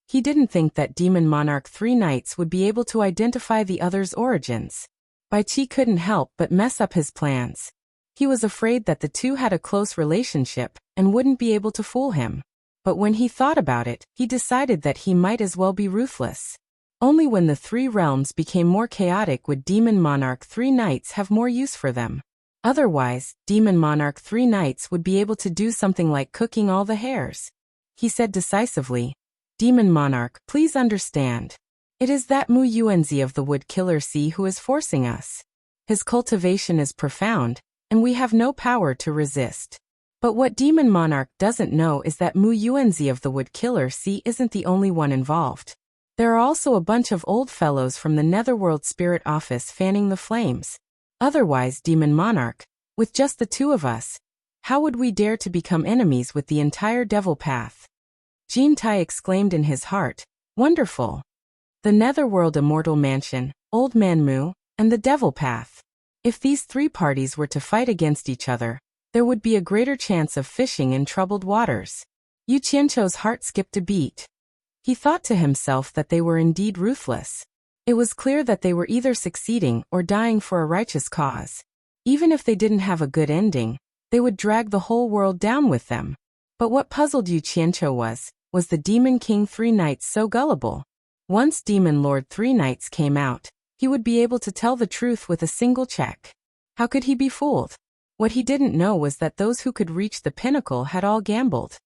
[SPEAKER 1] He didn't think that Demon Monarch Three Knights would be able to identify the other's origins. Bai Qi couldn't help but mess up his plans. He was afraid that the two had a close relationship and wouldn't be able to fool him. But when he thought about it, he decided that he might as well be ruthless. Only when the three realms became more chaotic would Demon Monarch Three Knights have more use for them. Otherwise, Demon Monarch Three Knights would be able to do something like cooking all the hares. He said decisively, "Demon Monarch, please understand. It is that Mu Yuanzi of the Wood Killer Sea who is forcing us. His cultivation is profound, and we have no power to resist. But what Demon Monarch doesn't know is that Mu Yuanzi of the Wood Killer Sea isn't the only one involved. There are also a bunch of old fellows from the Netherworld Spirit Office fanning the flames. Otherwise, Demon Monarch, with just the two of us, how would we dare to become enemies with the entire Devil Path?" Jin Tai exclaimed in his heart, "Wonderful! The Netherworld Immortal Mansion, Old Man Mu, and the Devil Path. If these three parties were to fight against each other, there would be a greater chance of fishing in troubled waters." Yu Qianqiu's heart skipped a beat. He thought to himself that they were indeed ruthless. It was clear that they were either succeeding or dying for a righteous cause. Even if they didn't have a good ending, they would drag the whole world down with them. But what puzzled Yu Qianqiu was the Demon King Three Knights so gullible? Once Demon Lord Three Knights came out, he would be able to tell the truth with a single check. How could he be fooled? What he didn't know was that those who could reach the pinnacle had all gambled.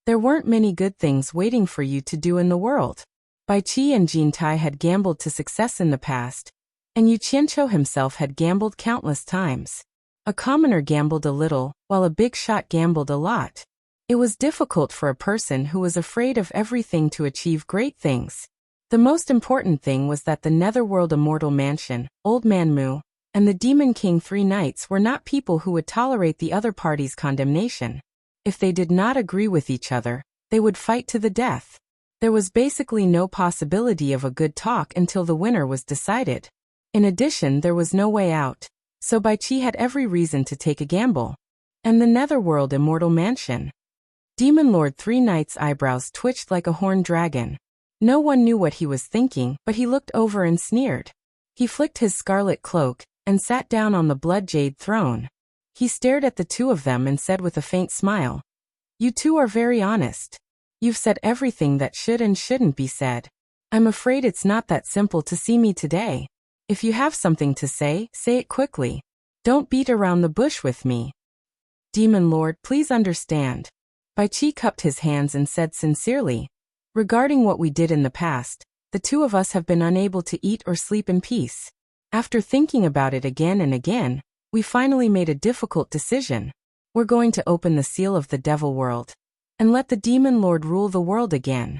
[SPEAKER 1] There weren't many good things waiting for you to do in the world. Bai Qi and Jin Tai had gambled to success in the past, and Yu Qianqiu himself had gambled countless times. A commoner gambled a little, while a big shot gambled a lot. It was difficult for a person who was afraid of everything to achieve great things. The most important thing was that the Netherworld Immortal Mansion, Old Man Mu, and the Demon King Three Knights were not people who would tolerate the other party's condemnation. If they did not agree with each other, they would fight to the death. There was basically no possibility of a good talk until the winner was decided. In addition, there was no way out, so Bai Qi had every reason to take a gamble. And the Netherworld Immortal Mansion. Demon Lord Three Knights' eyebrows twitched like a horned dragon. No one knew what he was thinking, but he looked over and sneered. He flicked his scarlet cloak and sat down on the blood jade throne. He stared at the two of them and said with a faint smile, "You two are very honest. You've said everything that should and shouldn't be said. I'm afraid it's not that simple to see me today. If you have something to say it quickly. Don't beat around the bush with me. Demon Lord, please understand." Bai Qi cupped his hands and said sincerely, "Regarding what we did in the past, the two of us have been unable to eat or sleep in peace. After thinking about it again and again, we finally made a difficult decision. We're going to open the seal of the Devil World and let the Demon Lord rule the world again."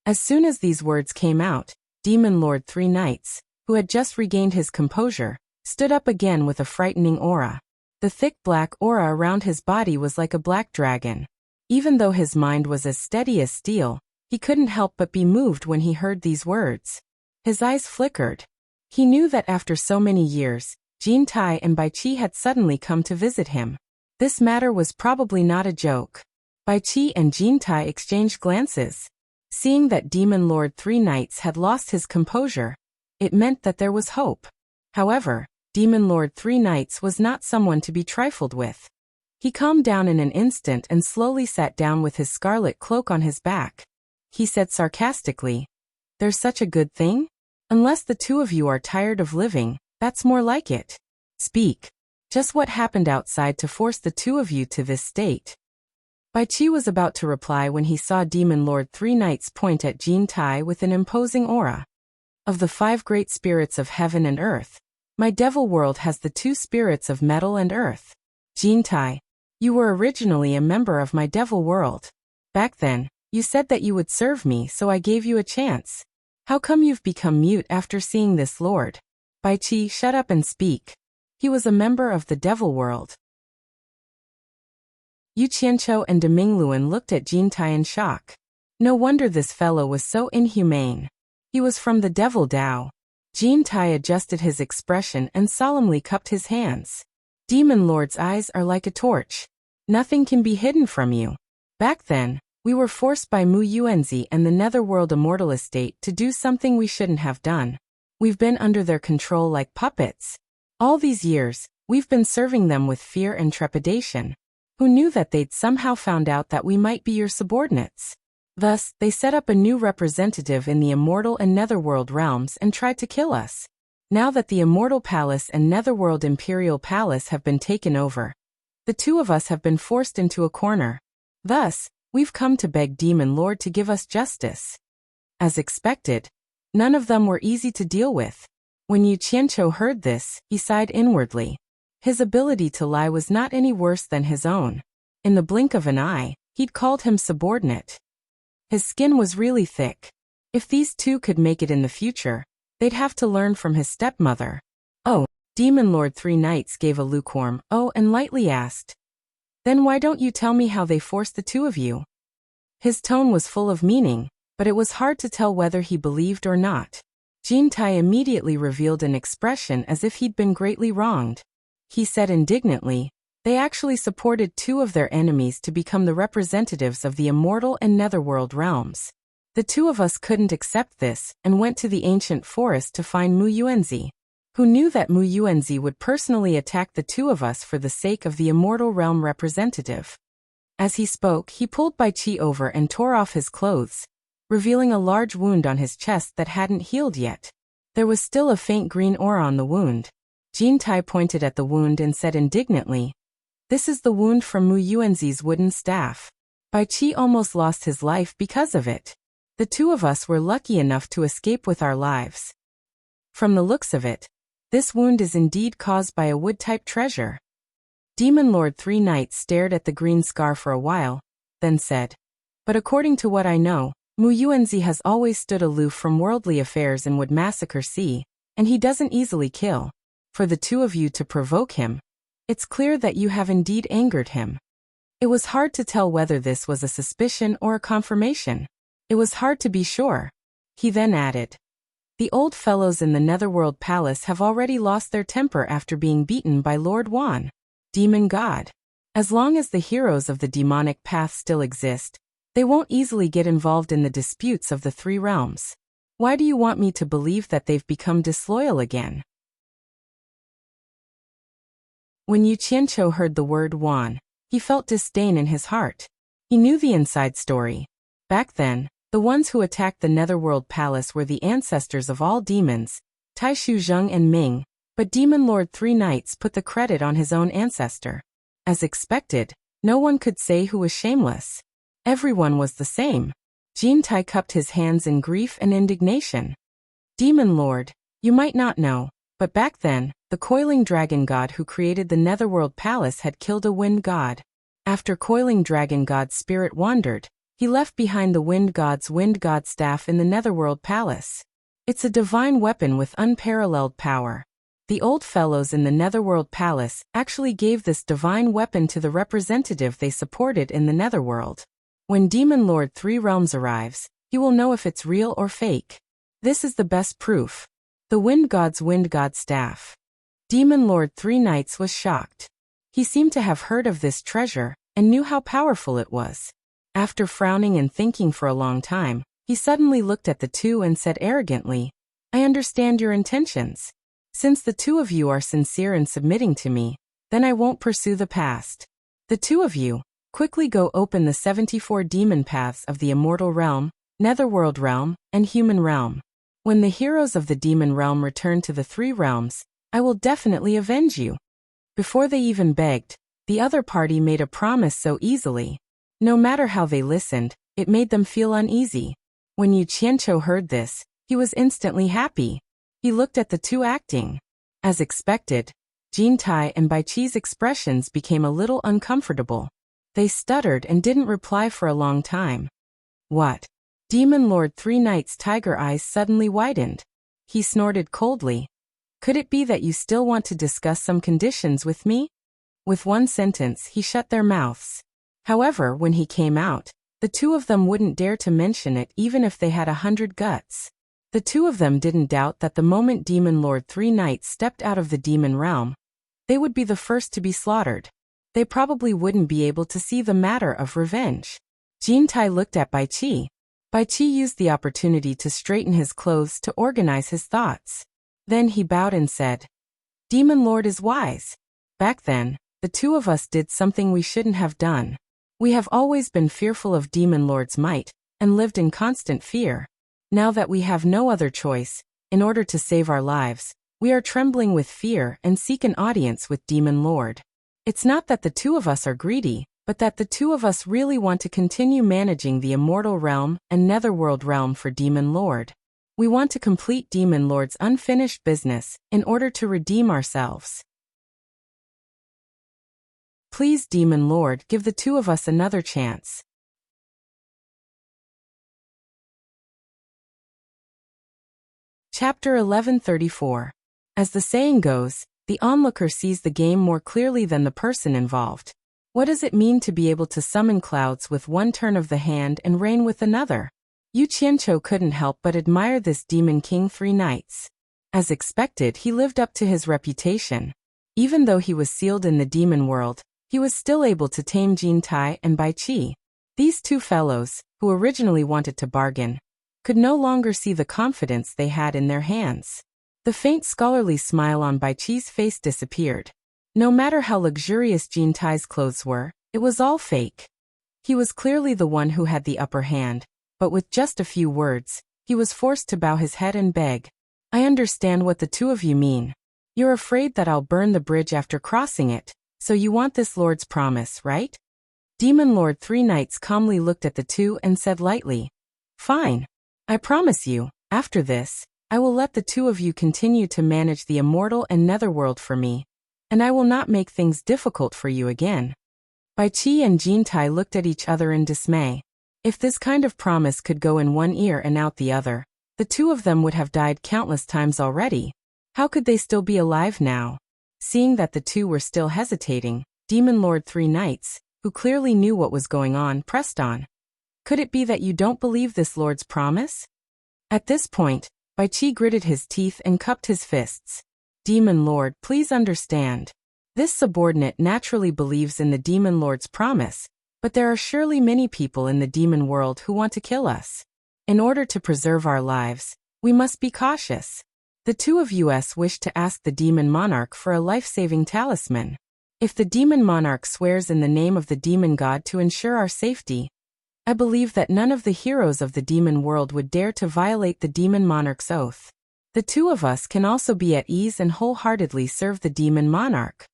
[SPEAKER 1] As soon as these words came out, Demon Lord Three Knights, who had just regained his composure, stood up again with a frightening aura. The thick black aura around his body was like a black dragon. Even though his mind was as steady as steel, he couldn't help but be moved when he heard these words. His eyes flickered. He knew that after so many years, Jin Tai and Bai Qi had suddenly come to visit him. This matter was probably not a joke. Bai Qi and Jin Tai exchanged glances. Seeing that Demon Lord Three Knights had lost his composure, it meant that there was hope. However, Demon Lord Three Knights was not someone to be trifled with. He calmed down in an instant and slowly sat down with his scarlet cloak on his back. He said sarcastically, "There's such a good thing? Unless the two of you are tired of living, that's more like it. Speak. Just what happened outside to force the two of you to this state?" Bai Qi was about to reply when he saw Demon Lord Three Knights point at Jin Tai with an imposing aura. "Of the 5 great spirits of heaven and earth, my devil world has the 2 spirits of metal and earth. Jin Tai, you were originally a member of my devil world. Back then, you said that you would serve me, so I gave you a chance. How come you've become mute after seeing this lord?" Bai Qi, shut up and speak. He was a member of the devil world. Yu Qianqiu and Deming Luan looked at Jin Tai in shock. No wonder this fellow was so inhumane. He was from the devil Dao. Jin Tai adjusted his expression and solemnly cupped his hands. "Demon Lord's eyes are like a torch. Nothing can be hidden from you. Back then, we were forced by Mu Yuanzi and the Netherworld Immortal Estate to do something we shouldn't have done. We've been under their control like puppets. All these years, we've been serving them with fear and trepidation. Who knew that they'd somehow found out that we might be your subordinates? Thus, they set up a new representative in the Immortal and Netherworld realms and tried to kill us. Now that the Immortal Palace and Netherworld Imperial Palace have been taken over, the two of us have been forced into a corner. Thus, we've come to beg Demon Lord to give us justice." As expected, none of them were easy to deal with. When Yu Qianqiu heard this, he sighed inwardly. His ability to lie was not any worse than his own. In the blink of an eye, he'd called him subordinate. His skin was really thick. If these two could make it in the future, they'd have to learn from his stepmother. "Oh," Demon Lord Three Knights gave a lukewarm "oh" and lightly asked, "Then why don't you tell me how they forced the two of you?" His tone was full of meaning, but it was hard to tell whether he believed or not. Jin Tai immediately revealed an expression as if he'd been greatly wronged. He said indignantly, "They actually supported 2 of their enemies to become the representatives of the Immortal and Netherworld realms. The 2 of us couldn't accept this and went to the ancient forest to find Mu Yuanzi. Who knew that Mu Yuanzi would personally attack the 2 of us for the sake of the Immortal Realm representative?" As he spoke, he pulled Bai Qi over and tore off his clothes, revealing a large wound on his chest that hadn't healed yet. There was still a faint green aura on the wound. Jin Tai pointed at the wound and said indignantly, "This is the wound from Mu Yuanzi's wooden staff. Bai Qi almost lost his life because of it. The 2 of us were lucky enough to escape with our lives. From the looks of it, this wound is indeed caused by a wood-type treasure." Demon Lord Three Knights stared at the green scar for a while, then said, "But according to what I know, Mu Yuanzi has always stood aloof from worldly affairs and would massacre see, and he doesn't easily kill. For the 2 of you to provoke him, it's clear that you have indeed angered him." It was hard to tell whether this was a suspicion or a confirmation. It was hard to be sure. He then added, "The old fellows in the Netherworld Palace have already lost their temper after being beaten by Lord Wan, Demon God. As long as the heroes of the demonic path still exist, they won't easily get involved in the disputes of the 3 realms. Why do you want me to believe that they've become disloyal again?" When Yu Qianqiu heard the word Wan, he felt disdain in his heart. He knew the inside story. Back then, the ones who attacked the Netherworld Palace were the ancestors of all demons, Taishu Zheng and Ming, but Demon Lord Three Knights put the credit on his own ancestor. As expected, no one could say who was shameless. Everyone was the same. Jin Tai cupped his hands in grief and indignation. "Demon Lord, you might not know, but back then, the coiling dragon god who created the Netherworld Palace had killed a wind god. After coiling dragon god's spirit wandered, he left behind the wind god staff in the Netherworld Palace. It's a divine weapon with unparalleled power. The old fellows in the Netherworld Palace actually gave this divine weapon to the representative they supported in the Netherworld. When Demon Lord Three Realms arrives, he will know if it's real or fake. This is the best proof. The wind god staff." Demon Lord Three Knights was shocked. He seemed to have heard of this treasure and knew how powerful it was. After frowning and thinking for a long time, he suddenly looked at the two and said arrogantly, "I understand your intentions. Since the two of you are sincere in submitting to me, then I won't pursue the past. The two of you, quickly go open the 74 demon paths of the Immortal Realm, Netherworld Realm, and Human Realm. When the heroes of the demon realm return to the three realms, I will definitely avenge you." Before they even begged, the other party made a promise so easily. No matter how they listened, it made them feel uneasy. When Yu Qianqiu heard this, he was instantly happy. He looked at the two acting. As expected, Jin Tai and Bai Qi's expressions became a little uncomfortable. They stuttered and didn't reply for a long time. "What?" Demon Lord Three Knights' tiger eyes suddenly widened. He snorted coldly. "Could it be that you still want to discuss some conditions with me?" With one sentence he shut their mouths. However, when he came out, the two of them wouldn't dare to mention it even if they had 100 guts. The two of them didn't doubt that the moment Demon Lord Three Knights stepped out of the demon realm, they would be the first to be slaughtered. They probably wouldn't be able to see the matter of revenge. Jin Tai looked at Bai Qi. Bai Qi used the opportunity to straighten his clothes to organize his thoughts. Then he bowed and said, "Demon Lord is wise. Back then, the two of us did something we shouldn't have done. We have always been fearful of Demon Lord's might, and lived in constant fear. Now that we have no other choice, in order to save our lives, we are trembling with fear and seek an audience with Demon Lord. It's not that the two of us are greedy, but that the two of us really want to continue managing the Immortal Realm and Netherworld Realm for Demon Lord. We want to complete Demon Lord's unfinished business in order to redeem ourselves. Please, Demon Lord, give the two of us another chance." Chapter 1134. As the saying goes, the onlooker sees the game more clearly than the person involved. What does it mean to be able to summon clouds with one turn of the hand and rain with another? Yu Qianqiu couldn't help but admire this Demon King Three Knights. As expected, he lived up to his reputation. Even though he was sealed in the demon world, he was still able to tame Jin Tai and Bai Qi. These two fellows, who originally wanted to bargain, could no longer see the confidence they had in their hands. The faint scholarly smile on Bai Qi's face disappeared. No matter how luxurious Jin Tai's clothes were, it was all fake. He was clearly the one who had the upper hand, but with just a few words, he was forced to bow his head and beg, "I understand what the two of you mean. You're afraid that I'll burn the bridge after crossing it, so you want this Lord's promise, right?" Demon Lord Three Knights calmly looked at the two and said lightly, "Fine. I promise you, after this, I will let the two of you continue to manage the Immortal and Netherworld for me, and I will not make things difficult for you again." Bai Qi and Jin Tai looked at each other in dismay. If this kind of promise could go in one ear and out the other, the two of them would have died countless times already. How could they still be alive now? Seeing that the two were still hesitating, Demon Lord Three Knights, who clearly knew what was going on, pressed on. "Could it be that you don't believe this Lord's promise?" At this point, Bai Qi gritted his teeth and cupped his fists. "Demon Lord, please understand. This subordinate naturally believes in the Demon Lord's promise, but there are surely many people in the demon world who want to kill us. In order to preserve our lives, we must be cautious. The two of us wish to ask the Demon Monarch for a life-saving talisman. If the Demon Monarch swears in the name of the Demon God to ensure our safety, I believe that none of the heroes of the demon world would dare to violate the Demon Monarch's oath. The two of us can also be at ease and wholeheartedly serve the Demon Monarch."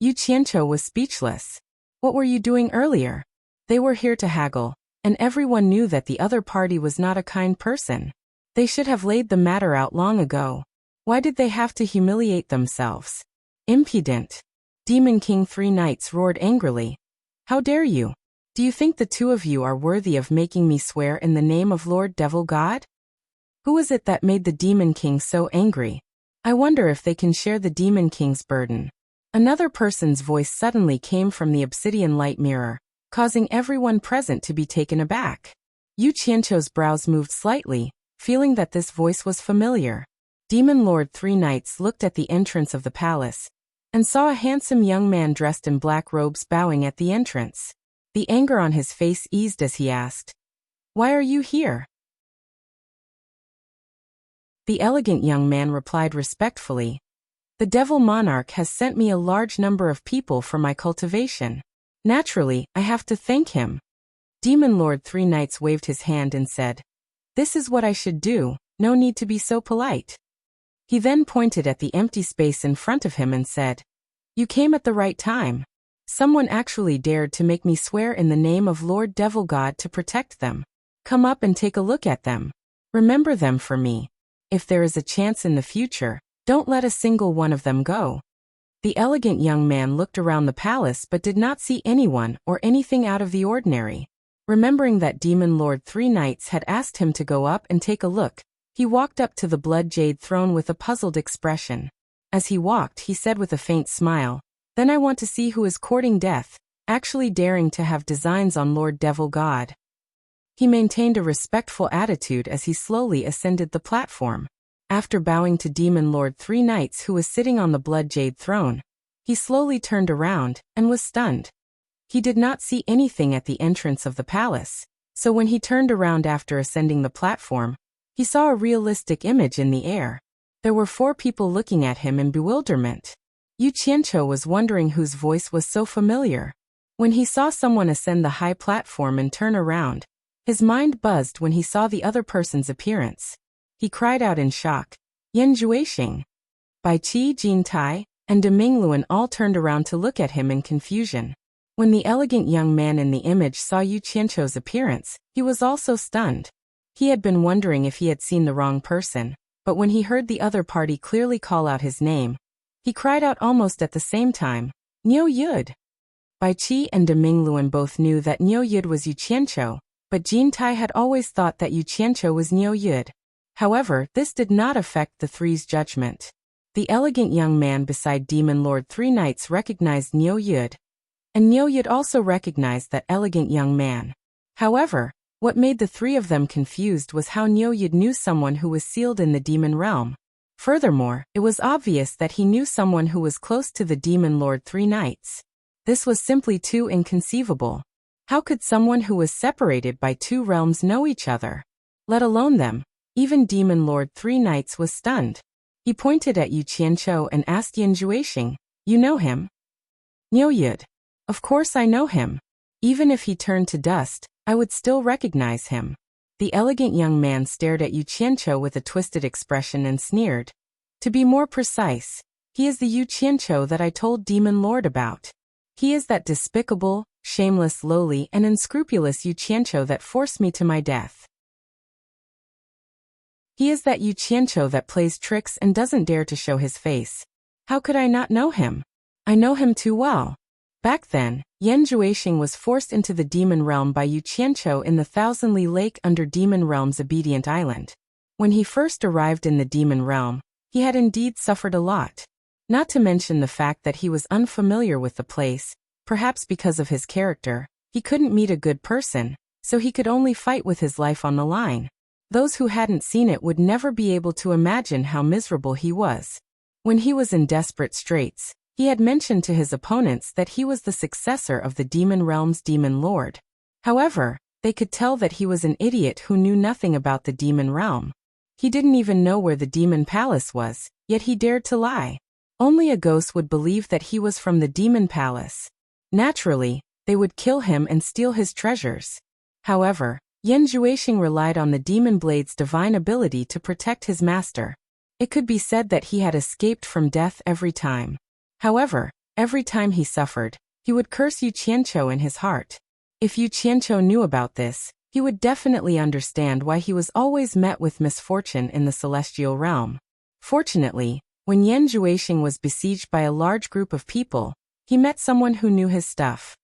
[SPEAKER 1] Yu Qianqiu was speechless. What were you doing earlier? They were here to haggle, and everyone knew that the other party was not a kind person. They should have laid the matter out long ago. Why did they have to humiliate themselves? Impudent! Demon King Three Knights roared angrily. "How dare you? Do you think the two of you are worthy of making me swear in the name of Lord Devil God? Who is it that made the Demon King so angry? I wonder if they can share the Demon King's burden." Another person's voice suddenly came from the obsidian light mirror, causing everyone present to be taken aback. Yu Qianqiu's brows moved slightly, feeling that this voice was familiar. Demon Lord Three Knights looked at the entrance of the palace. and saw a handsome young man dressed in black robes bowing at the entrance. The anger on his face eased as he asked, "Why are you here?" The elegant young man replied respectfully, "The Devil Monarch has sent me a large number of people for my cultivation. Naturally, I have to thank him." Demon Lord Three Knights waved his hand and said, "This is what I should do, no need to be so polite." He then pointed at the empty space in front of him and said, "You came at the right time. Someone actually dared to make me swear in the name of Lord Devil God to protect them. Come up and take a look at them. Remember them for me. If there is a chance in the future, don't let a single one of them go." The elegant young man looked around the palace but did not see anyone or anything out of the ordinary. Remembering that Demon Lord Three Knights had asked him to go up and take a look, he walked up to the blood jade throne with a puzzled expression. As he walked, he said with a faint smile, "Then I want to see who is courting death, actually daring to have designs on Lord Devil God." He maintained a respectful attitude as he slowly ascended the platform. After bowing to Demon Lord Three Knights who was sitting on the blood jade throne, he slowly turned around and was stunned. He did not see anything at the entrance of the palace, so when he turned around after ascending the platform, he saw a realistic image in the air. There were 4 people looking at him in bewilderment. Yu Qianqiu was wondering whose voice was so familiar. When he saw someone ascend the high platform and turn around, his mind buzzed when he saw the other person's appearance. He cried out in shock, "Yan Juixing!" Bai Qi, Jin Tai, and De Mingluan all turned around to look at him in confusion. When the elegant young man in the image saw Yu Qianqiu's appearance, he was also stunned. He had been wondering if he had seen the wrong person, but when he heard the other party clearly call out his name, he cried out almost at the same time, "Niu Yud!" Bai Qi and De Mingluan both knew that Niu Yud was Yu Qianqiu, but Jin Tai had always thought that Yu Qianqiu was Niu Yud. However, this did not affect the three's judgment. The elegant young man beside Demon Lord Three Knights recognized Niu Yud, and Niu Yud also recognized that elegant young man. However, what made the 3 of them confused was how Niu Yud knew someone who was sealed in the demon realm. Furthermore, it was obvious that he knew someone who was close to the Demon Lord Three Knights. This was simply too inconceivable. How could someone who was separated by 2 realms know each other? Let alone them. Even Demon Lord Three Knights was stunned. He pointed at Yu Qianqiu and asked Yan Juixing, "You know him?" Niu Yud, "Of course I know him. Even if he turned to dust, I would still recognize him." The elegant young man stared at Yu Qianqiu with a twisted expression and sneered. "To be more precise, he is the Yu Qianqiu that I told Demon Lord about. He is that despicable, shameless, lowly, and unscrupulous Yu Qianqiu that forced me to my death. He is that Yu Qianqiu that plays tricks and doesn't dare to show his face. How could I not know him? I know him too well." Back then, Yan Juixing was forced into the demon realm by Yu Qianqiu in the Thousand Li Lake under Demon Realm's Obedient Island. When he first arrived in the demon realm, he had indeed suffered a lot. Not to mention the fact that he was unfamiliar with the place, perhaps because of his character. He couldn't meet a good person, so he could only fight with his life on the line. Those who hadn't seen it would never be able to imagine how miserable he was. When he was in desperate straits, he had mentioned to his opponents that he was the successor of the Demon Realm's Demon Lord. However, they could tell that he was an idiot who knew nothing about the Demon Realm. He didn't even know where the Demon Palace was, yet he dared to lie. Only a ghost would believe that he was from the Demon Palace. Naturally, they would kill him and steal his treasures. However, Yan Juixing relied on the Demon Blade's divine ability to protect his master. It could be said that he had escaped from death every time. However, every time he suffered, he would curse Yu Qianqiu in his heart. If Yu Qianqiu knew about this, he would definitely understand why he was always met with misfortune in the celestial realm. Fortunately, when Yan Juixing was besieged by a large group of people, he met someone who knew his stuff.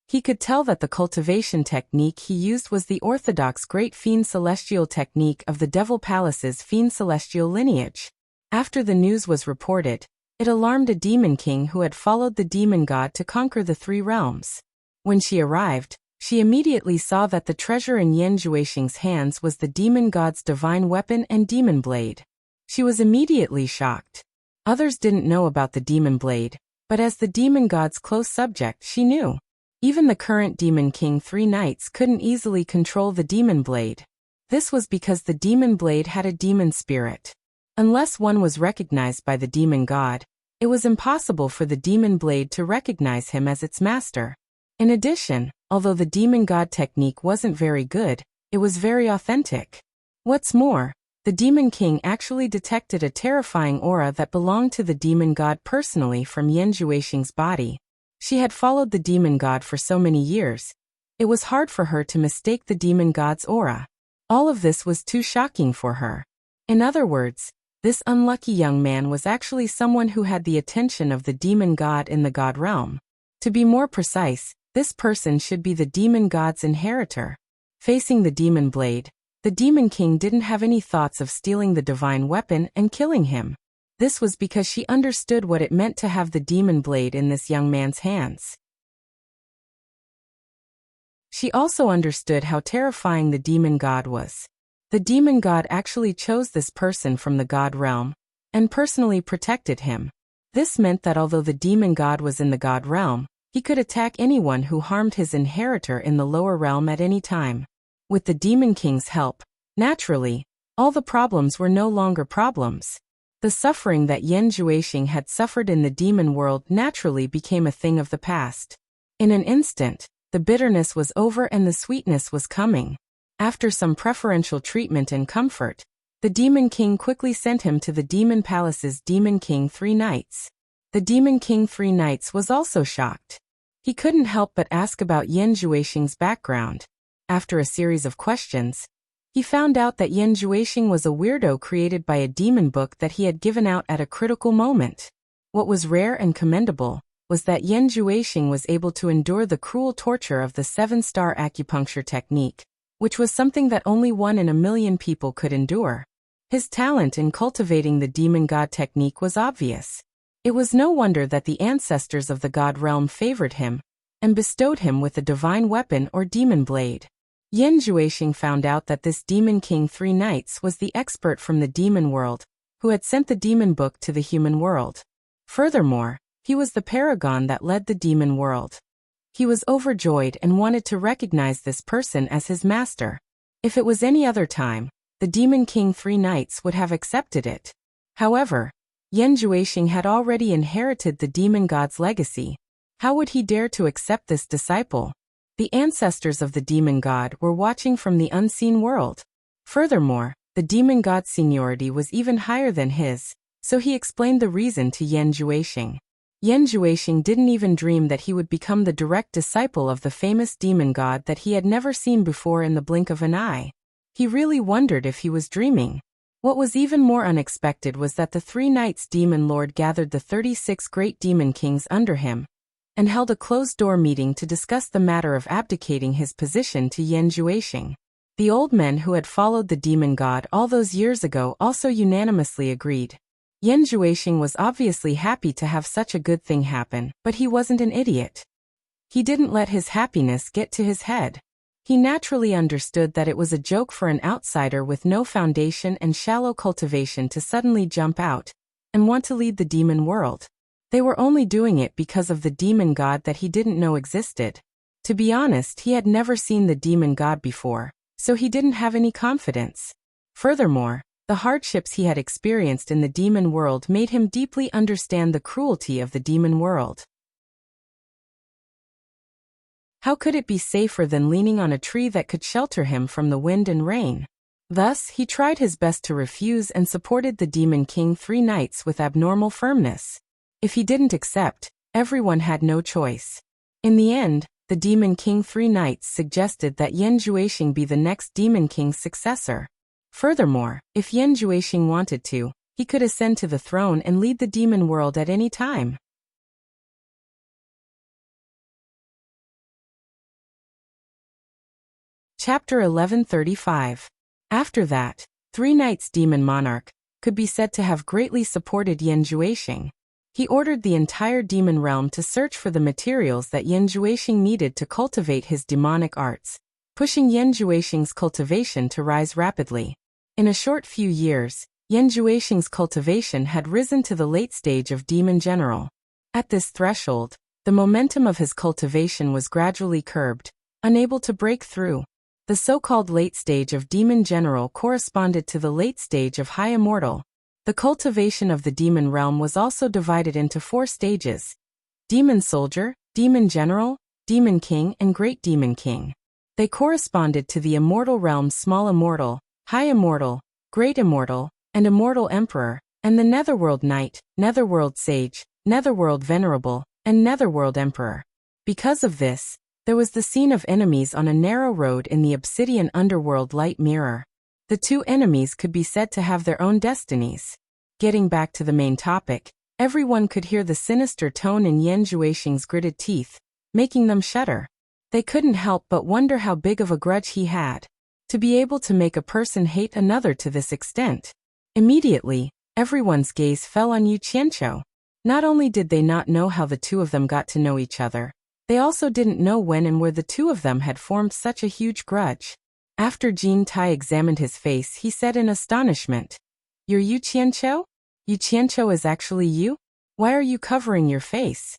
[SPEAKER 1] He could tell that the cultivation technique he used was the orthodox Great Fiend Celestial technique of the Devil Palace's Fiend Celestial lineage. After the news was reported, it alarmed a demon king who had followed the demon god to conquer the 3 realms. When she arrived, she immediately saw that the treasure in Yan Juixing's hands was the demon god's divine weapon and demon blade. She was immediately shocked. Others didn't know about the demon blade, But as the demon god's close subject, she knew. Even the current Demon King 3 Knights couldn't easily control the demon blade. This was because the demon blade had a demon spirit. Unless one was recognized by the demon god, it was impossible for the demon blade to recognize him as its master. In addition, although the demon god technique wasn't very good, it was very authentic. What's more, the Demon King actually detected a terrifying aura that belonged to the demon god personally from Yan Juexing's body. She had followed the demon god for so many years. It was hard for her to mistake the demon god's aura. All of this was too shocking for her. In other words, this unlucky young man was actually someone who had the attention of the demon god in the god realm. To be more precise, this person should be the demon god's inheritor. Facing the demon blade, the Demon King didn't have any thoughts of stealing the divine weapon and killing him. This was because she understood what it meant to have the demon blade in this young man's hands. She also understood how terrifying the demon god was. The demon god actually chose this person from the god realm and personally protected him. This meant that although the demon god was in the god realm, he could attack anyone who harmed his inheritor in the lower realm at any time. With the Demon King's help, naturally, all the problems were no longer problems. The suffering that Yan Juexing had suffered in the demon world naturally became a thing of the past. In an instant, the bitterness was over and the sweetness was coming. After some preferential treatment and comfort, the Demon King quickly sent him to the Demon Palace's Demon King 3 Knights. The Demon King 3 Knights was also shocked. He couldn't help but ask about Yan Juexing's background. After a series of questions, he found out that Yan Juexing was a weirdo created by a demon book that he had given out at a critical moment. What was rare and commendable was that Yan Juexing was able to endure the cruel torture of the 7-star acupuncture technique, which was something that only 1 in a million people could endure. His talent in cultivating the demon god technique was obvious. It was no wonder that the ancestors of the god realm favored him and bestowed him with a divine weapon or demon blade. Yan Juexing found out that this Demon King 3 Knights was the expert from the demon world, who had sent the demon book to the human world. Furthermore, he was the paragon that led the demon world. He was overjoyed and wanted to recognize this person as his master. If it was any other time, the Demon King 3 Knights would have accepted it. However, Yan Juexing had already inherited the demon god's legacy. How would he dare to accept this disciple? The ancestors of the demon god were watching from the unseen world. Furthermore, the demon god's seniority was even higher than his, so he explained the reason to Yan Juexing. Yan Juexing didn't even dream that he would become the direct disciple of the famous demon god that he had never seen before in the blink of an eye. He really wondered if he was dreaming. What was even more unexpected was that the 3 Knights Demon Lord gathered the 36 great demon kings under him and held a closed-door meeting to discuss the matter of abdicating his position to Yan Juexing. The old men who had followed the demon god all those years ago also unanimously agreed. Yan Juexing was obviously happy to have such a good thing happen, but he wasn't an idiot. He didn't let his happiness get to his head. He naturally understood that it was a joke for an outsider with no foundation and shallow cultivation to suddenly jump out and want to lead the demon world. They were only doing it because of the demon god that he didn't know existed. To be honest, he had never seen the demon god before, so he didn't have any confidence. Furthermore, the hardships he had experienced in the demon world made him deeply understand the cruelty of the demon world. How could it be safer than leaning on a tree that could shelter him from the wind and rain? Thus, he tried his best to refuse and supported the Demon King 3 Knights with abnormal firmness. If he didn't accept, everyone had no choice. In the end, the Demon King 3 Knights suggested that Yan Juexing be the next Demon King's successor. Furthermore, if Yan Juexing wanted to, he could ascend to the throne and lead the demon world at any time. Chapter 1135. After that, 3 Knights Demon Monarch could be said to have greatly supported Yan Juexing. He ordered the entire demon realm to search for the materials that Yan Juexing needed to cultivate his demonic arts, pushing Yan Juexing's cultivation to rise rapidly. In a short few years, Yan Juexing's cultivation had risen to the late stage of demon general. At this threshold, the momentum of his cultivation was gradually curbed, unable to break through. The so-called late stage of Demon General corresponded to the late stage of High Immortal. The cultivation of the demon realm was also divided into 4 stages: Demon Soldier, Demon General, Demon King, and Great Demon King. They corresponded to the Immortal Realm's Small Immortal, High Immortal, Great Immortal, and Immortal Emperor, and the Netherworld Knight, Netherworld Sage, Netherworld Venerable, and Netherworld Emperor. Because of this, there was the scene of enemies on a narrow road in the Obsidian Underworld Light Mirror. The 2 enemies could be said to have their own destinies. Getting back to the main topic, everyone could hear the sinister tone in Yan Zhuixing's gritted teeth, making them shudder. They couldn't help but wonder how big of a grudge he had, to be able to make a person hate another to this extent. Immediately, everyone's gaze fell on Yu Qianqiu. Not only did they not know how the 2 of them got to know each other, they also didn't know when and where the 2 of them had formed such a huge grudge. After Jin Tai examined his face, he said in astonishment, "You're Yu Qianqiu? Yu Qianqiu is actually you? Why are you covering your face?"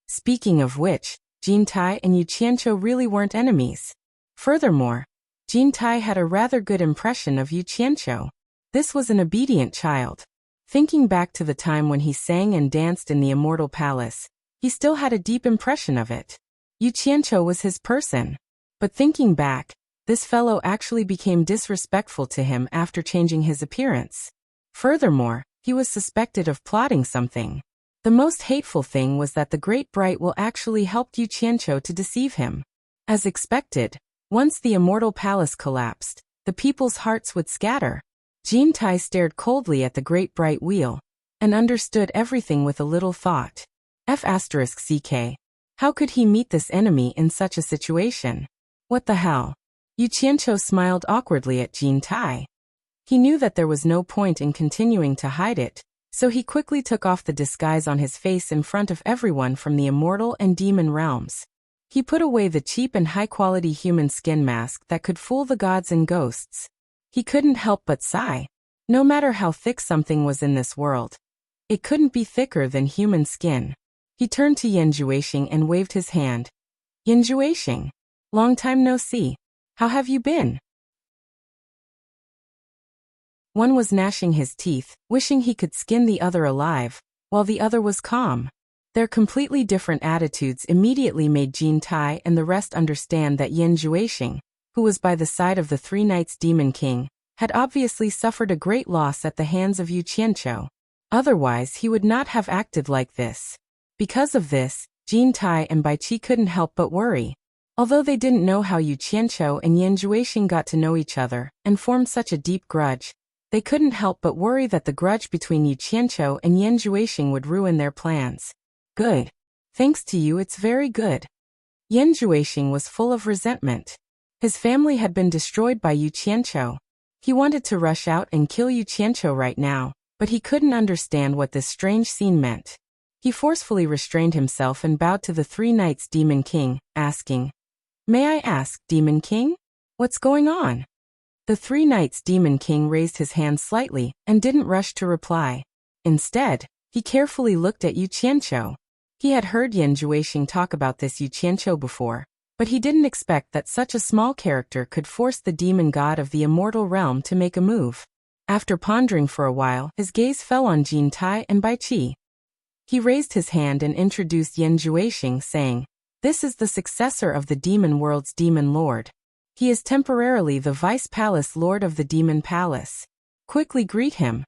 [SPEAKER 1] Speaking of which, Jin Tai and Yu Qianqiu really weren't enemies. Furthermore, Jin Tai had a rather good impression of Yu Qianqiu. This was an obedient child. Thinking back to the time when he sang and danced in the Immortal Palace, he still had a deep impression of it. Yu Qianqiu was his person. But thinking back, this fellow actually became disrespectful to him after changing his appearance. Furthermore, he was suspected of plotting something. The most hateful thing was that the Great Bright Will actually helped Yu Qianqiu to deceive him. As expected, once the Immortal Palace collapsed, the people's hearts would scatter. Jin Tai stared coldly at the Great Bright Wheel, and understood everything with a little thought. F***ck. How could he meet this enemy in such a situation? What the hell? Yu Qianqiu smiled awkwardly at Jin Tai. He knew that there was no point in continuing to hide it, so he quickly took off the disguise on his face in front of everyone from the immortal and demon realms. He put away the cheap and high-quality human skin mask that could fool the gods and ghosts. He couldn't help but sigh. No matter how thick something was in this world, it couldn't be thicker than human skin. He turned to Yan Zhuixing and waved his hand. "Yan Zhuixing, long time no see. How have you been?" One was gnashing his teeth, wishing he could skin the other alive, while the other was calm. Their completely different attitudes immediately made Jin Tai and the rest understand that Yan Zhuixing, who was by the side of the 3 Knights Demon King, had obviously suffered a great loss at the hands of Yu Qianqiu. Otherwise he would not have acted like this. Because of this, Jin Tai and Bai Qi couldn't help but worry. Although they didn't know how Yu Qianqiu and Yan Zhuixing got to know each other and formed such a deep grudge, they couldn't help but worry that the grudge between Yu Qianqiu and Yan Zhuixing would ruin their plans. "Good. Thanks to you, it's very good." Yan Zhuixing was full of resentment. His family had been destroyed by Yu Qianqiu. He wanted to rush out and kill Yu Qianqiu right now, but he couldn't understand what this strange scene meant. He forcefully restrained himself and bowed to the 3 Knights Demon King, asking, "May I ask, Demon King? What's going on?" The 3 Knights Demon King raised his hand slightly and didn't rush to reply. Instead, he carefully looked at Yu Qianqiu. He had heard Yan Zhuixing talk about this Yu Qianqiu before, but he didn't expect that such a small character could force the demon god of the immortal realm to make a move. After pondering for a while, his gaze fell on Jin Tai and Bai Qi. He raised his hand and introduced Yan Zhuixing, saying, "This is the successor of the demon world's demon lord. He is temporarily the vice palace lord of the demon palace. Quickly greet him."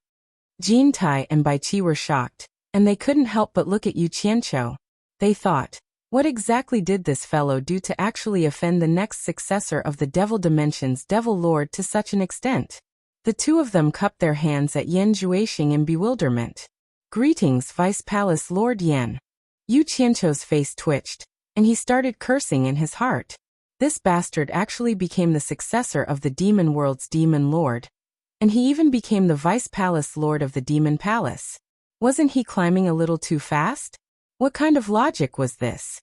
[SPEAKER 1] Jin Tai and Bai Qi were shocked, and they couldn't help but look at Yu Qianqiu. They thought, what exactly did this fellow do to actually offend the next successor of the Devil Dimension's Devil Lord to such an extent? The 2 of them cupped their hands at Yan Zhuixing in bewilderment. "Greetings, Vice Palace Lord Yan." Yu Qianqiu's face twitched, and he started cursing in his heart. This bastard actually became the successor of the demon world's demon lord. And he even became the Vice Palace Lord of the Demon Palace. Wasn't he climbing a little too fast? What kind of logic was this?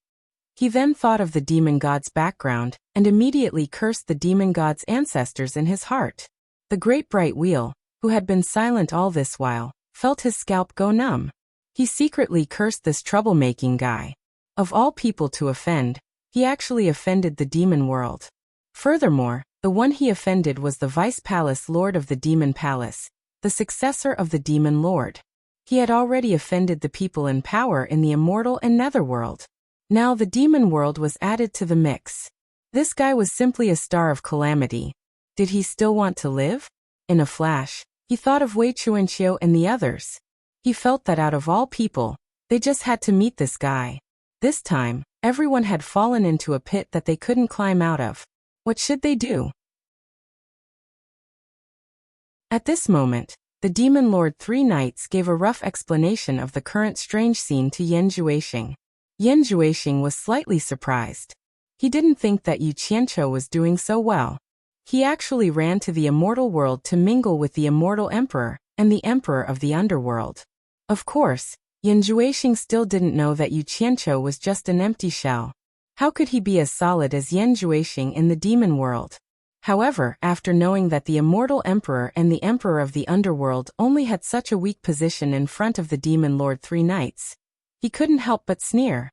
[SPEAKER 1] He then thought of the demon god's background, and immediately cursed the demon god's ancestors in his heart. The Great Bright Wheel, who had been silent all this while, felt his scalp go numb. He secretly cursed this troublemaking guy. Of all people to offend, he actually offended the demon world. Furthermore, the one he offended was the Vice Palace Lord of the Demon Palace, the successor of the Demon Lord. He had already offended the people in power in the Immortal and Netherworld. Now the demon world was added to the mix. This guy was simply a star of calamity. Did he still want to live? In a flash, he thought of Wei Chuanqiu and the others. He felt that out of all people, they just had to meet this guy. This time, everyone had fallen into a pit that they couldn't climb out of. What should they do? At this moment, the Demon Lord Three Knights gave a rough explanation of the current strange scene to Yan Juexing. Yan Juexing was slightly surprised. He didn't think that Yu Qianqiu was doing so well. He actually ran to the immortal world to mingle with the immortal emperor and the emperor of the underworld. Of course, Yan Juexing still didn't know that Yu Qianqiu was just an empty shell. How could he be as solid as Yan Juexing in the demon world? However, after knowing that the immortal emperor and the emperor of the underworld only had such a weak position in front of the Demon Lord Three Knights, he couldn't help but sneer.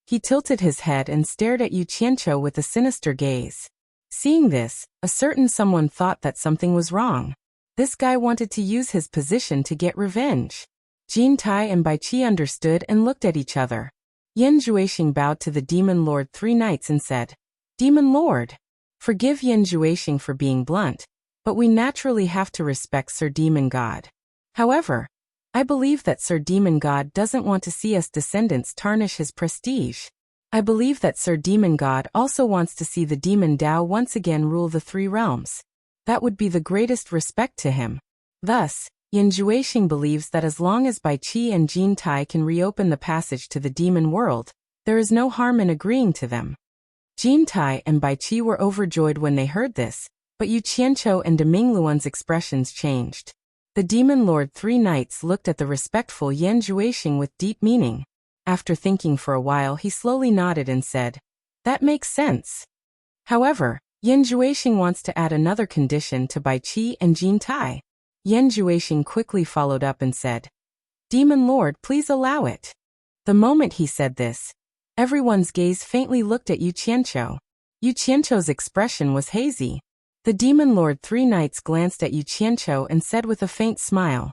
[SPEAKER 1] He tilted his head and stared at Yu Qianqiu with a sinister gaze. Seeing this, a certain someone thought that something was wrong. This guy wanted to use his position to get revenge. Jin Tai and Bai Qi understood and looked at each other. Yan Juexing bowed to the Demon Lord Three Knights and said, "Demon Lord, forgive Yan Juexing for being blunt, but we naturally have to respect Sir Demon God. However, I believe that Sir Demon God doesn't want to see us descendants tarnish his prestige. I believe that Sir Demon God also wants to see the Demon Dao once again rule the three realms. That would be the greatest respect to him." Thus, Yan Juexing believes that as long as Bai Qi and Jin Tai can reopen the passage to the demon world, there is no harm in agreeing to them. Jin Tai and Bai Qi were overjoyed when they heard this, but Yu Qianqiu and De Mingluan's expressions changed. The Demon Lord Three Knights looked at the respectful Yan Juexing with deep meaning. After thinking for a while, he slowly nodded and said, "That makes sense." However, Yan Juexing wants to add another condition to Bai Qi and Jin Tai. Yan Juexing quickly followed up and said, "Demon Lord, please allow it." The moment he said this, everyone's gaze faintly looked at Yu Qianqiu. Yu Qianqiu's expression was hazy. The Demon Lord Three Knights glanced at Yu Qianqiu and said with a faint smile,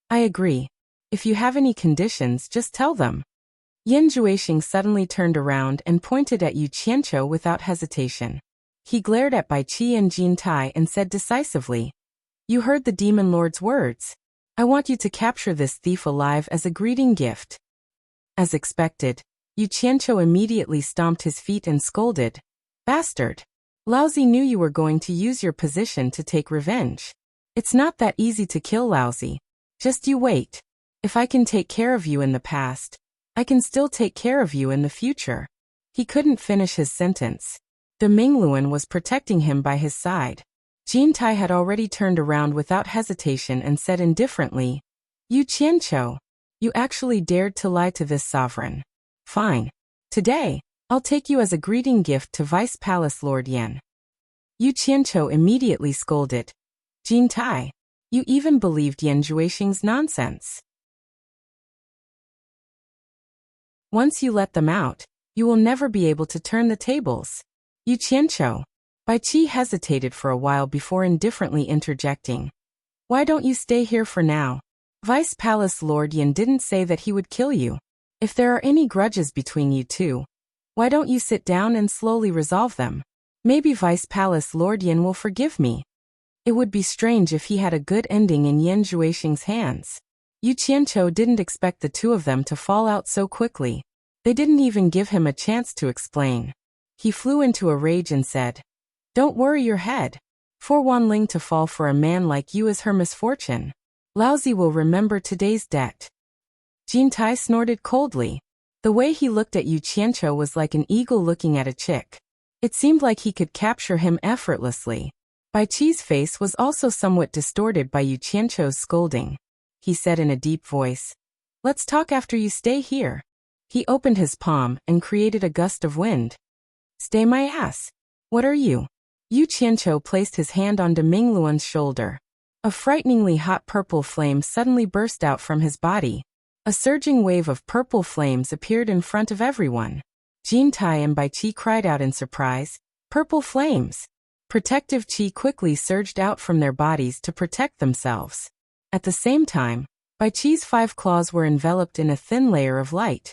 [SPEAKER 1] "I agree. If you have any conditions, just tell them." Yan Juexing suddenly turned around and pointed at Yu Qianqiu without hesitation. He glared at Bai Qi and Jin Tai and said decisively, "You heard the Demon Lord's words. I want you to capture this thief alive as a greeting gift." As expected, Yu Qianqiu immediately stomped his feet and scolded, "Bastard! Laozi knew you were going to use your position to take revenge. It's not that easy to kill Laozi. Just you wait. If I can take care of you in the past, I can still take care of you in the future." He couldn't finish his sentence. De Mingluan was protecting him by his side. Jin Tai had already turned around without hesitation and said indifferently, "Yu Qianqiu, you actually dared to lie to this sovereign. Fine. Today, I'll take you as a greeting gift to Vice Palace Lord Yan." Yu Qianqiu immediately scolded, "Jin Tai, you even believed Yan Juexing's nonsense. Once you let them out, you will never be able to turn the tables." Yu Qianqiu. Bai Qi hesitated for a while before indifferently interjecting, "Why don't you stay here for now? Vice Palace Lord Yan didn't say that he would kill you. If there are any grudges between you two, why don't you sit down and slowly resolve them? Maybe Vice Palace Lord Yan will forgive me." It would be strange if he had a good ending in Yan Juexing's hands. Yu Qianqiu didn't expect the two of them to fall out so quickly. They didn't even give him a chance to explain. He flew into a rage and said, "Don't worry your head. For Wanling to fall for a man like you is her misfortune. Laozi will remember today's debt." Jin Tai snorted coldly. The way he looked at Yu Qianqiu was like an eagle looking at a chick. It seemed like he could capture him effortlessly. Bai Qi's face was also somewhat distorted by Yu Qianqiu's scolding. He said in a deep voice, "Let's talk after you stay here." He opened his palm and created a gust of wind. "Stay my ass. What are you?" Yu Qianqiu placed his hand on De Mingluan's shoulder. A frighteningly hot purple flame suddenly burst out from his body. A surging wave of purple flames appeared in front of everyone. Jin Tai and Bai Qi cried out in surprise, "Purple flames!" Protective qi quickly surged out from their bodies to protect themselves. At the same time, Bai Qi's 5 claws were enveloped in a thin layer of light.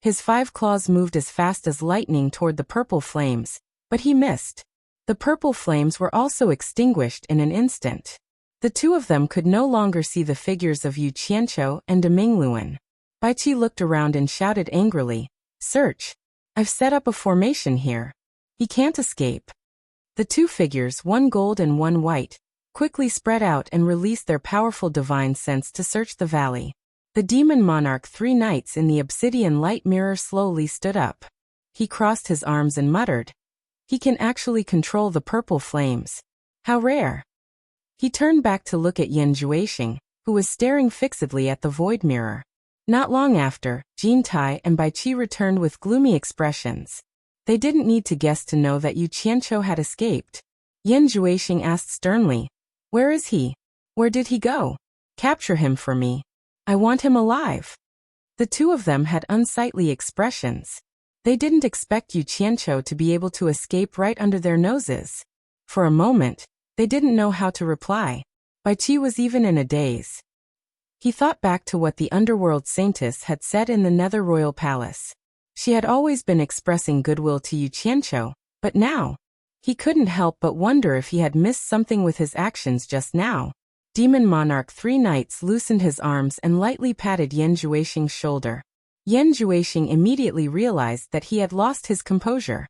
[SPEAKER 1] His 5 claws moved as fast as lightning toward the purple flames, but he missed. The purple flames were also extinguished in an instant. The two of them could no longer see the figures of Yu Qianqiu and De Mingluan. Bai Qi looked around and shouted angrily, "Search! I've set up a formation here. He can't escape." The two figures, one gold and one white, quickly spread out and released their powerful divine sense to search the valley. The demon monarch 3 knights in the obsidian light mirror slowly stood up. He crossed his arms and muttered, "He can actually control the purple flames. How rare." He turned back to look at Yan Juexing, who was staring fixedly at the void mirror. Not long after, Jin Tai and Bai Qi returned with gloomy expressions. They didn't need to guess to know that Yu Qianqiu had escaped. Yan Juexing asked sternly, "Where is he? Where did he go? Capture him for me. I want him alive." The two of them had unsightly expressions. They didn't expect Yu Qianqiu to be able to escape right under their noses. For a moment, they didn't know how to reply. Bai Qi was even in a daze. He thought back to what the underworld saintess had said in the Nether Royal Palace. She had always been expressing goodwill to Yu Qianqiu, but now, he couldn't help but wonder if he had missed something with his actions just now. Demon Monarch 3 Knights loosened his arms and lightly patted Yan Juexing's shoulder. Yan Juexing immediately realized that he had lost his composure.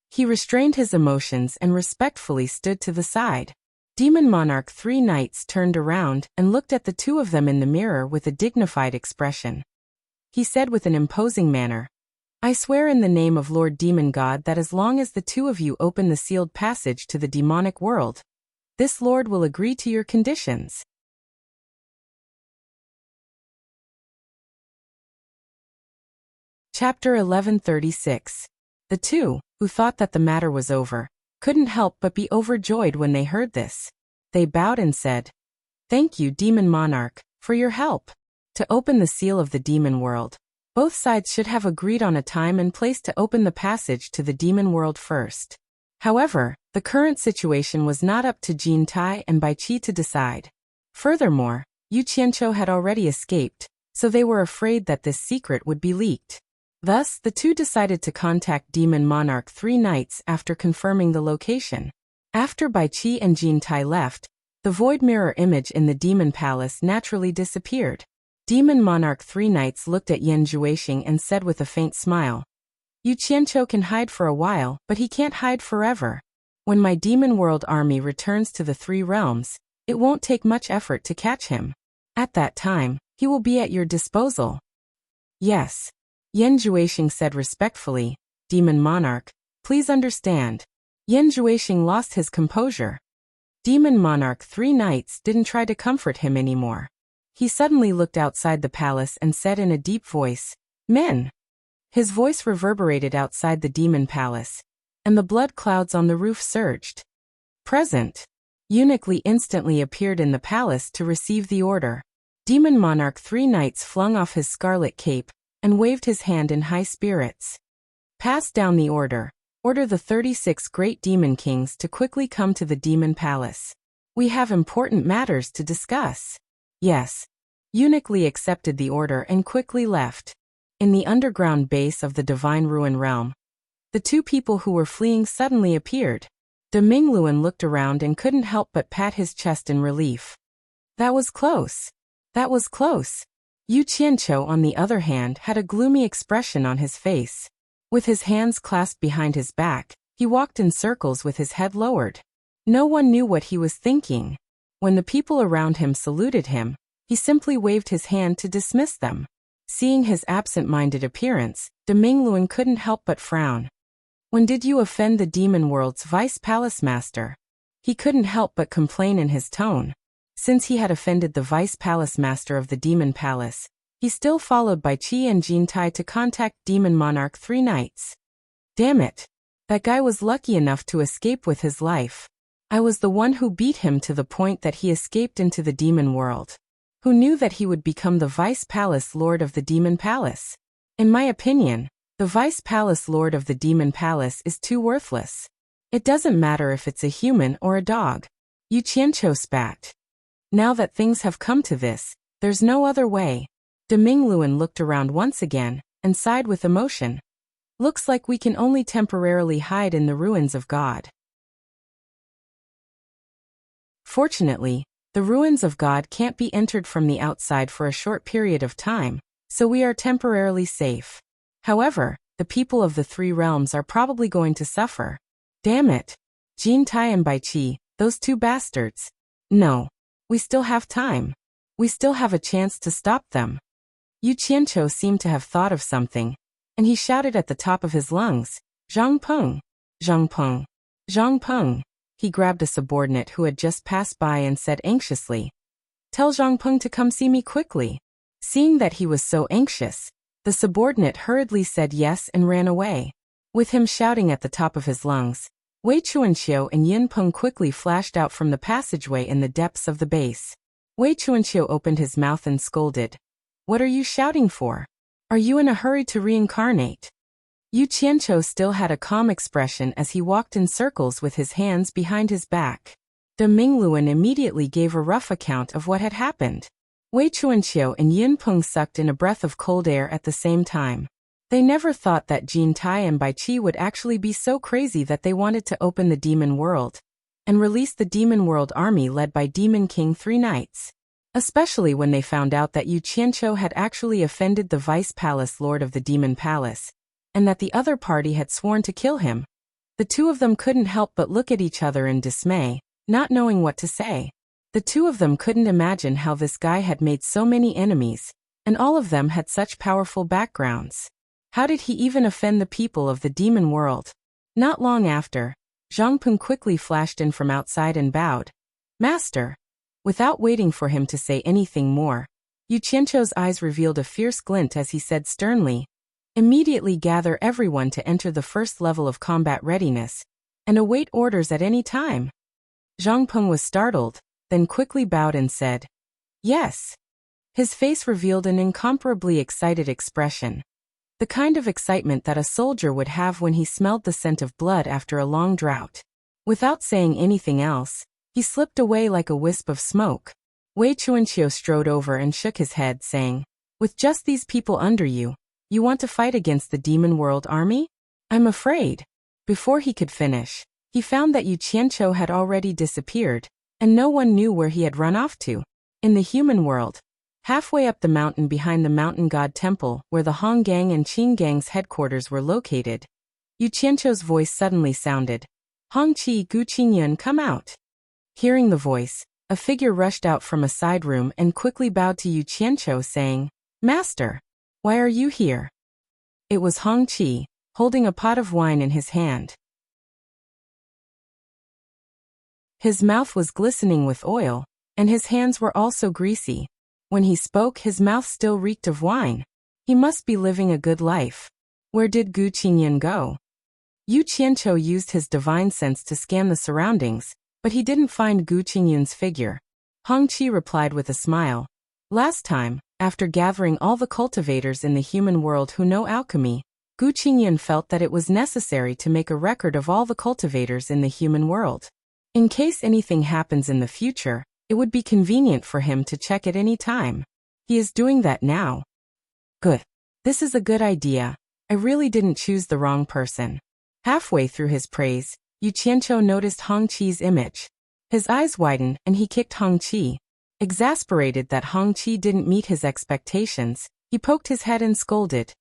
[SPEAKER 1] He restrained his emotions and respectfully stood to the side. Demon Monarch 3 Knights turned around and looked at the two of them in the mirror with a dignified expression. He said with an imposing manner, "I swear in the name of Lord Demon God that as long as the two of you open the sealed passage to the demonic world, this lord will agree to your conditions." Chapter 1136. The two, who thought that the matter was over, couldn't help but be overjoyed when they heard this. They bowed and said, "Thank you, Demon Monarch, for your help. To open the seal of the demon world, both sides should have agreed on a time and place to open the passage to the demon world first." However, the current situation was not up to Jin Tai and Bai Qi to decide. Furthermore, Yu Qianqiu had already escaped, so they were afraid that this secret would be leaked. Thus, the two decided to contact Demon Monarch 3 Knights after confirming the location. After Bai Qi and Jin Tai left, the void mirror image in the demon palace naturally disappeared. Demon Monarch 3 Knights looked at Yan Juexing and said with a faint smile, "Yu Qianqiu can hide for a while, but he can't hide forever. When my demon world army returns to the 3 realms, it won't take much effort to catch him. At that time, he will be at your disposal." "Yes," Yan Juexing said respectfully, "Demon Monarch, please understand." Yan Juexing lost his composure. Demon Monarch 3 Knights didn't try to comfort him anymore. He suddenly looked outside the palace and said in a deep voice, "Men!" His voice reverberated outside the demon palace, and the blood clouds on the roof surged. "Present!" Eunuch Li instantly appeared in the palace to receive the order. Demon Monarch 3 Knights flung off his scarlet cape and waved his hand in high spirits. "Pass down the order. Order the 36 great demon kings to quickly come to the demon palace. We have important matters to discuss." "Yes." Eunuch Li accepted the order and quickly left. In the underground base of the Divine Ruin Realm, the two people who were fleeing suddenly appeared. De Mingluan looked around and couldn't help but pat his chest in relief. "That was close. That was close." Yu Qianqiu, on the other hand, had a gloomy expression on his face. With his hands clasped behind his back, he walked in circles with his head lowered. No one knew what he was thinking. When the people around him saluted him, he simply waved his hand to dismiss them. Seeing his absent-minded appearance, De Mingluan couldn't help but frown. "When did you offend the demon world's vice palace master?" He couldn't help but complain in his tone. Since he had offended the vice palace master of the demon palace, he still followed Bai Qi and Jin Tai to contact Demon Monarch 3 Knights. "Damn it! That guy was lucky enough to escape with his life. I was the one who beat him to the point that he escaped into the demon world." Who knew that he would become the Vice Palace Lord of the Demon Palace? In my opinion, the Vice Palace Lord of the Demon Palace is too worthless. It doesn't matter if it's a human or a dog. Yu Qianqiu spat. Now that things have come to this, there's no other way. De Mingluan looked around once again, and sighed with emotion. Looks like we can only temporarily hide in the ruins of God. Fortunately, the ruins of God can't be entered from the outside for a short period of time, so we are temporarily safe. However, the people of the three realms are probably going to suffer. Damn it. Jin Tai and Bai Qi, those two bastards. No. We still have time. We still have a chance to stop them. Yu Qianqiu seemed to have thought of something, and he shouted at the top of his lungs, Zhang Peng! Zhang Peng! Zhang Peng! He grabbed a subordinate who had just passed by and said anxiously, Tell Zhang Peng to come see me quickly. Seeing that he was so anxious, the subordinate hurriedly said yes and ran away. With him shouting at the top of his lungs, Wei Chuanxiu and Yin Peng quickly flashed out from the passageway in the depths of the base. Wei Chuanxiu opened his mouth and scolded, What are you shouting for? Are you in a hurry to reincarnate? Yu Qianqiu still had a calm expression as he walked in circles with his hands behind his back. De Mingluan immediately gave a rough account of what had happened. Wei Chuanxiu and Yin Peng sucked in a breath of cold air at the same time. They never thought that Jin Tai and Bai Qi would actually be so crazy that they wanted to open the demon world and release the demon world army led by Demon King Three Knights. Especially when they found out that Yu Qianqiu had actually offended the Vice Palace Lord of the Demon Palace, and that the other party had sworn to kill him. The two of them couldn't help but look at each other in dismay, not knowing what to say. The two of them couldn't imagine how this guy had made so many enemies, and all of them had such powerful backgrounds. How did he even offend the people of the demon world? Not long after, Zhang Peng quickly flashed in from outside and bowed. Master! Without waiting for him to say anything more, Yu Qianqiu's eyes revealed a fierce glint as he said sternly, Immediately gather everyone to enter the first level of combat readiness, and await orders at any time. Zhang Peng was startled, then quickly bowed and said, Yes. His face revealed an incomparably excited expression. The kind of excitement that a soldier would have when he smelled the scent of blood after a long drought. Without saying anything else, he slipped away like a wisp of smoke. Wei Chuanqiu strode over and shook his head, saying, With just these people under you, you want to fight against the demon world army? I'm afraid. Before he could finish, he found that Yu Qianqiu had already disappeared, and no one knew where he had run off to. In the human world, halfway up the mountain behind the mountain god temple where the Hong Gang and Qing Gang's headquarters were located, Yu Qianqiu's voice suddenly sounded, Hong Qi Gu Qingyun, come out. Hearing the voice, a figure rushed out from a side room and quickly bowed to Yu Qianqiu, saying, Master, why are you here? It was Hong Qi, holding a pot of wine in his hand. His mouth was glistening with oil, and his hands were also greasy. When he spoke, his mouth still reeked of wine. He must be living a good life. Where did Gu Qingyun go? Yu Qianqiu used his divine sense to scan the surroundings, but he didn't find Gu Qingyun's figure. Hong Qi replied with a smile. Last time, after gathering all the cultivators in the human world who know alchemy, Gu Qingyun felt that it was necessary to make a record of all the cultivators in the human world. In case anything happens in the future, it would be convenient for him to check at any time. He is doing that now. Good. This is a good idea. I really didn't choose the wrong person. Halfway through his praise, Yu Qianqiu noticed Hong Qi's image. His eyes widened and he kicked Hong Qi. Exasperated that Hong Qi didn't meet his expectations, he poked his head and scolded.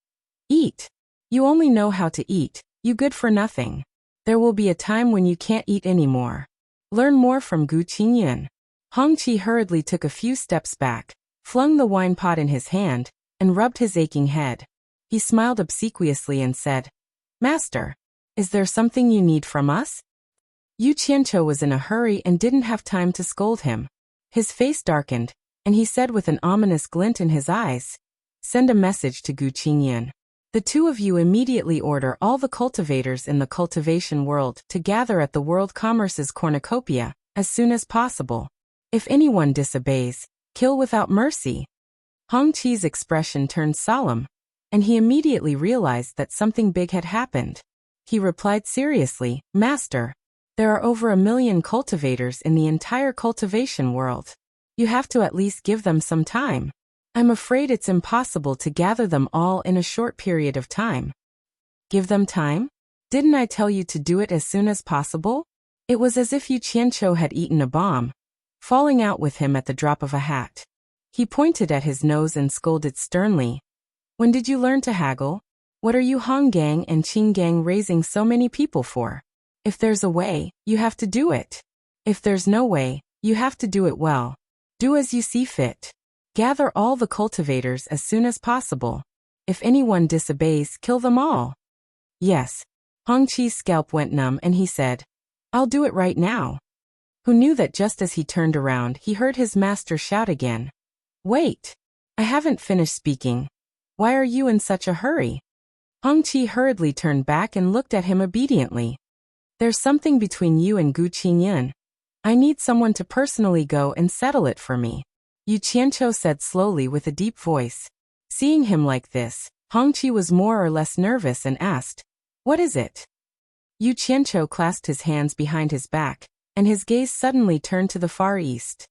[SPEAKER 1] Eat. You only know how to eat, you good for nothing. There will be a time when you can't eat anymore. Learn more from Gu Qingyun. Hong Qi hurriedly took a few steps back, flung the wine pot in his hand, and rubbed his aching head. He smiled obsequiously and said, Master, is there something you need from us? Yu Qianqiu was in a hurry and didn't have time to scold him. His face darkened, and he said with an ominous glint in his eyes, Send a message to Gu Qingyun. The two of you immediately order all the cultivators in the cultivation world to gather at the World Commerce's cornucopia as soon as possible. If anyone disobeys, Kill without mercy. Hong Qi's expression turned solemn, and he immediately realized that something big had happened. He replied seriously, Master, there are over 1 million cultivators in the entire cultivation world. You have to at least give them some time. I'm afraid it's impossible to gather them all in a short period of time. Give them time? Didn't I tell you to do it as soon as possible? It was as if Yu Qianqiu had eaten a bomb, falling out with him at the drop of a hat. He pointed at his nose and scolded sternly. When did you learn to haggle? What are you Hong Gang and Qing Gang raising so many people for? If there's a way, you have to do it. If there's no way, you have to do it well. Do as you see fit. Gather all the cultivators as soon as possible. If anyone disobeys, kill them all. Yes. Hong Qi's scalp went numb and he said, I'll do it right now. Who knew that just as he turned around, he heard his master shout again. Wait. I haven't finished speaking. Why are you in such a hurry? Hong Qi hurriedly turned back and looked at him obediently. There's something between you and Gu Qingyun. I need someone to personally go and settle it for me. Yu Qianqiu said slowly with a deep voice. Seeing him like this, Hong Qi was more or less nervous and asked, What is it? Yu Qianqiu clasped his hands behind his back, and his gaze suddenly turned to the far east.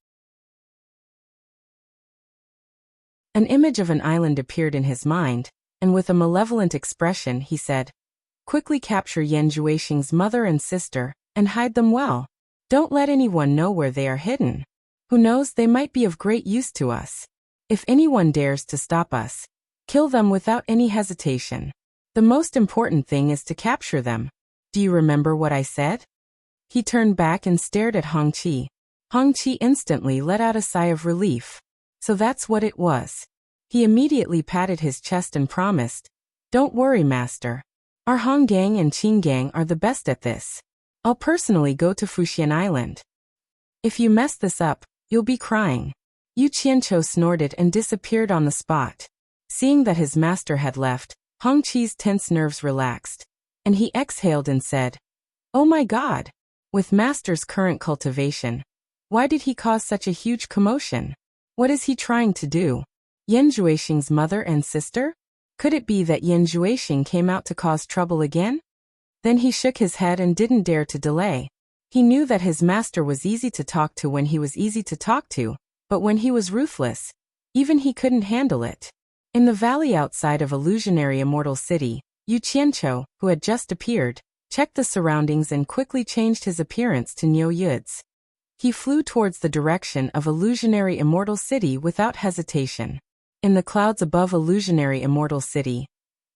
[SPEAKER 1] An image of an island appeared in his mind, and with a malevolent expression he said, Quickly capture Yan Zhuixing's mother and sister, and hide them well. Don't let anyone know where they are hidden. Who knows, they might be of great use to us. If anyone dares to stop us, kill them without any hesitation. The most important thing is to capture them. Do you remember what I said? He turned back and stared at Hong Qi. Hong Qi instantly let out a sigh of relief. So that's what it was. He immediately patted his chest and promised, Don't worry, Master. Our Hong Gang and Qing Gang are the best at this. I'll personally go to Fuxian Island. If you mess this up, you'll be crying. Yu Qianqiu snorted and disappeared on the spot. Seeing that his master had left, Hong Qi's tense nerves relaxed, and he exhaled and said, Oh my God! With Master's current cultivation, why did he cause such a huge commotion? What is he trying to do? Yan Zhuixing's mother and sister? Could it be that Yan Zhuixing came out to cause trouble again? Then he shook his head and didn't dare to delay. He knew that his master was easy to talk to when he was easy to talk to, but when he was ruthless, even he couldn't handle it. In the valley outside of illusionary Immortal City, Yu Qianqiu, who had just appeared, checked the surroundings and quickly changed his appearance to Niu Yu's. He flew towards the direction of illusionary Immortal City without hesitation. In the clouds above illusionary Immortal City,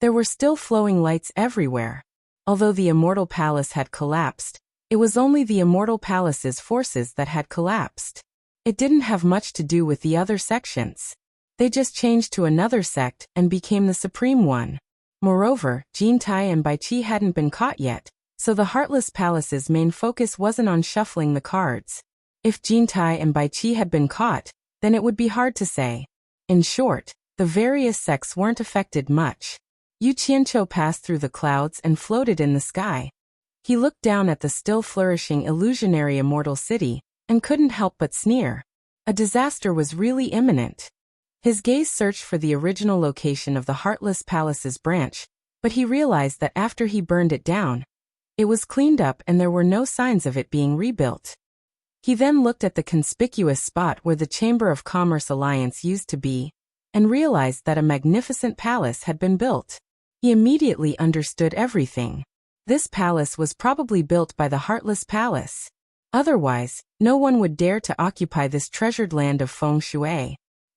[SPEAKER 1] there were still flowing lights everywhere. Although the Immortal Palace had collapsed, it was only the Immortal Palace's forces that had collapsed. It didn't have much to do with the other sections. They just changed to another sect and became the supreme one. Moreover, Jin Tai and Bai Qi hadn't been caught yet, so the Heartless Palace's main focus wasn't on shuffling the cards. If Jin Tai and Bai Qi had been caught, then it would be hard to say. In short, the various sects weren't affected much. Yu Qianqiu passed through the clouds and floated in the sky. He looked down at the still flourishing illusionary Immortal City, and couldn't help but sneer. A disaster was really imminent. His gaze searched for the original location of the Heartless Palace's branch, but he realized that after he burned it down, it was cleaned up and there were no signs of it being rebuilt. He then looked at the conspicuous spot where the Chamber of Commerce Alliance used to be, and realized that a magnificent palace had been built. He immediately understood everything. This palace was probably built by the Heartless Palace. Otherwise, no one would dare to occupy this treasured land of feng shui.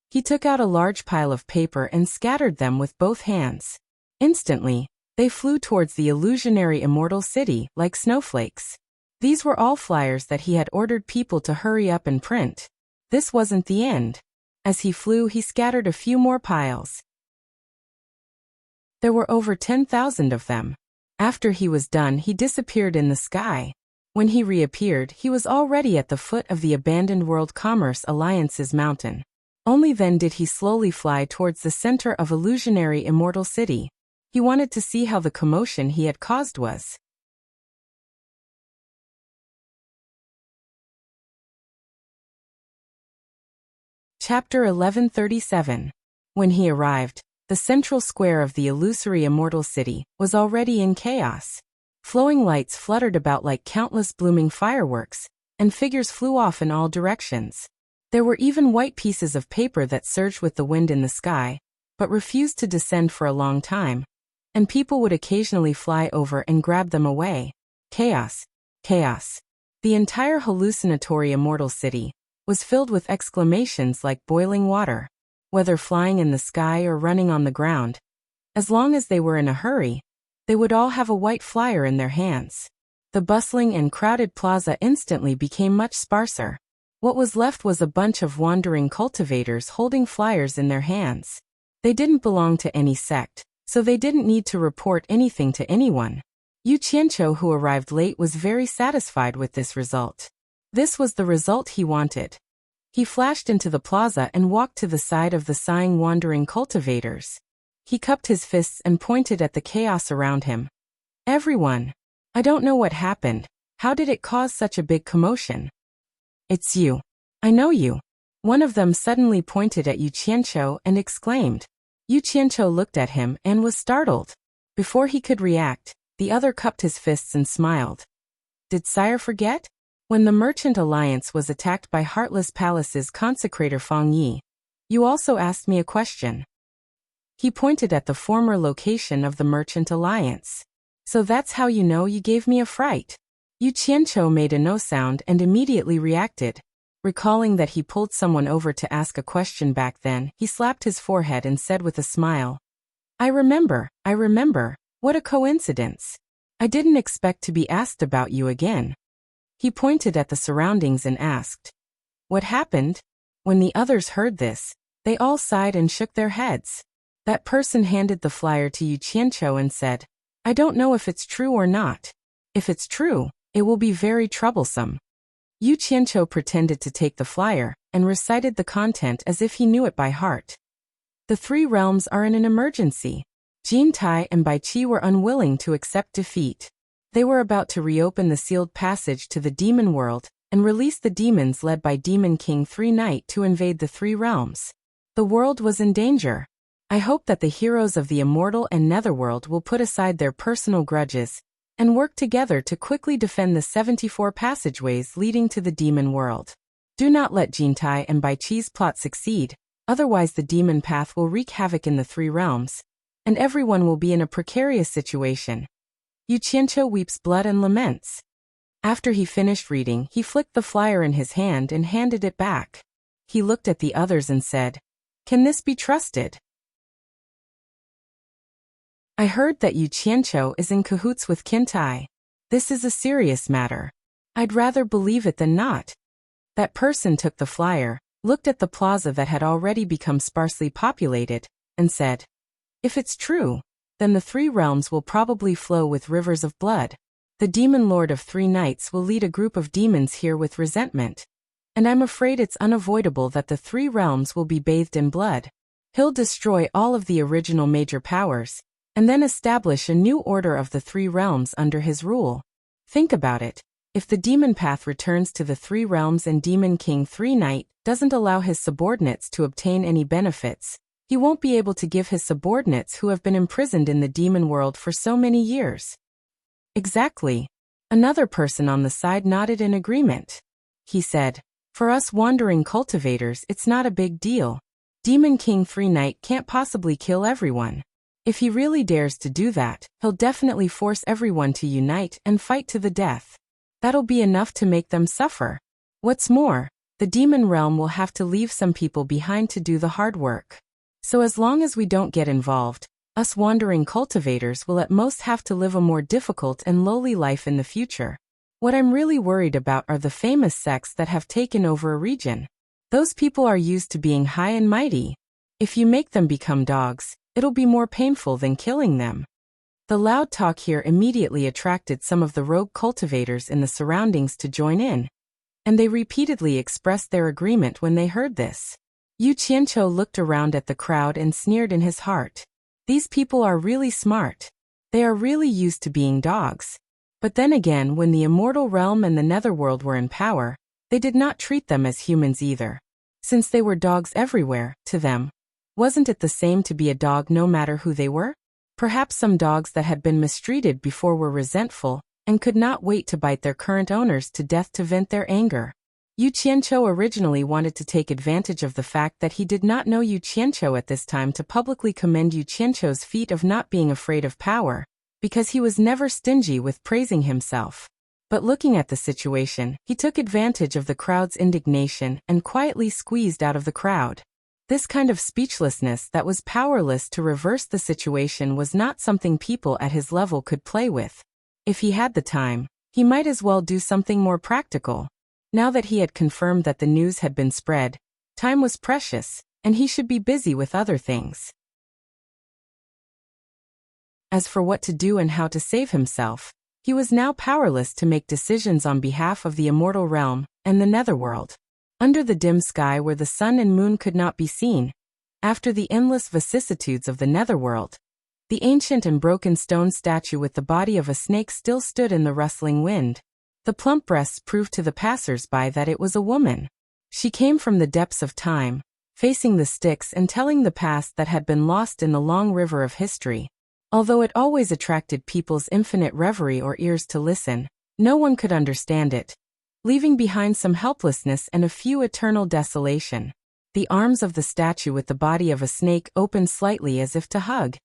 [SPEAKER 1] He took out a large pile of paper and scattered them with both hands. Instantly, they flew towards the illusionary Immortal City like snowflakes. These were all flyers that he had ordered people to hurry up and print. This wasn't the end. As he flew, he scattered a few more piles. There were over 10,000 of them. After he was done, he disappeared in the sky. When he reappeared, he was already at the foot of the abandoned World Commerce Alliance's mountain. Only then did he slowly fly towards the center of illusionary Immortal City. He wanted to see how the commotion he had caused was. Chapter 1137. When he arrived, the central square of the illusory immortal city was already in chaos. Flowing lights fluttered about like countless blooming fireworks, and figures flew off in all directions. There were even white pieces of paper that surged with the wind in the sky, but refused to descend for a long time, and people would occasionally fly over and grab them away. Chaos. Chaos. The entire hallucinatory immortal city was filled with exclamations like boiling water. Whether flying in the sky or running on the ground, as long as they were in a hurry, they would all have a white flyer in their hands. The bustling and crowded plaza instantly became much sparser. What was left was a bunch of wandering cultivators holding flyers in their hands. They didn't belong to any sect, so they didn't need to report anything to anyone. Yu Qianqiu, who arrived late, was very satisfied with this result. This was the result he wanted. He flashed into the plaza and walked to the side of the sighing wandering cultivators. He cupped his fists and pointed at the chaos around him. Everyone! I don't know what happened. How did it cause such a big commotion? It's you. I know you. One of them suddenly pointed at Yu Qianqiu and exclaimed. Yu Qianqiu looked at him and was startled. Before he could react, the other cupped his fists and smiled. Did sire forget? When the Merchant Alliance was attacked by Heartless Palace's consecrator Feng Yi, you also asked me a question. He pointed at the former location of the Merchant Alliance. So that's how you know you gave me a fright. Yu Qianqiu made a no sound and immediately reacted. Recalling that he pulled someone over to ask a question back then, he slapped his forehead and said with a smile, I remember. What a coincidence. I didn't expect to be asked about you again. He pointed at the surroundings and asked, what happened? When the others heard this, they all sighed and shook their heads. That person handed the flyer to Yu Qianqiu and said, I don't know if it's true or not. If it's true, it will be very troublesome. Yu Qianqiu pretended to take the flyer and recited the content as if he knew it by heart. The three realms are in an emergency. Jin Tai and Bai Qi were unwilling to accept defeat. They were about to reopen the sealed passage to the demon world and release the demons led by Demon King 3 Knight to invade the three realms. The world was in danger. I hope that the heroes of the Immortal and Netherworld will put aside their personal grudges and work together to quickly defend the 74 passageways leading to the demon world. Do not let Jin Tai and Bai Qi's plot succeed, otherwise the demon path will wreak havoc in the three realms, and everyone will be in a precarious situation. Yu Qianqiu weeps blood and laments. After he finished reading, he flicked the flyer in his hand and handed it back. He looked at the others and said, Can this be trusted? I heard that Yu Qianqiu is in cahoots with Qin Tai. This is a serious matter. I'd rather believe it than not. That person took the flyer, looked at the plaza that had already become sparsely populated, and said, If it's true, then the three realms will probably flow with rivers of blood. The demon lord of 3 Knights will lead a group of demons here with resentment. And I'm afraid it's unavoidable that the three realms will be bathed in blood. He'll destroy all of the original major powers, and then establish a new order of the three realms under his rule. Think about it. If the demon path returns to the three realms and Demon King 3 Knight doesn't allow his subordinates to obtain any benefits, he won't be able to give his subordinates who have been imprisoned in the demon world for so many years. Exactly. Another person on the side nodded in agreement. He said, For us wandering cultivators, it's not a big deal. Demon King 3 Knight can't possibly kill everyone. If he really dares to do that, he'll definitely force everyone to unite and fight to the death. That'll be enough to make them suffer. What's more, the demon realm will have to leave some people behind to do the hard work. So as long as we don't get involved, us wandering cultivators will at most have to live a more difficult and lowly life in the future. What I'm really worried about are the famous sects that have taken over a region. Those people are used to being high and mighty. If you make them become dogs, it'll be more painful than killing them. The loud talk here immediately attracted some of the rogue cultivators in the surroundings to join in, and they repeatedly expressed their agreement when they heard this. Yu Qianqiu looked around at the crowd and sneered in his heart. These people are really smart. They are really used to being dogs. But then again, when the Immortal Realm and the Netherworld were in power, they did not treat them as humans either. Since they were dogs everywhere, to them, wasn't it the same to be a dog no matter who they were? Perhaps some dogs that had been mistreated before were resentful, and could not wait to bite their current owners to death to vent their anger. Yu Qianqiu originally wanted to take advantage of the fact that he did not know Yu Qianqiu at this time to publicly commend Yu Qianqiu's feat of not being afraid of power, because he was never stingy with praising himself. But looking at the situation, he took advantage of the crowd's indignation and quietly squeezed out of the crowd. This kind of speechlessness that was powerless to reverse the situation was not something people at his level could play with. If he had the time, he might as well do something more practical. Now that he had confirmed that the news had been spread, time was precious, and he should be busy with other things. As for what to do and how to save himself, he was now powerless to make decisions on behalf of the immortal realm and the netherworld. Under the dim sky where the sun and moon could not be seen, after the endless vicissitudes of the netherworld, the ancient and broken stone statue with the body of a snake still stood in the rustling wind. The plump breasts proved to the passers-by that it was a woman. She came from the depths of time, facing the Styx and telling the past that had been lost in the long river of history. Although it always attracted people's infinite reverie or ears to listen, no one could understand it, leaving behind some helplessness and a few eternal desolation. The arms of the statue with the body of a snake opened slightly as if to hug,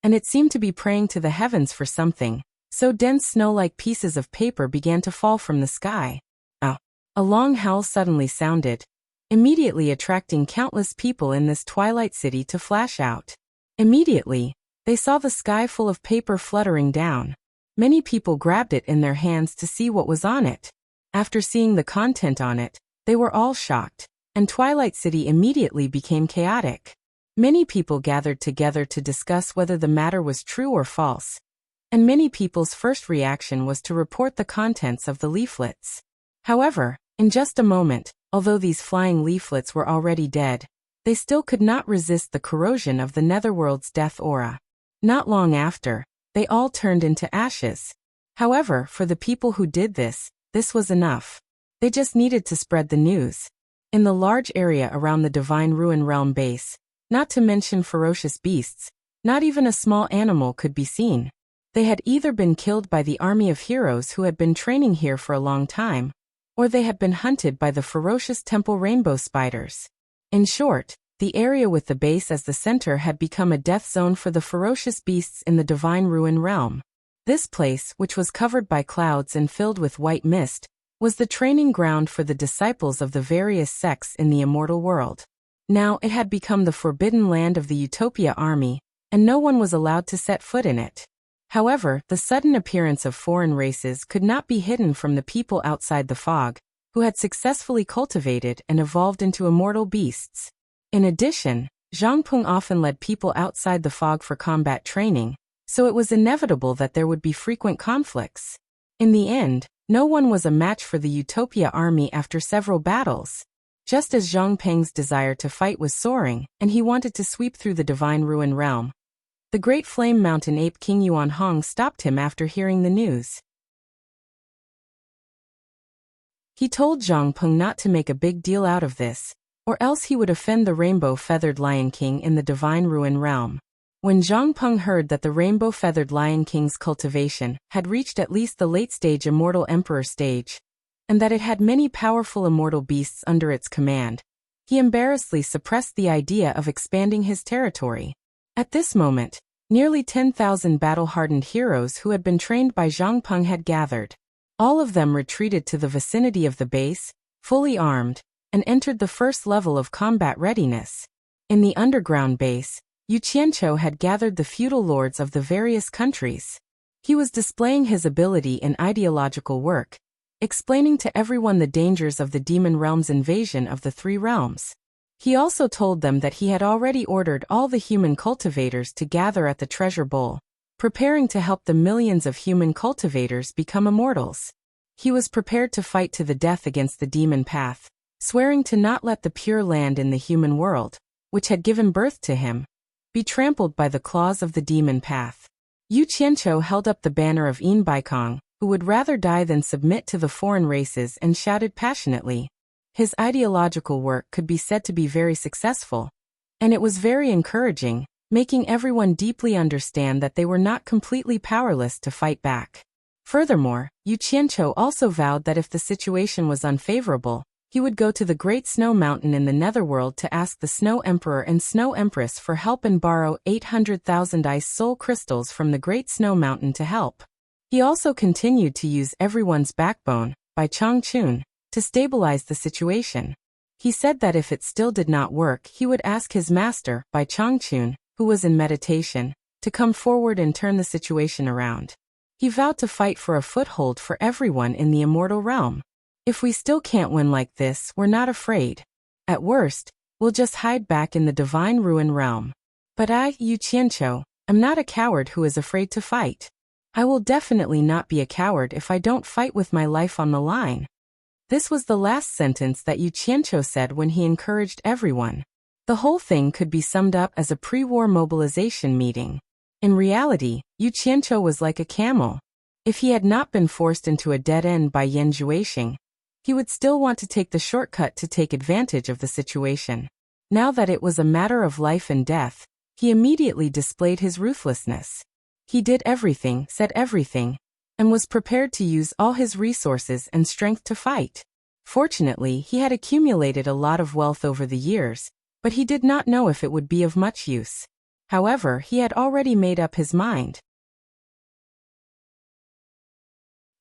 [SPEAKER 1] and it seemed to be praying to the heavens for something. So dense snow-like pieces of paper began to fall from the sky. A long howl suddenly sounded, immediately attracting countless people in this twilight city to flash out. Immediately, they saw the sky full of paper fluttering down. Many people grabbed it in their hands to see what was on it. After seeing the content on it, they were all shocked, and Twilight City immediately became chaotic. Many people gathered together to discuss whether the matter was true or false. And many people's first reaction was to report the contents of the leaflets. However, in just a moment, although these flying leaflets were already dead, they still could not resist the corrosion of the netherworld's death aura. Not long after, they all turned into ashes. However, for the people who did this was enough. They just needed to spread the news. In the large area around the Divine Ruin Realm base, not to mention ferocious beasts, not even a small animal could be seen. They had either been killed by the army of heroes who had been training here for a long time, or they had been hunted by the ferocious temple rainbow spiders. In short, the area with the base as the center had become a death zone for the ferocious beasts in the Divine Ruin Realm. This place, which was covered by clouds and filled with white mist, was the training ground for the disciples of the various sects in the immortal world. Now it had become the forbidden land of the Utopia army, and no one was allowed to set foot in it. However, the sudden appearance of foreign races could not be hidden from the people outside the fog, who had successfully cultivated and evolved into immortal beasts. In addition, Zhang Peng often led people outside the fog for combat training, so it was inevitable that there would be frequent conflicts. In the end, no one was a match for the Utopia army after several battles. Just as Zhang Peng's desire to fight was soaring, and he wanted to sweep through the Divine Ruin Realm, the Great Flame Mountain Ape King Yuan Hong stopped him after hearing the news. He told Zhang Peng not to make a big deal out of this, or else he would offend the Rainbow-Feathered Lion King in the Divine Ruin Realm. When Zhang Peng heard that the Rainbow-Feathered Lion King's cultivation had reached at least the late-stage Immortal Emperor stage, and that it had many powerful immortal beasts under its command, he embarrassedly suppressed the idea of expanding his territory. At this moment, nearly 10,000 battle-hardened heroes who had been trained by Zhang Peng had gathered. All of them retreated to the vicinity of the base, fully armed, and entered the first level of combat readiness. In the underground base, Yu Qianqiu had gathered the feudal lords of the various countries. He was displaying his ability in ideological work, explaining to everyone the dangers of the demon realm's invasion of the three realms. He also told them that he had already ordered all the human cultivators to gather at the treasure bowl, preparing to help the millions of human cultivators become immortals. He was prepared to fight to the death against the demon path, swearing to not let the pure land in the human world, which had given birth to him, be trampled by the claws of the demon path. Yu Qianqiu held up the banner of Yin Baikong, who would rather die than submit to the foreign races, and shouted passionately. His ideological work could be said to be very successful, and it was very encouraging, making everyone deeply understand that they were not completely powerless to fight back. Furthermore, Yu Qianqiu also vowed that if the situation was unfavorable, he would go to the Great Snow Mountain in the Netherworld to ask the Snow Emperor and Snow Empress for help and borrow 800,000 ice soul crystals from the Great Snow Mountain to help. He also continued to use everyone's backbone, by Changchun, to stabilize the situation. He said that if it still did not work, he would ask his master, by Changchun, who was in meditation, to come forward and turn the situation around. He vowed to fight for a foothold for everyone in the immortal realm. If we still can't win like this, we're not afraid. At worst, we'll just hide back in the divine ruin realm. But I, Yu Qianqiu, am not a coward who is afraid to fight. I will definitely not be a coward if I don't fight with my life on the line. This was the last sentence that Yu Qianqiu said when he encouraged everyone. The whole thing could be summed up as a pre-war mobilization meeting. In reality, Yu Qianqiu was like a camel. If he had not been forced into a dead end by Yan Zhuixing, he would still want to take the shortcut to take advantage of the situation. Now that it was a matter of life and death, he immediately displayed his ruthlessness. He did everything, said everything, and was prepared to use all his resources and strength to fight. Fortunately, he had accumulated a lot of wealth over the years, but he did not know if it would be of much use. However, he had already made up his mind.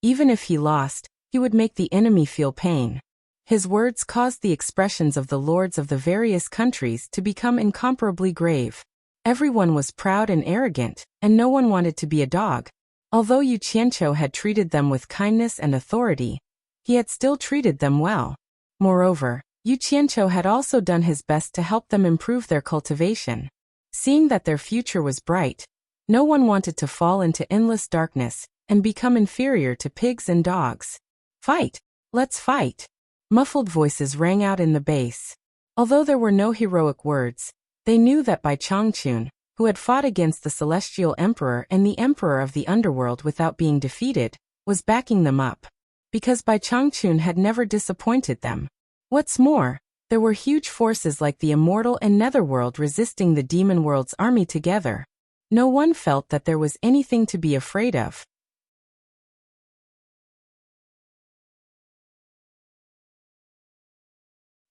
[SPEAKER 1] Even if he lost, he would make the enemy feel pain. His words caused the expressions of the lords of the various countries to become incomparably grave. Everyone was proud and arrogant, and no one wanted to be a dog. Although Yu Qianqiu had treated them with kindness and authority, he had still treated them well. Moreover, Yu Qianqiu had also done his best to help them improve their cultivation. Seeing that their future was bright, no one wanted to fall into endless darkness and become inferior to pigs and dogs. Fight! Let's fight! Muffled voices rang out in the base. Although there were no heroic words, they knew that Bai Changchun, who had fought against the Celestial Emperor and the Emperor of the Underworld without being defeated, was backing them up. Because Bai Changchun had never disappointed them. What's more, there were huge forces like the Immortal and Netherworld resisting the Demon World's army together. No one felt that there was anything to be afraid of.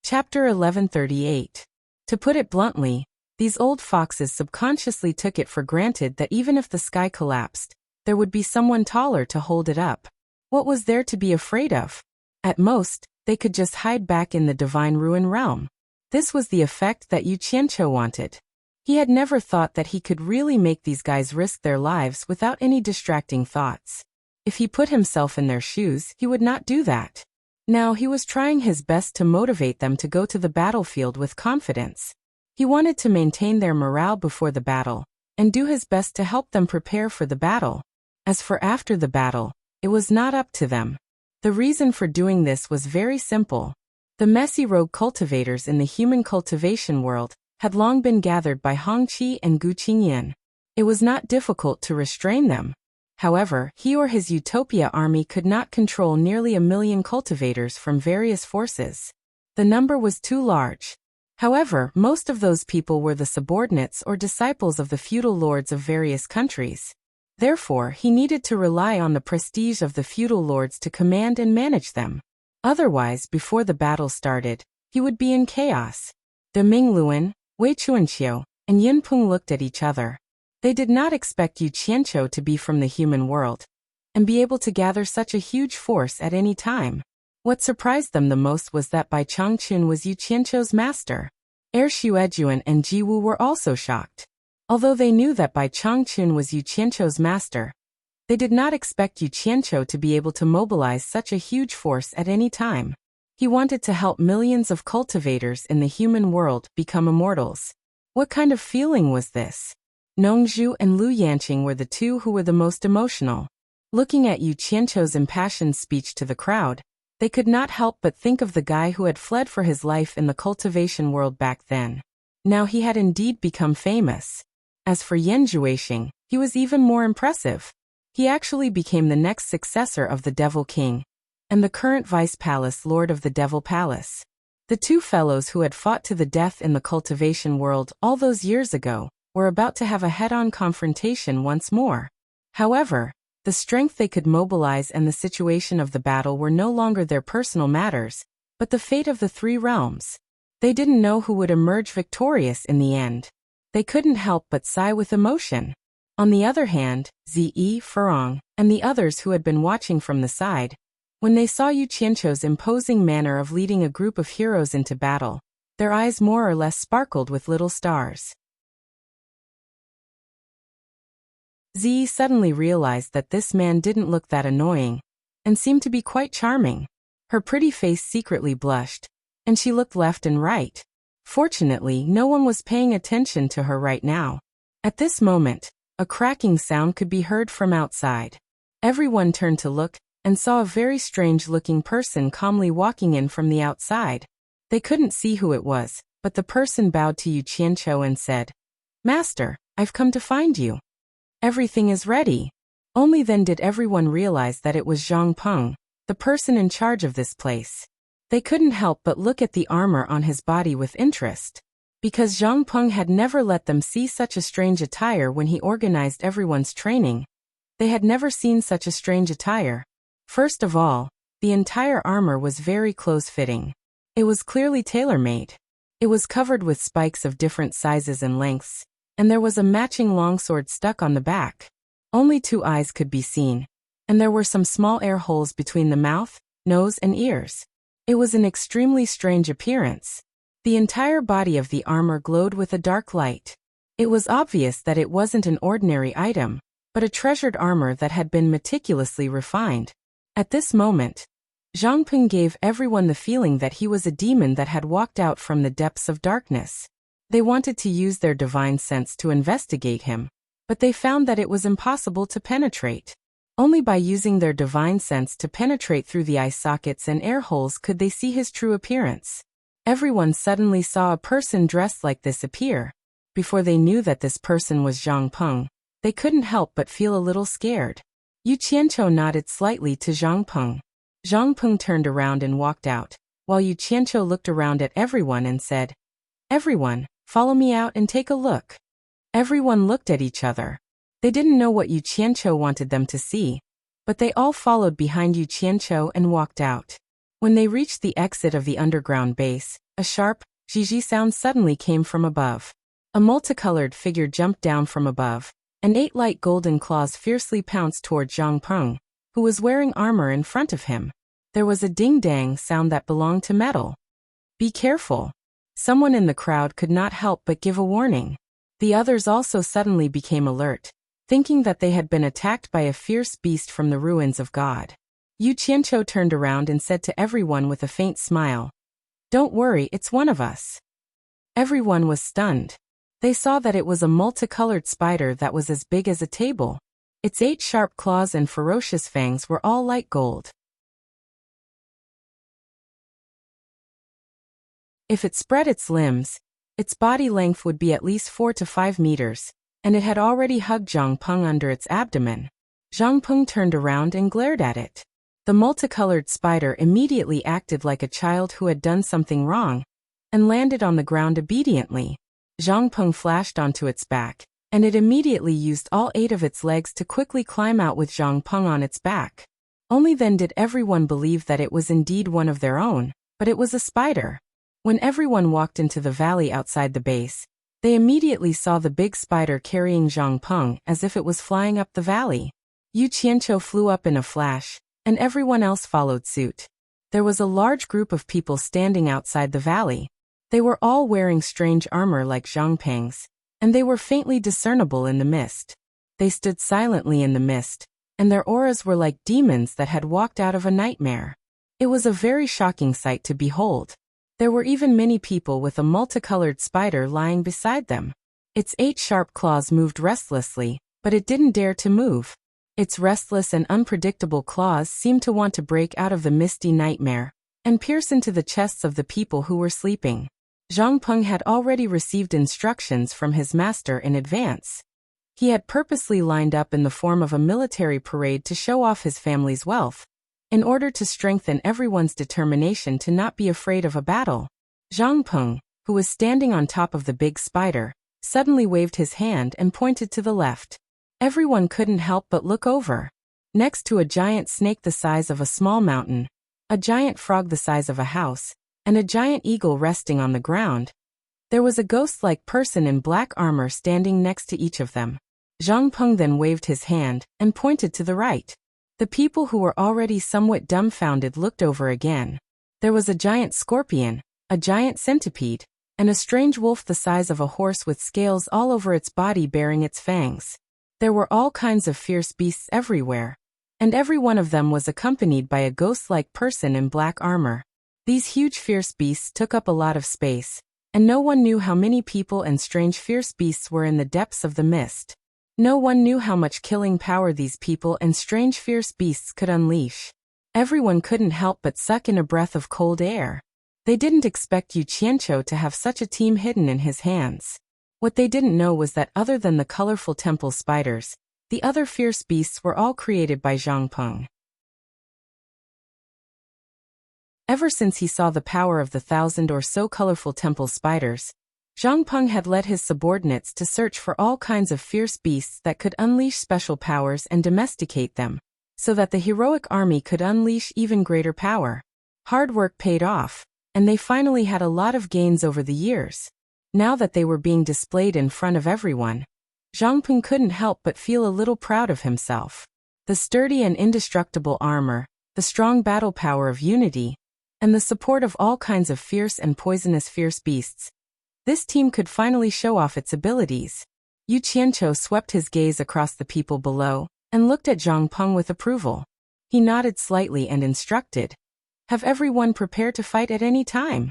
[SPEAKER 1] Chapter 1138. To put it bluntly, these old foxes subconsciously took it for granted that even if the sky collapsed, there would be someone taller to hold it up. What was there to be afraid of? At most, they could just hide back in the divine ruin realm. This was the effect that Yu Qianqiu wanted. He had never thought that he could really make these guys risk their lives without any distracting thoughts. If he put himself in their shoes, he would not do that. Now he was trying his best to motivate them to go to the battlefield with confidence. He wanted to maintain their morale before the battle, and do his best to help them prepare for the battle. As for after the battle, it was not up to them. The reason for doing this was very simple. The messy rogue cultivators in the human cultivation world had long been gathered by Hongqi and Gu Qingyan. It was not difficult to restrain them. However, he or his Utopia army could not control nearly 1 million cultivators from various forces. The number was too large. However, most of those people were the subordinates or disciples of the feudal lords of various countries. Therefore, he needed to rely on the prestige of the feudal lords to command and manage them. Otherwise, before the battle started, he would be in chaos. De Mingluan, Wei Chuanqiu, and Yinpeng looked at each other. They did not expect Yu Qianqiu to be from the human world and be able to gather such a huge force at any time. What surprised them the most was that Bai Changchun was Yu Qianqiu's master. Er Xuejuan and Jiwu were also shocked. Although they knew that Bai Changchun was Yu Qianqiu's master, they did not expect Yu Qianqiu to be able to mobilize such a huge force at any time. He wanted to help millions of cultivators in the human world become immortals. What kind of feeling was this? Nongzhu and Lu Yanqing were the two who were the most emotional. Looking at Yu Qianqiu's impassioned speech to the crowd, they could not help but think of the guy who had fled for his life in the cultivation world back then. Now he had indeed become famous. As for Yan Zhuixing, he was even more impressive. He actually became the next successor of the Devil King, and the current Vice Palace Lord of the Devil Palace. The two fellows who had fought to the death in the cultivation world all those years ago were about to have a head-on confrontation once more. However, the strength they could mobilize and the situation of the battle were no longer their personal matters, but the fate of the three realms. They didn't know who would emerge victorious in the end. They couldn't help but sigh with emotion. On the other hand, Zi Furong and the others who had been watching from the side, when they saw Yu Qianqiu's imposing manner of leading a group of heroes into battle, their eyes more or less sparkled with little stars. Zi suddenly realized that this man didn't look that annoying, and seemed to be quite charming. Her pretty face secretly blushed, and she looked left and right. Fortunately, no one was paying attention to her right now. At this moment, a cracking sound could be heard from outside. Everyone turned to look, and saw a very strange-looking person calmly walking in from the outside. They couldn't see who it was, but the person bowed to Yu Qianqiu and said, "Master, I've come to find you. Everything is ready." Only then did everyone realize that it was Zhang Peng, the person in charge of this place. They couldn't help but look at the armor on his body with interest, because Zhang Peng had never let them see such a strange attire when he organized everyone's training. They had never seen such a strange attire. First of all, the entire armor was very close-fitting. It was clearly tailor-made. It was covered with spikes of different sizes and lengths, and there was a matching longsword stuck on the back. Only 2 eyes could be seen, and there were some small air holes between the mouth, nose, and ears. It was an extremely strange appearance. The entire body of the armor glowed with a dark light. It was obvious that it wasn't an ordinary item, but a treasured armor that had been meticulously refined. At this moment, Zhang Peng gave everyone the feeling that he was a demon that had walked out from the depths of darkness. They wanted to use their divine sense to investigate him, but they found that it was impossible to penetrate. Only by using their divine sense to penetrate through the eye sockets and air holes could they see his true appearance. Everyone suddenly saw a person dressed like this appear. Before they knew that this person was Zhang Peng, they couldn't help but feel a little scared. Yu Qianqiu nodded slightly to Zhang Peng. Zhang Peng turned around and walked out, while Yu Qianqiu looked around at everyone and said, "Everyone, follow me out and take a look." Everyone looked at each other. They didn't know what Yu Qianqiu wanted them to see, but they all followed behind Yu Qianqiu and walked out. When they reached the exit of the underground base, a sharp, zhizhi sound suddenly came from above. A multicolored figure jumped down from above, and 8 light golden claws fiercely pounced toward Zhang Peng, who was wearing armor in front of him. There was a ding-dang sound that belonged to metal. "Be careful." Someone in the crowd could not help but give a warning. The others also suddenly became alert, thinking that they had been attacked by a fierce beast from the ruins of God. Yu Qianqiu turned around and said to everyone with a faint smile, "Don't worry, it's one of us." Everyone was stunned. They saw that it was a multicolored spider that was as big as a table. Its 8 sharp claws and ferocious fangs were all light gold. If it spread its limbs, its body length would be at least 4 to 5 meters, and it had already hugged Zhang Peng under its abdomen. Zhang Peng turned around and glared at it. The multicolored spider immediately acted like a child who had done something wrong, and landed on the ground obediently. Zhang Peng flashed onto its back, and it immediately used all 8 of its legs to quickly climb out with Zhang Peng on its back. Only then did everyone believe that it was indeed one of their own, but it was a spider. When everyone walked into the valley outside the base, they immediately saw the big spider carrying Zhang Peng as if it was flying up the valley. Yu Qianqiu flew up in a flash, and everyone else followed suit. There was a large group of people standing outside the valley. They were all wearing strange armor like Zhang Peng's, and they were faintly discernible in the mist. They stood silently in the mist, and their auras were like demons that had walked out of a nightmare. It was a very shocking sight to behold. There were even many people with a multicolored spider lying beside them. Its 8 sharp claws moved restlessly, but it didn't dare to move. Its restless and unpredictable claws seemed to want to break out of the misty nightmare and pierce into the chests of the people who were sleeping. Zhang Peng had already received instructions from his master in advance. He had purposely lined up in the form of a military parade to show off his family's wealth, in order to strengthen everyone's determination to not be afraid of a battle. Zhang Peng, who was standing on top of the big spider, suddenly waved his hand and pointed to the left. Everyone couldn't help but look over. Next to a giant snake the size of a small mountain, a giant frog the size of a house, and a giant eagle resting on the ground, there was a ghost-like person in black armor standing next to each of them. Zhang Peng then waved his hand and pointed to the right. The people who were already somewhat dumbfounded looked over again. There was a giant scorpion, a giant centipede, and a strange wolf the size of a horse with scales all over its body bearing its fangs. There were all kinds of fierce beasts everywhere, and every one of them was accompanied by a ghost-like person in black armor. These huge fierce beasts took up a lot of space, and no one knew how many people and strange fierce beasts were in the depths of the mist. No one knew how much killing power these people and strange fierce beasts could unleash. Everyone couldn't help but suck in a breath of cold air. They didn't expect Yu Qianqiu to have such a team hidden in his hands. What they didn't know was that other than the colorful temple spiders, the other fierce beasts were all created by Zhang Peng. Ever since he saw the power of the 1,000 or so colorful temple spiders, Zhang Peng had led his subordinates to search for all kinds of fierce beasts that could unleash special powers and domesticate them, so that the heroic army could unleash even greater power. Hard work paid off, and they finally had a lot of gains over the years. Now that they were being displayed in front of everyone, Zhang Peng couldn't help but feel a little proud of himself. The sturdy and indestructible armor, the strong battle power of unity, and the support of all kinds of fierce and poisonous fierce beasts. This team could finally show off its abilities. Yu Qianqiu swept his gaze across the people below and looked at Zhang Peng with approval. He nodded slightly and instructed, "Have everyone prepared to fight at any time."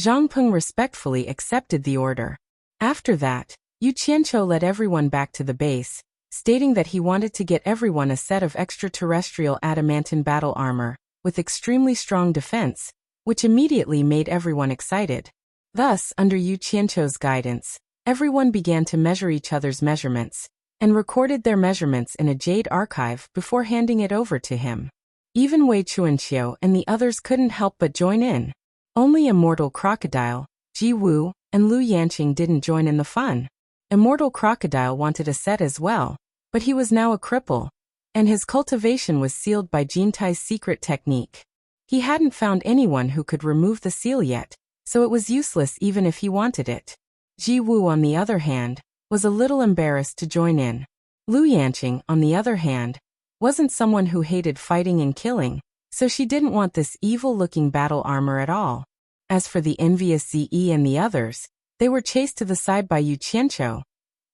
[SPEAKER 1] Zhang Peng respectfully accepted the order. After that, Yu Qianqiu led everyone back to the base, stating that he wanted to get everyone a set of extraterrestrial adamantine battle armor, with extremely strong defense, which immediately made everyone excited. Thus, under Yu Qianqiu's guidance, everyone began to measure each other's measurements, and recorded their measurements in a jade archive before handing it over to him. Even Wei Chuanqiu and the others couldn't help but join in. Only Immortal Crocodile, Ji Wu, and Lu Yanqing didn't join in the fun. Immortal Crocodile wanted a set as well, but he was now a cripple, and his cultivation was sealed by Jintai's secret technique. He hadn't found anyone who could remove the seal yet, so it was useless even if he wanted it. Ji Wu, on the other hand, was a little embarrassed to join in. Lu Yanqing, on the other hand, wasn't someone who hated fighting and killing, so she didn't want this evil-looking battle armor at all. As for the envious Ze and the others, they were chased to the side by Yu Qianqiu,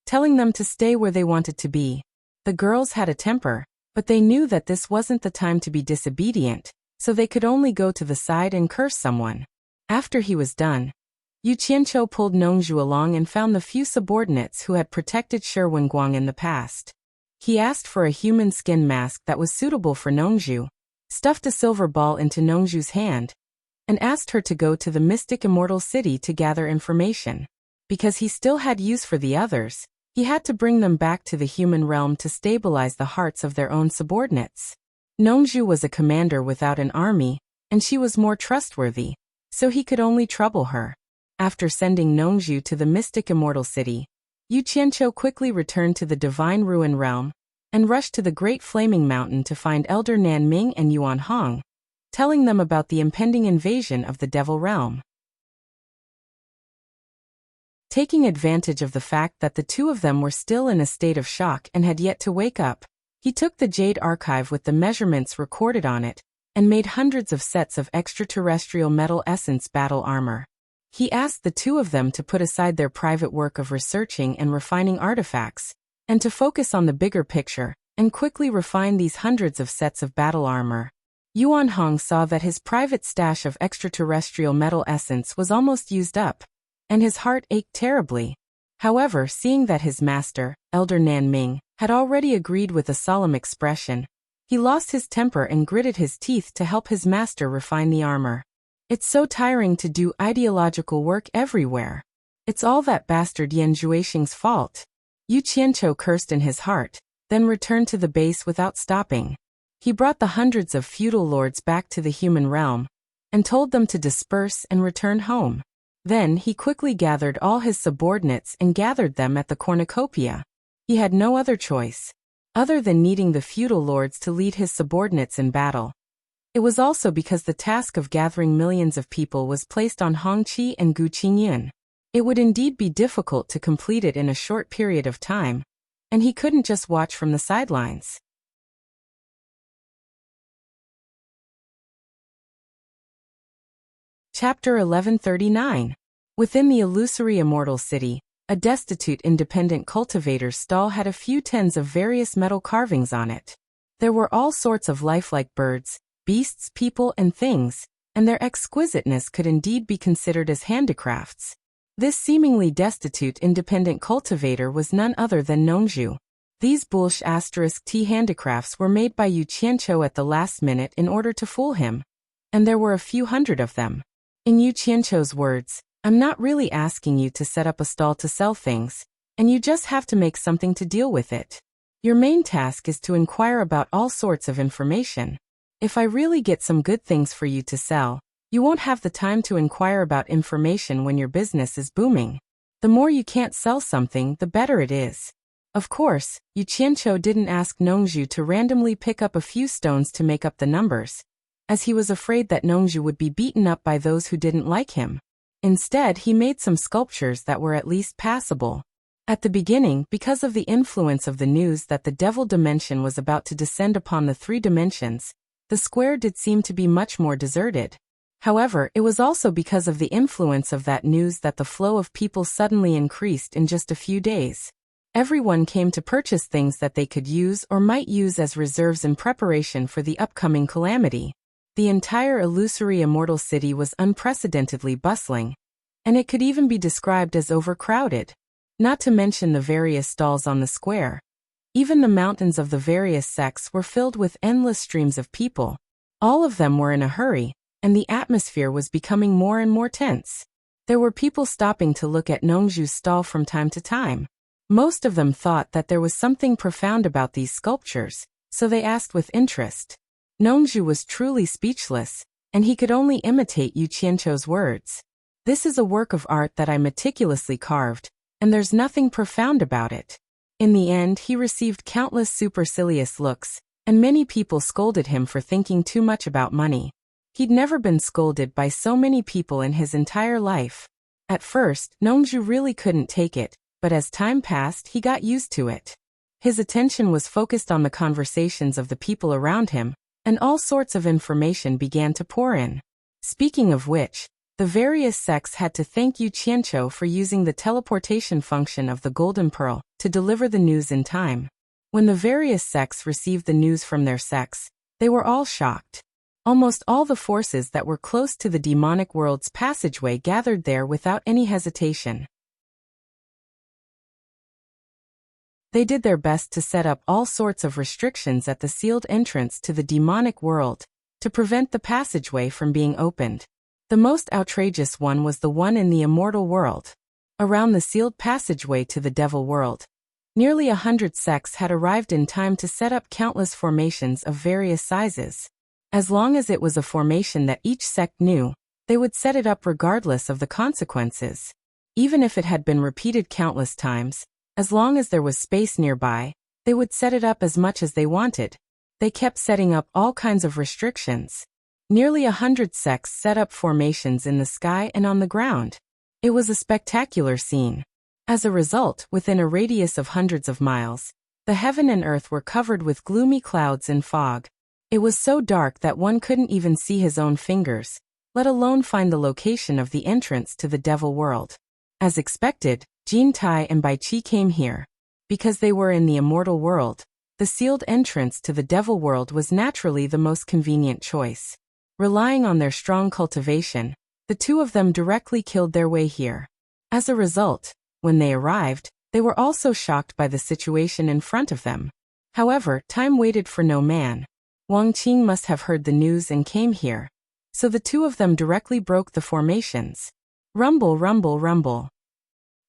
[SPEAKER 1] telling them to stay where they wanted to be. The girls had a temper, but they knew that this wasn't the time to be disobedient, so they could only go to the side and curse someone. After he was done, Yu Qianqiu pulled Nongzhu along and found the few subordinates who had protected Shirwenguang in the past. He asked for a human skin mask that was suitable for Nongzhu, stuffed a silver ball into Nongzhu's hand, and asked her to go to the mystic Immortal City to gather information. Because he still had use for the others, he had to bring them back to the human realm to stabilize the hearts of their own subordinates. Nongzhu was a commander without an army, and she was more trustworthy, so he could only trouble her. After sending Nongzhu to the mystic Immortal City, Yu Qianqiu quickly returned to the Divine Ruin Realm and rushed to the Great Flaming Mountain to find Elder Nanming and Yuan Hong, telling them about the impending invasion of the Devil Realm. Taking advantage of the fact that the two of them were still in a state of shock and had yet to wake up, he took the Jade Archive with the measurements recorded on it and made hundreds of sets of extraterrestrial metal essence battle armor. He asked the two of them to put aside their private work of researching and refining artifacts, and to focus on the bigger picture, and quickly refine these hundreds of sets of battle armor. Yuan Hong saw that his private stash of extraterrestrial metal essence was almost used up, and his heart ached terribly. However, seeing that his master, Elder Nanming, had already agreed with a solemn expression, he lost his temper and gritted his teeth to help his master refine the armor. "It's so tiring to do ideological work everywhere. It's all that bastard Yan Zhuixing's fault." Yu Qianqiu cursed in his heart, then returned to the base without stopping. He brought the hundreds of feudal lords back to the human realm, and told them to disperse and return home. Then he quickly gathered all his subordinates and gathered them at the cornucopia. He had no other choice, other than needing the feudal lords to lead his subordinates in battle. It was also because the task of gathering millions of people was placed on Hongqi and Gu Qingyun. It would indeed be difficult to complete it in a short period of time, and he couldn't just watch from the sidelines. Chapter 1139. Within the illusory immortal city, a destitute independent cultivator's stall had a few tens of various metal carvings on it. There were all sorts of lifelike birds, beasts, people, and things, and their exquisiteness could indeed be considered as handicrafts. This seemingly destitute independent cultivator was none other than Nongzhu. These *T handicrafts were made by Yu Qianqiu at the last minute in order to fool him, and there were a few hundred of them. In Yu Qianqiu's words, "I'm not really asking you to set up a stall to sell things, and you just have to make something to deal with it. Your main task is to inquire about all sorts of information. If I really get some good things for you to sell, you won't have the time to inquire about information when your business is booming. The more you can't sell something, the better it is." Of course, Yu Qianqiu didn't ask Nongzhu to randomly pick up a few stones to make up the numbers, as he was afraid that Nongzhu would be beaten up by those who didn't like him. Instead, he made some sculptures that were at least passable. At the beginning, because of the influence of the news that the devil dimension was about to descend upon the three dimensions, the square did seem to be much more deserted. However, it was also because of the influence of that news that the flow of people suddenly increased in just a few days. Everyone came to purchase things that they could use or might use as reserves in preparation for the upcoming calamity. The entire illusory immortal city was unprecedentedly bustling, and it could even be described as overcrowded. Not to mention the various stalls on the square. Even the mountains of the various sects were filled with endless streams of people. All of them were in a hurry, and the atmosphere was becoming more and more tense. There were people stopping to look at Nongzhu's stall from time to time. Most of them thought that there was something profound about these sculptures, so they asked with interest. Nongzhu was truly speechless, and he could only imitate Yu Qianqiu's words. "This is a work of art that I meticulously carved, and there's nothing profound about it." In the end, he received countless supercilious looks, and many people scolded him for thinking too much about money. He'd never been scolded by so many people in his entire life. At first, Nongzhu really couldn't take it, but as time passed, he got used to it. His attention was focused on the conversations of the people around him, and all sorts of information began to pour in. Speaking of which, the various sects had to thank Yu Qianqiu for using the teleportation function of the Golden Pearl to deliver the news in time. When the various sects received the news from their sects, they were all shocked. Almost all the forces that were close to the demonic world's passageway gathered there without any hesitation. They did their best to set up all sorts of restrictions at the sealed entrance to the demonic world, to prevent the passageway from being opened. The most outrageous one was the one in the immortal world. Around the sealed passageway to the devil world, nearly 100 sects had arrived in time to set up countless formations of various sizes. As long as it was a formation that each sect knew, they would set it up regardless of the consequences. Even if it had been repeated countless times, as long as there was space nearby, they would set it up as much as they wanted. They kept setting up all kinds of restrictions. Nearly 100 sects set up formations in the sky and on the ground. It was a spectacular scene. As a result, within a radius of hundreds of miles, the heaven and earth were covered with gloomy clouds and fog. It was so dark that one couldn't even see his own fingers, let alone find the location of the entrance to the devil world. As expected, Jin Tai and Bai Qi came here. Because they were in the immortal world, the sealed entrance to the devil world was naturally the most convenient choice. Relying on their strong cultivation, the two of them directly killed their way here. As a result, when they arrived, they were also shocked by the situation in front of them. However, time waited for no man. Wang Qing must have heard the news and came here. So the two of them directly broke the formations. Rumble, rumble, rumble.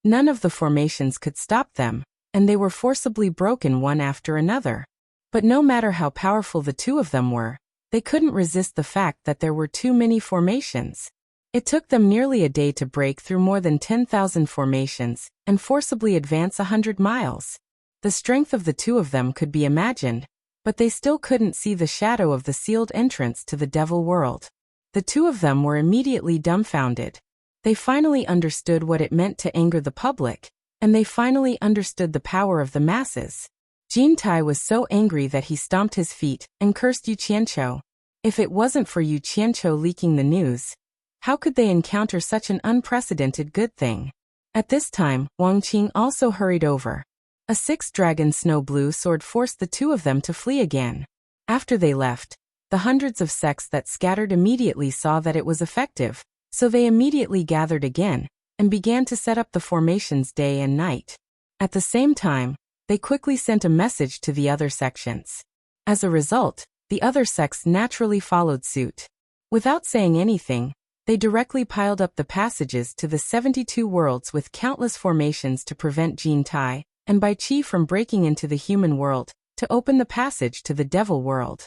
[SPEAKER 1] None of the formations could stop them, and they were forcibly broken one after another. But no matter how powerful the two of them were, they couldn't resist the fact that there were too many formations. It took them nearly a day to break through more than 10,000 formations and forcibly advance 100 miles. The strength of the two of them could be imagined, but they still couldn't see the shadow of the sealed entrance to the devil world. The two of them were immediately dumbfounded. They finally understood what it meant to anger the public, and they finally understood the power of the masses. Jin Tai was so angry that he stomped his feet and cursed Yu Qianqiu. If it wasn't for Yu Qianqiu leaking the news, how could they encounter such an unprecedented good thing? At this time, Wang Qing also hurried over. A six-dragon snow blue sword forced the two of them to flee again. After they left, the hundreds of sects that scattered immediately saw that it was effective, so they immediately gathered again and began to set up the formations day and night. At the same time, they quickly sent a message to the other sections. As a result, the other sects naturally followed suit. Without saying anything, they directly piled up the passages to the 72 worlds with countless formations to prevent Jin Tai and Bai Qi from breaking into the human world to open the passage to the devil world.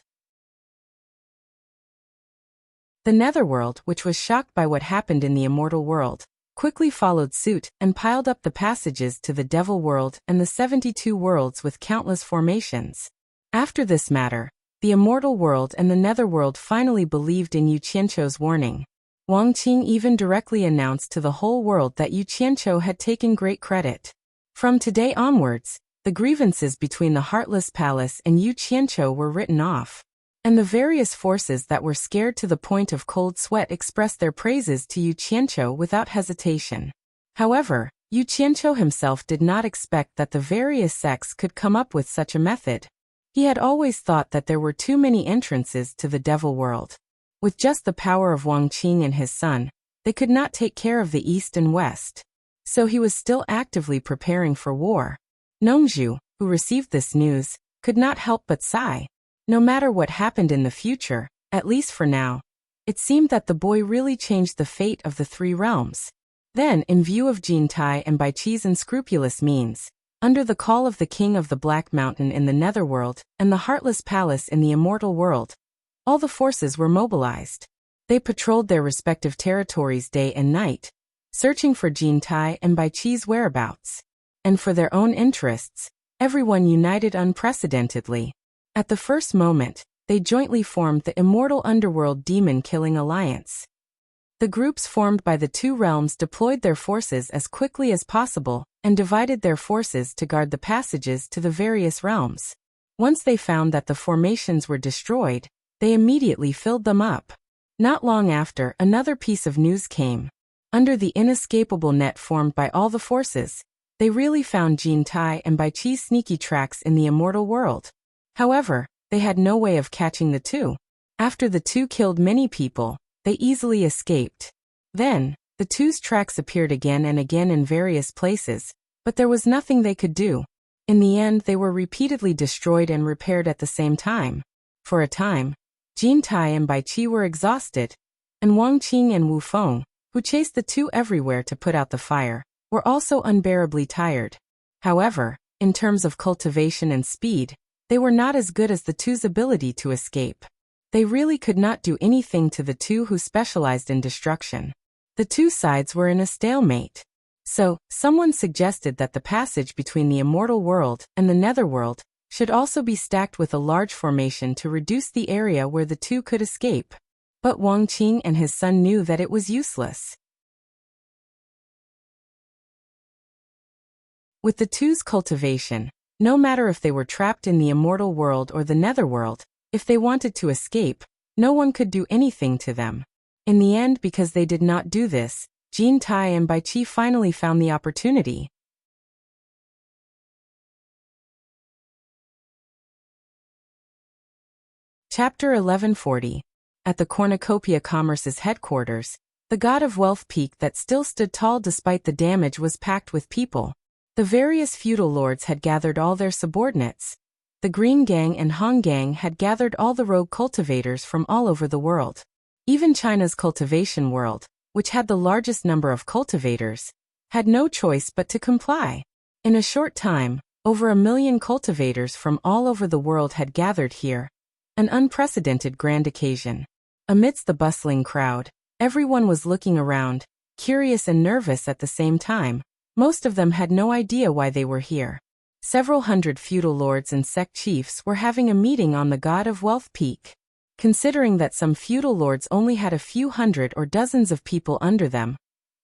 [SPEAKER 1] The netherworld, which was shocked by what happened in the immortal world, quickly followed suit and piled up the passages to the devil world and the 72 worlds with countless formations. After this matter, the immortal world and the netherworld finally believed in Yu Qianqiu's warning. Wang Qing even directly announced to the whole world that Yu Qianqiu had taken great credit. From today onwards, the grievances between the Heartless Palace and Yu Qianqiu were written off, and the various forces that were scared to the point of cold sweat expressed their praises to Yu Qianqiu without hesitation. However, Yu Qianqiu himself did not expect that the various sects could come up with such a method. He had always thought that there were too many entrances to the devil world. With just the power of Wang Qing and his son, they could not take care of the east and west. So he was still actively preparing for war. Nongzhu, who received this news, could not help but sigh. No matter what happened in the future, at least for now, it seemed that the boy really changed the fate of the three realms. Then, in view of Jin Tai and Bai Qi's unscrupulous means, under the call of the king of the Black Mountain in the Netherworld and the Heartless Palace in the Immortal World, all the forces were mobilized. They patrolled their respective territories day and night, searching for Jin Tai and Bai Qi's whereabouts. And for their own interests, everyone united unprecedentedly. At the first moment, they jointly formed the Immortal Underworld Demon Killing Alliance. The groups formed by the two realms deployed their forces as quickly as possible and divided their forces to guard the passages to the various realms. Once they found that the formations were destroyed, they immediately filled them up. Not long after, another piece of news came. Under the inescapable net formed by all the forces, they really found Jin Tai and Bai Qi's sneaky tracks in the immortal world. However, they had no way of catching the two. After the two killed many people, they easily escaped. Then, the two's tracks appeared again and again in various places, but there was nothing they could do. In the end, they were repeatedly destroyed and repaired at the same time. For a time, Jin Tai and Bai Qi were exhausted, and Wang Qing and Wu Feng, who chased the two everywhere to put out the fire, were also unbearably tired. However, in terms of cultivation and speed, they were not as good as the two's ability to escape. They really could not do anything to the two who specialized in destruction. The two sides were in a stalemate. So, someone suggested that the passage between the immortal world and the netherworld should also be stacked with a large formation to reduce the area where the two could escape. But Wang Qing and his son knew that it was useless. With the two's cultivation, no matter if they were trapped in the immortal world or the netherworld, if they wanted to escape, no one could do anything to them. In the end, because they did not do this, Jin Tai and Bai Qi finally found the opportunity. Chapter 1140. At the Cornucopia Commerce's headquarters, the god of wealth peak that still stood tall despite the damage was packed with people. The various feudal lords had gathered all their subordinates. The Green Gang and Hong Gang had gathered all the rogue cultivators from all over the world. Even China's cultivation world, which had the largest number of cultivators, had no choice but to comply. In a short time, over 1 million cultivators from all over the world had gathered here, An unprecedented grand occasion. Amidst the bustling crowd, everyone was looking around, curious and nervous at the same time. Most of them had no idea why they were here. Several hundred feudal lords and sect chiefs were having a meeting on the God of Wealth Peak. Considering that some feudal lords only had a few hundred or dozens of people under them,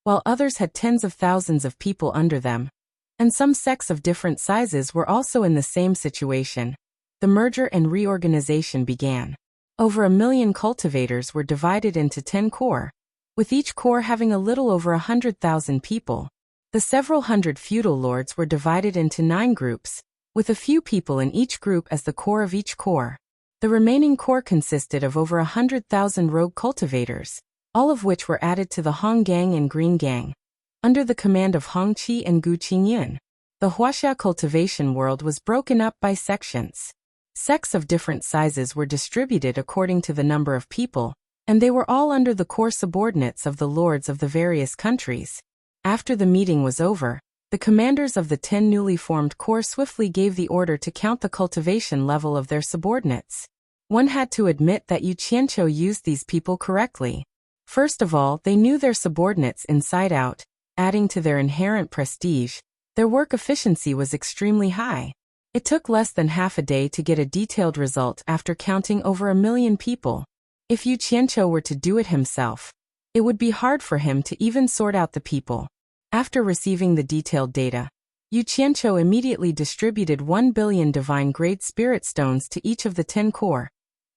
[SPEAKER 1] while others had tens of thousands of people under them, and some sects of different sizes were also in the same situation, the merger and reorganization began. Over 1 million cultivators were divided into 10 corps, with each corps having a little over 100,000 people. The several hundred feudal lords were divided into 9 groups, with a few people in each group as the core of each corps. The remaining corps consisted of over 100,000 rogue cultivators, all of which were added to the Hong Gang and Green Gang, under the command of Hong Qi and Gu Qingyan. The Wuxia cultivation world was broken up by sections. Sects of different sizes were distributed according to the number of people, and they were all under the core subordinates of the lords of the various countries. After the meeting was over, the commanders of the 10 newly formed corps swiftly gave the order to count the cultivation level of their subordinates. One had to admit that Yu Qianqiu used these people correctly. First of all, they knew their subordinates inside out, adding to their inherent prestige. Their work efficiency was extremely high. It took less than half a day to get a detailed result after counting over 1 million people. If Yu Qianqiu were to do it himself, it would be hard for him to even sort out the people. After receiving the detailed data, Yu Qianqiu immediately distributed 1 billion divine-grade spirit stones to each of the 10 corps,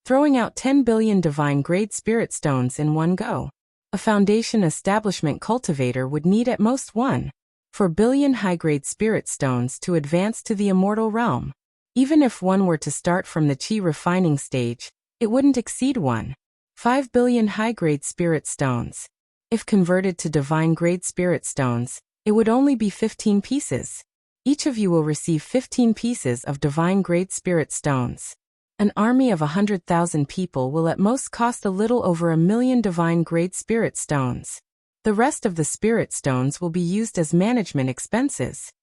[SPEAKER 1] throwing out 10 billion divine-grade spirit stones in one go. A foundation establishment cultivator would need at most 1.4 billion high-grade spirit stones to advance to the immortal realm. Even if one were to start from the qi refining stage, it wouldn't exceed 1.5 billion high-grade spirit stones. If converted to divine-grade spirit stones, it would only be 15 pieces. Each of you will receive 15 pieces of divine-grade spirit stones. An army of 100,000 people will at most cost a little over 1 million divine-grade spirit stones. The rest of the spirit stones will be used as management expenses.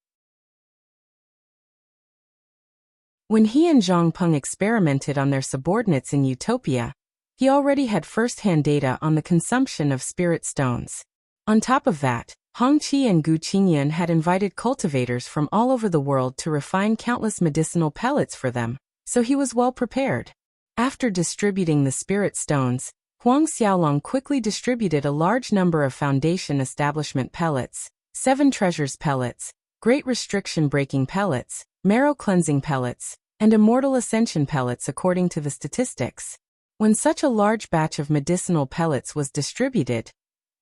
[SPEAKER 1] When he and Zhang Peng experimented on their subordinates in Utopia, he already had first-hand data on the consumption of spirit stones. On top of that, Hong Qi and Gu Qingyan had invited cultivators from all over the world to refine countless medicinal pellets for them, so he was well prepared. After distributing the spirit stones, Huang Xiaolong quickly distributed a large number of foundation establishment pellets, 7 treasures pellets, great restriction breaking pellets, marrow cleansing pellets, and immortal ascension pellets according to the statistics. When such a large batch of medicinal pellets was distributed,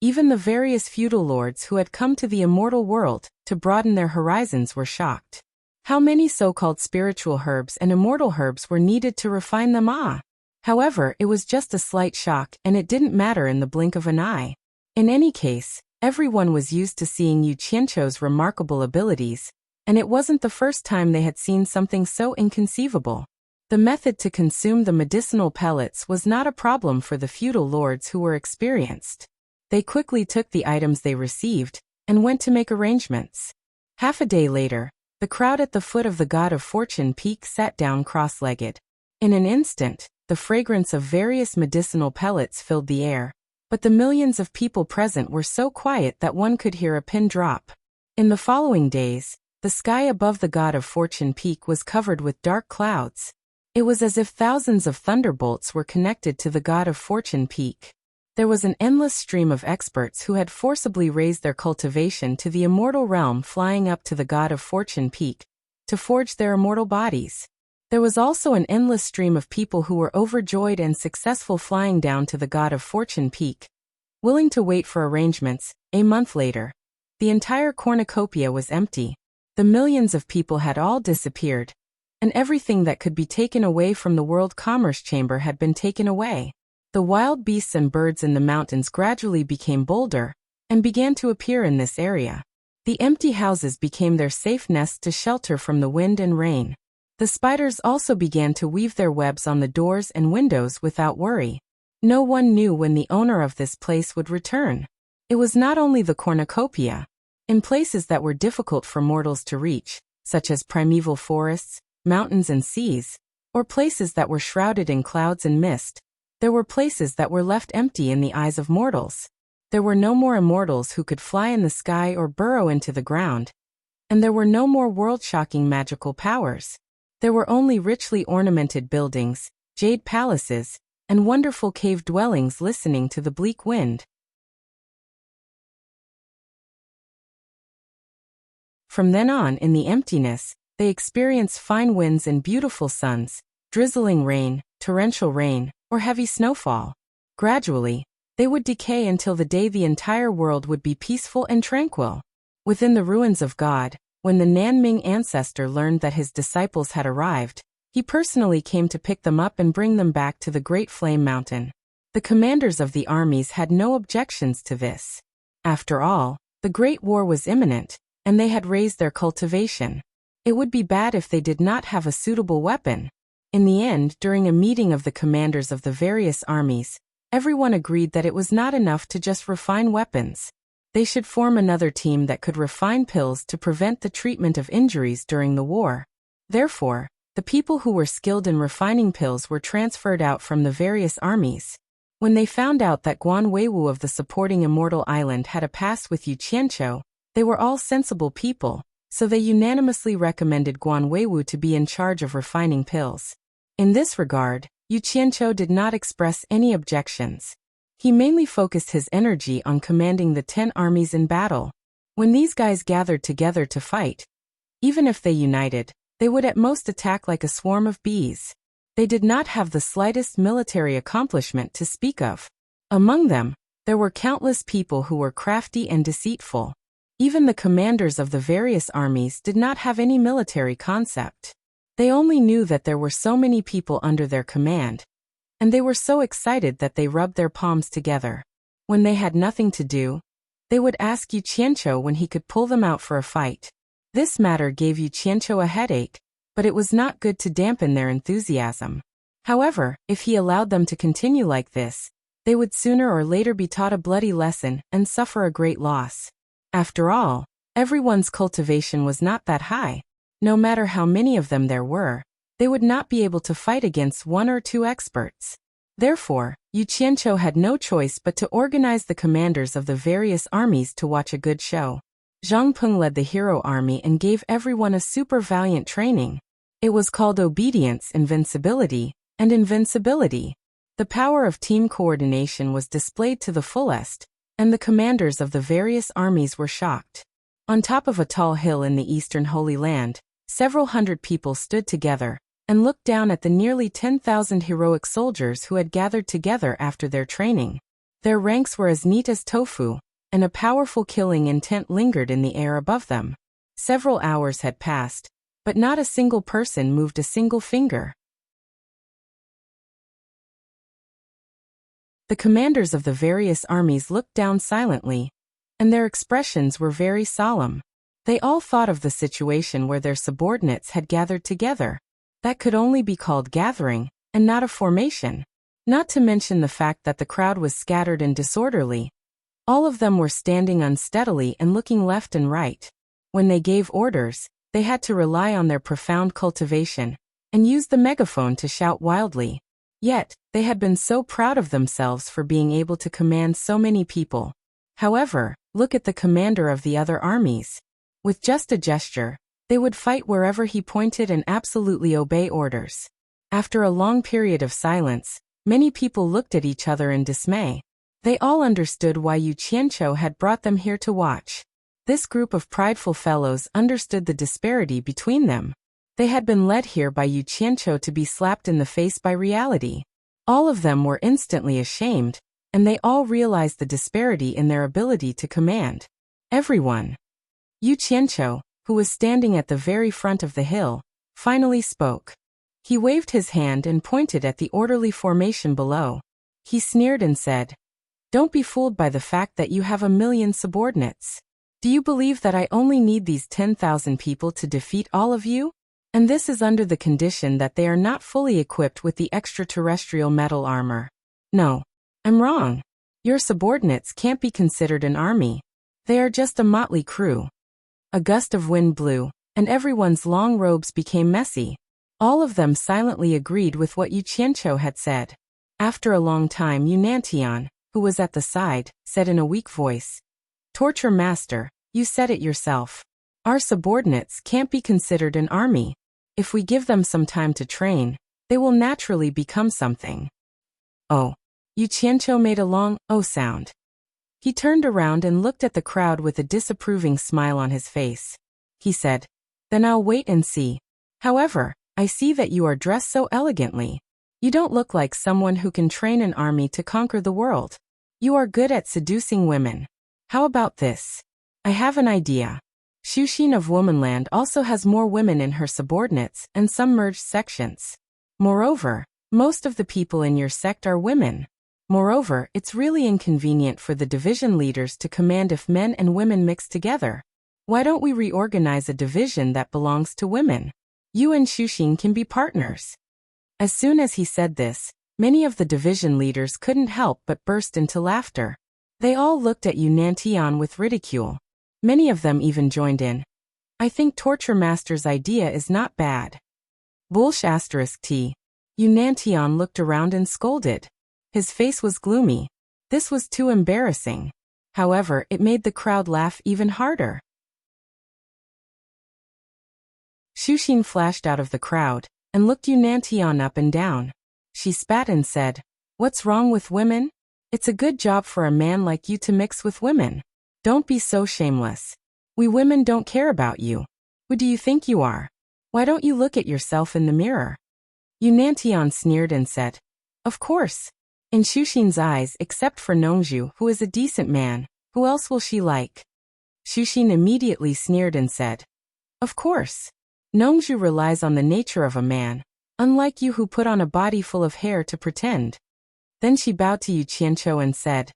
[SPEAKER 1] even the various feudal lords who had come to the immortal world to broaden their horizons were shocked. How many so-called spiritual herbs and immortal herbs were needed to refine them? However, it was just a slight shock and it didn't matter in the blink of an eye. In any case, everyone was used to seeing Yu Qianqiu's remarkable abilities, and it wasn't the first time they had seen something so inconceivable. The method to consume the medicinal pellets was not a problem for the feudal lords who were experienced. They quickly took the items they received and went to make arrangements. Half a day later, the crowd at the foot of the God of Fortune Peak sat down cross-legged. In an instant, the fragrance of various medicinal pellets filled the air, but the millions of people present were so quiet that one could hear a pin drop. In the following days, the sky above the God of Fortune Peak was covered with dark clouds. It was as if thousands of thunderbolts were connected to the God of Fortune Peak. There was an endless stream of experts who had forcibly raised their cultivation to the immortal realm flying up to the God of Fortune Peak to forge their immortal bodies. There was also an endless stream of people who were overjoyed and successful flying down to the God of Fortune Peak, willing to wait for arrangements. A month later, the entire cornucopia was empty. The millions of people had all disappeared, and everything that could be taken away from the World Commerce Chamber had been taken away. The wild beasts and birds in the mountains gradually became bolder and began to appear in this area. The empty houses became their safe nests to shelter from the wind and rain. The spiders also began to weave their webs on the doors and windows without worry. No one knew when the owner of this place would return. It was not only the cornucopia. In places that were difficult for mortals to reach, such as primeval forests, mountains and seas, or places that were shrouded in clouds and mist. There were places that were left empty in the eyes of mortals. There were no more immortals who could fly in the sky or burrow into the ground. And there were no more world-shocking magical powers. There were only richly ornamented buildings, jade palaces, and wonderful cave dwellings listening to the bleak wind. From then on, in the emptiness, they experienced fine winds and beautiful suns, drizzling rain, torrential rain, or heavy snowfall. Gradually, they would decay until the day the entire world would be peaceful and tranquil. Within the ruins of God, when the Nanming ancestor learned that his disciples had arrived, he personally came to pick them up and bring them back to the Great Flame Mountain. The commanders of the armies had no objections to this. After all, the Great War was imminent, and they had raised their cultivation. It would be bad if they did not have a suitable weapon. In the end, during a meeting of the commanders of the various armies, everyone agreed that it was not enough to just refine weapons. They should form another team that could refine pills to prevent the treatment of injuries during the war. Therefore, the people who were skilled in refining pills were transferred out from the various armies. When they found out that Guan Weiwu of the supporting Immortal Island had a pass with Yu Qianqiu, they were all sensible people, so they unanimously recommended Guan Weiwu to be in charge of refining pills. In this regard, Yu Qianqiu did not express any objections. He mainly focused his energy on commanding the 10 armies in battle. When these guys gathered together to fight, even if they united, they would at most attack like a swarm of bees. They did not have the slightest military accomplishment to speak of. Among them, there were countless people who were crafty and deceitful. Even the commanders of the various armies did not have any military concept. They only knew that there were so many people under their command, and they were so excited that they rubbed their palms together. When they had nothing to do, they would ask Yu Qianqiu when he could pull them out for a fight. This matter gave Yu Qianqiu a headache, but it was not good to dampen their enthusiasm. However, if he allowed them to continue like this, they would sooner or later be taught a bloody lesson and suffer a great loss. After all, everyone's cultivation was not that high. No matter how many of them there were, they would not be able to fight against 1 or 2 experts. Therefore, Yu Qianqiu had no choice but to organize the commanders of the various armies to watch a good show. Zhang Peng led the hero army and gave everyone a super valiant training. It was called obedience, invincibility, and invincibility. The power of team coordination was displayed to the fullest, and the commanders of the various armies were shocked. On top of a tall hill in the eastern Holy Land, several hundred people stood together and looked down at the nearly 10,000 heroic soldiers who had gathered together after their training. Their ranks were as neat as tofu, and a powerful killing intent lingered in the air above them. Several hours had passed, but not a single person moved a single finger. The commanders of the various armies looked down silently, and their expressions were very solemn. They all thought of the situation where their subordinates had gathered together. That could only be called gathering, and not a formation. Not to mention the fact that the crowd was scattered and disorderly. All of them were standing unsteadily and looking left and right. When they gave orders, they had to rely on their profound cultivation, and use the megaphone to shout wildly. Yet, they had been so proud of themselves for being able to command so many people. However, look at the commander of the other armies. With just a gesture, they would fight wherever he pointed and absolutely obey orders. After a long period of silence, many people looked at each other in dismay. They all understood why Yu Qianqiu had brought them here to watch. This group of prideful fellows understood the disparity between them. They had been led here by Yu Qianqiu to be slapped in the face by reality. All of them were instantly ashamed, and they all realized the disparity in their ability to command. Everyone. Yu Qianqiu, who was standing at the very front of the hill, finally spoke. He waved his hand and pointed at the orderly formation below. He sneered and said, "Don't be fooled by the fact that you have 1,000,000 subordinates. Do you believe that I only need these 10,000 people to defeat all of you? And this is under the condition that they are not fully equipped with the extraterrestrial metal armor. No, I'm wrong. Your subordinates can't be considered an army. They are just a motley crew." A gust of wind blew, and everyone's long robes became messy. All of them silently agreed with what Yu Qianqiu had said. After a long time, Yu Nantian, who was at the side, said in a weak voice, "Torture master, you said it yourself. Our subordinates can't be considered an army. If we give them some time to train, they will naturally become something." Oh. Yu Qianqiu made a long "oh" sound. He turned around and looked at the crowd with a disapproving smile on his face. He said, "Then I'll wait and see. However, I see that you are dressed so elegantly. You don't look like someone who can train an army to conquer the world. You are good at seducing women. How about this? I have an idea. Xuxin of Womanland also has more women in her subordinates and some merged sections. Moreover, most of the people in your sect are women. Moreover, it's really inconvenient for the division leaders to command if men and women mix together. Why don't we reorganize a division that belongs to women? You and Xuxin can be partners." As soon as he said this, many of the division leaders couldn't help but burst into laughter. They all looked at Yu Nantian with ridicule. Many of them even joined in. "I think Torture Master's idea is not bad." T. Yu Nantian looked around and scolded. His face was gloomy. This was too embarrassing. However, it made the crowd laugh even harder. Xuxin flashed out of the crowd and looked Yu Nantian up and down. She spat and said, "What's wrong with women? It's a good job for a man like you to mix with women. Don't be so shameless. We women don't care about you. Who do you think you are? Why don't you look at yourself in the mirror?" Yu Nantian sneered and said, "Of course. In Xuxin's eyes, except for Nongzhu, who is a decent man, who else will she like?" Xuxin immediately sneered and said, "Of course. Nongzhu relies on the nature of a man, unlike you who put on a body full of hair to pretend." Then she bowed to Yu Qianqiu and said,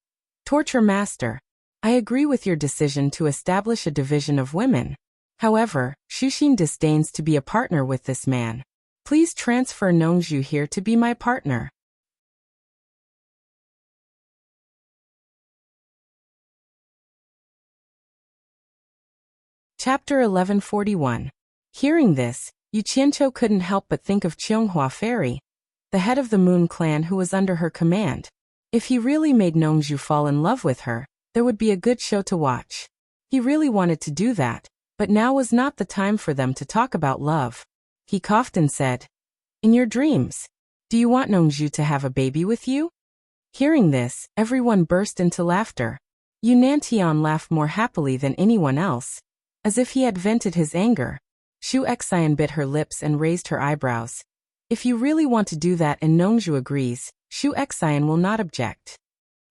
[SPEAKER 1] "Torture Master, I agree with your decision to establish a division of women. However, Xuxin disdains to be a partner with this man. Please transfer Nongzhu here to be my partner." Chapter 1141. Hearing this, Yu Qianqiu couldn't help but think of Qionghua Fairy, the head of the Moon clan who was under her command. If he really made Nongzhu fall in love with her, there would be a good show to watch. He really wanted to do that, but now was not the time for them to talk about love. He coughed and said, "In your dreams, do you want Nongzhu to have a baby with you?" Hearing this, everyone burst into laughter. Yu Nantian laughed more happily than anyone else, as if he had vented his anger. Shu Xian bit her lips and raised her eyebrows. "If you really want to do that and Nongzhu agrees, Shu Xian will not object."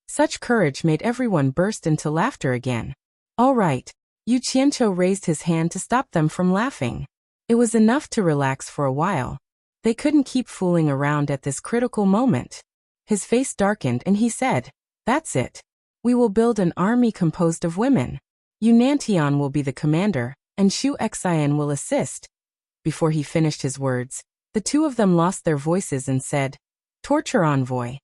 [SPEAKER 1] Such courage made everyone burst into laughter again. "All right." Yu Qianqiu raised his hand to stop them from laughing. It was enough to relax for a while. They couldn't keep fooling around at this critical moment. His face darkened and he said, "That's it. We will build an army composed of women. Yu Nantian will be the commander, and Shu Xian will assist." Before he finished his words, the two of them lost their voices and said, "Torture envoy."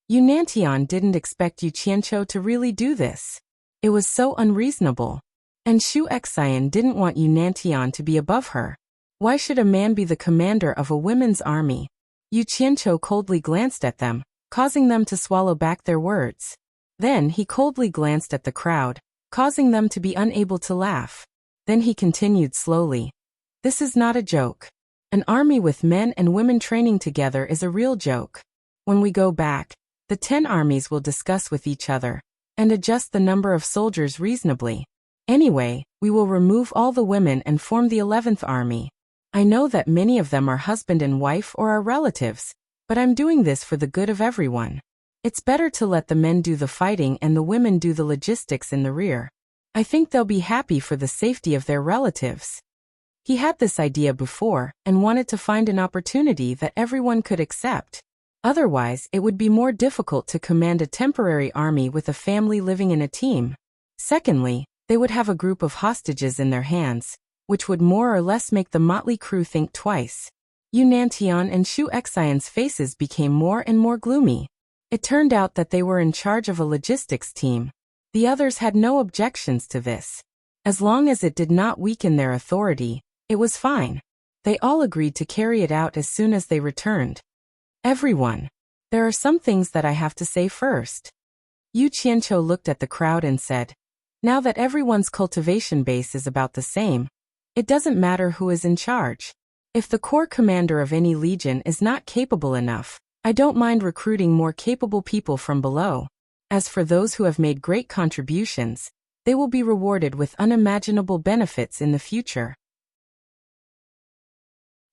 [SPEAKER 1] Yu Nantian didn't expect Yu Qianqiu to really do this. It was so unreasonable. And Shu Xian didn't want Yu Nantian to be above her. Why should a man be the commander of a women's army? Yu Qianqiu coldly glanced at them, causing them to swallow back their words. Then he coldly glanced at the crowd, causing them to be unable to laugh. Then he continued slowly, "This is not a joke. An army with men and women training together is a real joke. When we go back, the 10 armies will discuss with each other and adjust the number of soldiers reasonably. Anyway, we will remove all the women and form the 11th army. I know that many of them are husband and wife or are relatives, but I'm doing this for the good of everyone. It's better to let the men do the fighting and the women do the logistics in the rear. I think they'll be happy for the safety of their relatives." He had this idea before and wanted to find an opportunity that everyone could accept. Otherwise, it would be more difficult to command a temporary army with a family living in a team. Secondly, they would have a group of hostages in their hands, which would more or less make the motley crew think twice. Yu Nantian and Shu Xian's faces became more and more gloomy. It turned out that they were in charge of a logistics team. The others had no objections to this. As long as it did not weaken their authority, it was fine. They all agreed to carry it out as soon as they returned. Everyone. There are some things that I have to say first. Yu Qianqiu looked at the crowd and said, now that everyone's cultivation base is about the same, it doesn't matter who is in charge. If the core commander of any legion is not capable enough, I don't mind recruiting more capable people from below. As for those who have made great contributions, they will be rewarded with unimaginable benefits in the future.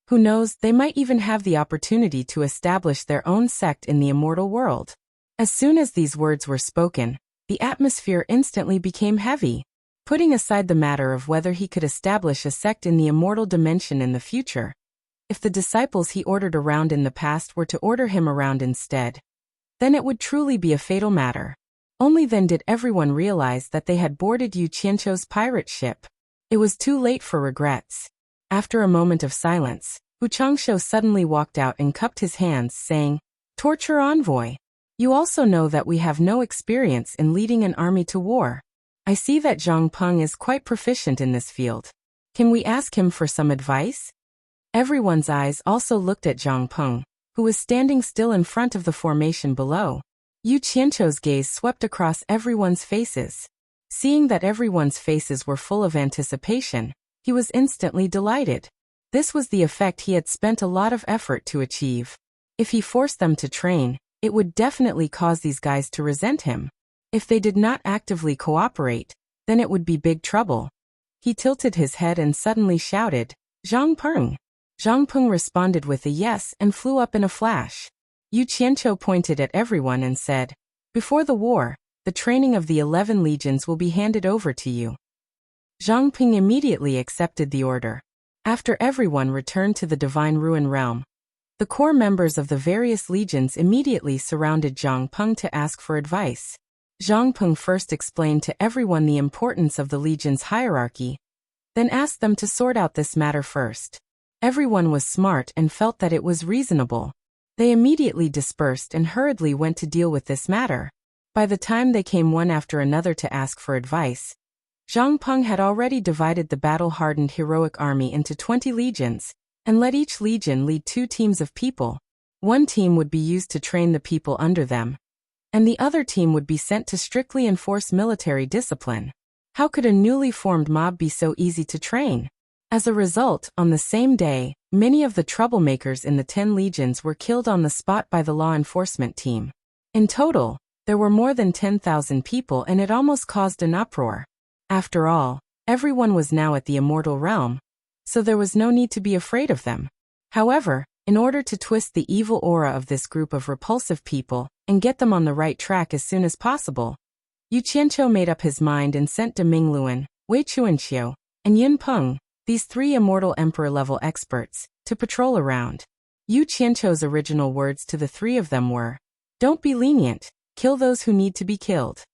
[SPEAKER 1] Who knows, they might even have the opportunity to establish their own sect in the immortal world. As soon as these words were spoken, the atmosphere instantly became heavy. Putting aside the matter of whether he could establish a sect in the immortal dimension in the future, if the disciples he ordered around in the past were to order him around instead, then it would truly be a fatal matter. Only then did everyone realize that they had boarded Yu Qianqiu's pirate ship. It was too late for regrets. After a moment of silence, Wu Changshou suddenly walked out and cupped his hands, saying, Torture envoy. You also know that we have no experience in leading an army to war. I see that Zhang Peng is quite proficient in this field. Can we ask him for some advice? Everyone's eyes also looked at Zhang Peng, who was standing still in front of the formation below. Yu Qianqiu's gaze swept across everyone's faces. Seeing that everyone's faces were full of anticipation, he was instantly delighted. This was the effect he had spent a lot of effort to achieve. If he forced them to train, it would definitely cause these guys to resent him. If they did not actively cooperate, then it would be big trouble. He tilted his head and suddenly shouted, Zhang Peng. Zhang Peng responded with a yes and flew up in a flash. Yu Qianqiu pointed at everyone and said, before the war, the training of the 11 legions will be handed over to you. Zhang Peng immediately accepted the order. After everyone returned to the Divine Ruin Realm, the core members of the various legions immediately surrounded Zhang Peng to ask for advice. Zhang Peng first explained to everyone the importance of the legion's hierarchy, then asked them to sort out this matter first. Everyone was smart and felt that it was reasonable. They immediately dispersed and hurriedly went to deal with this matter. By the time they came one after another to ask for advice, Zhang Peng had already divided the battle-hardened heroic army into 20 legions, and let each legion lead 2 teams of people. One team would be used to train the people under them, and the other team would be sent to strictly enforce military discipline. How could a newly formed mob be so easy to train? As a result, on the same day, many of the troublemakers in the 10 legions were killed on the spot by the law enforcement team. In total, there were more than 10,000 people, and it almost caused an uproar. After all, everyone was now at the immortal realm, so there was no need to be afraid of them. However, in order to twist the evil aura of this group of repulsive people and get them on the right track as soon as possible, Yu Qianqiu made up his mind and sent to Mingluan, Wei Chuanqiu, and Yin Peng, these 3 immortal emperor-level experts, to patrol around. Yu Qianqiu's original words to the 3 of them were, "Don't be lenient, kill those who need to be killed."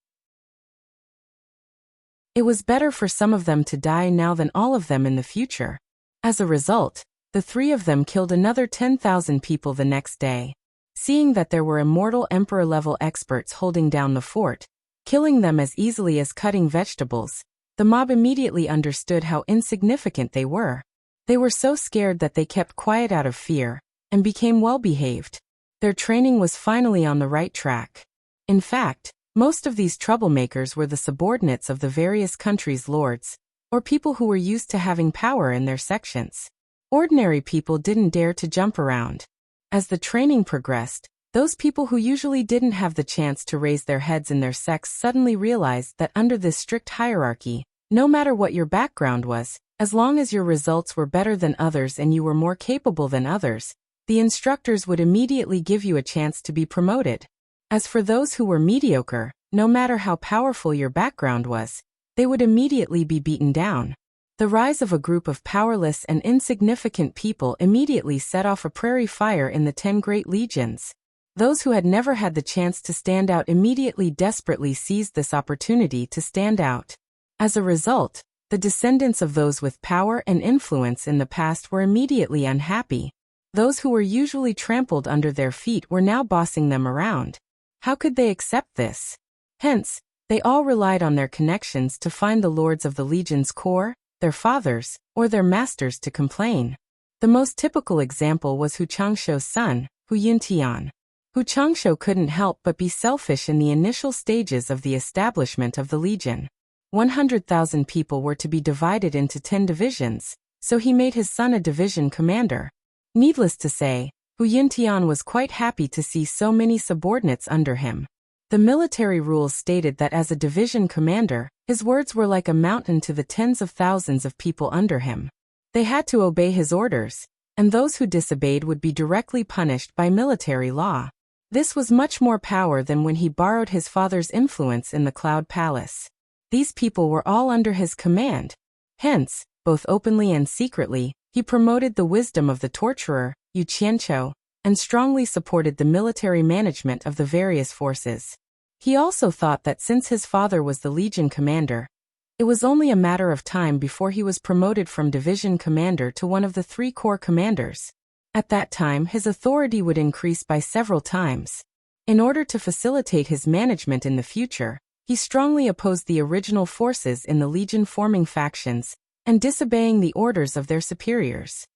[SPEAKER 1] It was better for some of them to die now than all of them in the future. As a result, the 3 of them killed another 10,000 people the next day. Seeing that there were immortal emperor-level experts holding down the fort, killing them as easily as cutting vegetables, the mob immediately understood how insignificant they were. They were so scared that they kept quiet out of fear, and became well-behaved. Their training was finally on the right track. In fact, most of these troublemakers were the subordinates of the various countries' lords, or people who were used to having power in their sections. Ordinary people didn't dare to jump around. As the training progressed, those people who usually didn't have the chance to raise their heads in their sects suddenly realized that under this strict hierarchy, no matter what your background was, as long as your results were better than others and you were more capable than others, the instructors would immediately give you a chance to be promoted. As for those who were mediocre, no matter how powerful your background was, they would immediately be beaten down. The rise of a group of powerless and insignificant people immediately set off a prairie fire in the 10 great legions. Those who had never had the chance to stand out immediately desperately seized this opportunity to stand out. As a result, the descendants of those with power and influence in the past were immediately unhappy. Those who were usually trampled under their feet were now bossing them around. How could they accept this? Hence, they all relied on their connections to find the lords of the legion's core, their fathers, or their masters to complain. The most typical example was Hu Changsho's son, Hu Yuntian. Hu Changsho couldn't help but be selfish in the initial stages of the establishment of the legion. 100,000 people were to be divided into 10 divisions, so he made his son a division commander. Needless to say, Hu Yuntian was quite happy to see so many subordinates under him. The military rules stated that as a division commander, his words were like a mountain to the tens of thousands of people under him. They had to obey his orders, and those who disobeyed would be directly punished by military law. This was much more power than when he borrowed his father's influence in the Cloud Palace. These people were all under his command. Hence, both openly and secretly, he promoted the wisdom of the torturer, Yu Qianqiu, and strongly supported the military management of the various forces. He also thought that since his father was the legion commander, it was only a matter of time before he was promoted from division commander to one of the 3 corps commanders. At that time, his authority would increase by several times. In order to facilitate his management in the future, he strongly opposed the original forces in the legion forming factions and disobeying the orders of their superiors.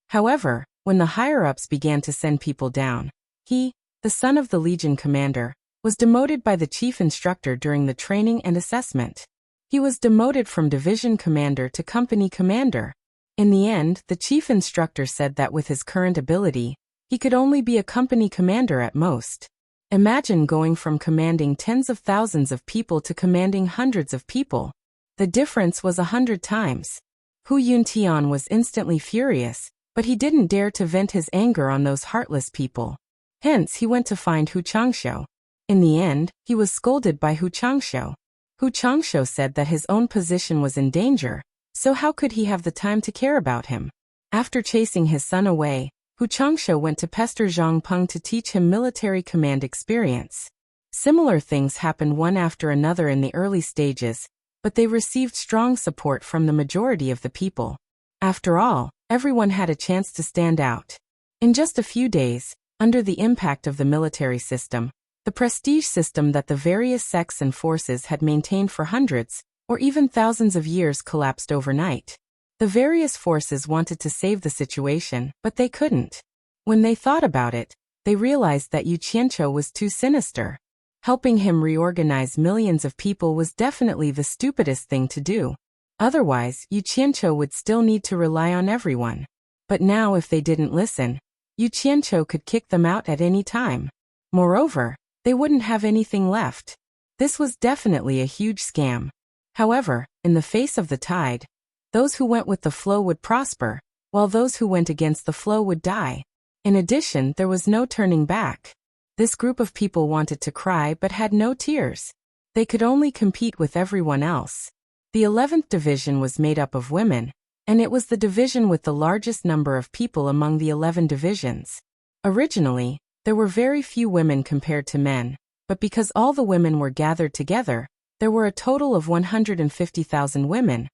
[SPEAKER 1] However, when the higher-ups began to send people down, he, the son of the legion commander, was demoted by the chief instructor during the training and assessment. He was demoted from division commander to company commander. In the end, the chief instructor said that with his current ability, he could only be a company commander at most. Imagine going from commanding tens of thousands of people to commanding hundreds of people. The difference was 100 times. Hu Yuntian was instantly furious, but he didn't dare to vent his anger on those heartless people. Hence, he went to find Hu Changsho. In the end, he was scolded by Hu Changsho. Hu Changsho said that his own position was in danger, so how could he have the time to care about him? After chasing his son away, Hu Changsho went to pester Zhang Peng to teach him military command experience. Similar things happened one after another in the early stages, but they received strong support from the majority of the people. After all, everyone had a chance to stand out. In just a few days, under the impact of the military system, the prestige system that the various sects and forces had maintained for hundreds, or even thousands of years collapsed overnight. The various forces wanted to save the situation, but they couldn't. When they thought about it, they realized that Yu Qianqiu was too sinister. Helping him reorganize millions of people was definitely the stupidest thing to do. Otherwise, Yu Qianqiu would still need to rely on everyone. But now if they didn't listen, Yu Qianqiu could kick them out at any time. Moreover, they wouldn't have anything left. This was definitely a huge scam. However, in the face of the tide, those who went with the flow would prosper, while those who went against the flow would die. In addition, there was no turning back. This group of people wanted to cry but had no tears. They could only compete with everyone else. The 11th division was made up of women, and it was the division with the largest number of people among the 11 divisions. Originally, there were very few women compared to men, but because all the women were gathered together, there were a total of 150,000 women,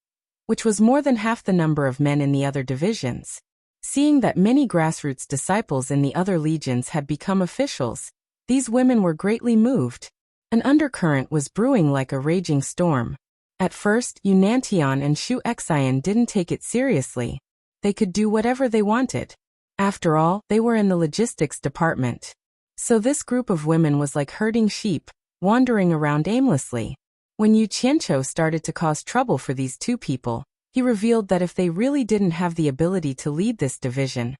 [SPEAKER 1] which was more than half the number of men in the other divisions. Seeing that many grassroots disciples in the other legions had become officials, these women were greatly moved. An undercurrent was brewing like a raging storm. At first, Yunantian and Shu Xian didn't take it seriously. They could do whatever they wanted. After all, they were in the logistics department. So this group of women was like herding sheep, wandering around aimlessly. When Yu Qianqiu started to cause trouble for these two people, he revealed that if they really didn't have the ability to lead this division,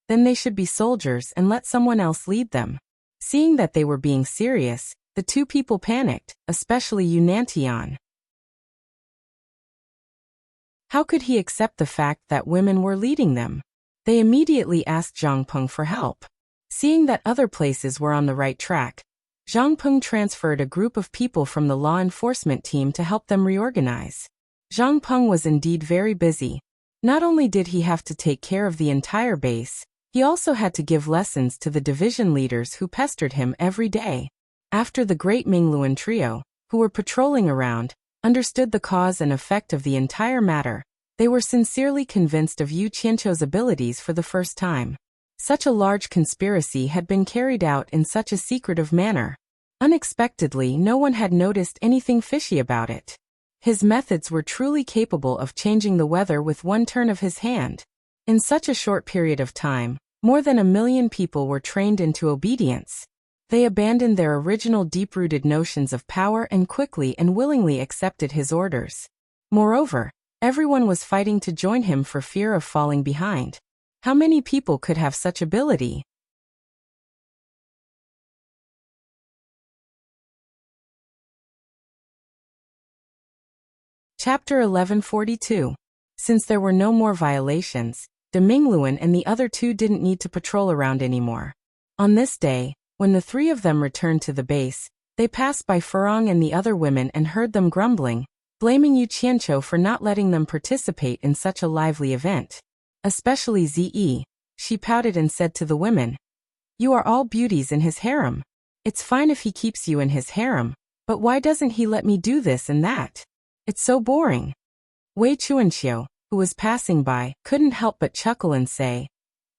[SPEAKER 1] then they should be soldiers and let someone else lead them. Seeing that they were being serious, the two people panicked, especially Yunantian. How could he accept the fact that women were leading them? They immediately asked Zhang Peng for help. Seeing that other places were on the right track, Zhang Peng transferred a group of people from the law enforcement team to help them reorganize. Zhang Peng was indeed very busy. Not only did he have to take care of the entire base, he also had to give lessons to the division leaders who pestered him every day. After the great Mingluan trio, who were patrolling around, understood the cause and effect of the entire matter, they were sincerely convinced of Yu Qianqiu's abilities for the first time. Such a large conspiracy had been carried out in such a secretive manner. Unexpectedly, no one had noticed anything fishy about it. His methods were truly capable of changing the weather with one turn of his hand. In such a short period of time, more than 1 million people were trained into obedience. They abandoned their original deep-rooted notions of power and quickly and willingly accepted his orders. Moreover, everyone was fighting to join him for fear of falling behind. How many people could have such ability? Chapter 1142. Since there were no more violations, de Mingluan and the other two didn't need to patrol around anymore. On this day, when the three of them returned to the base, they passed by Furong and the other women and heard them grumbling, blaming Yu Qianqiu for not letting them participate in such a lively event. Especially Zi. She pouted and said to the women, "You are all beauties in his harem. It's fine if he keeps you in his harem, but why doesn't he let me do this and that? It's so boring." Wei Chuanqiu, who was passing by, couldn't help but chuckle and say,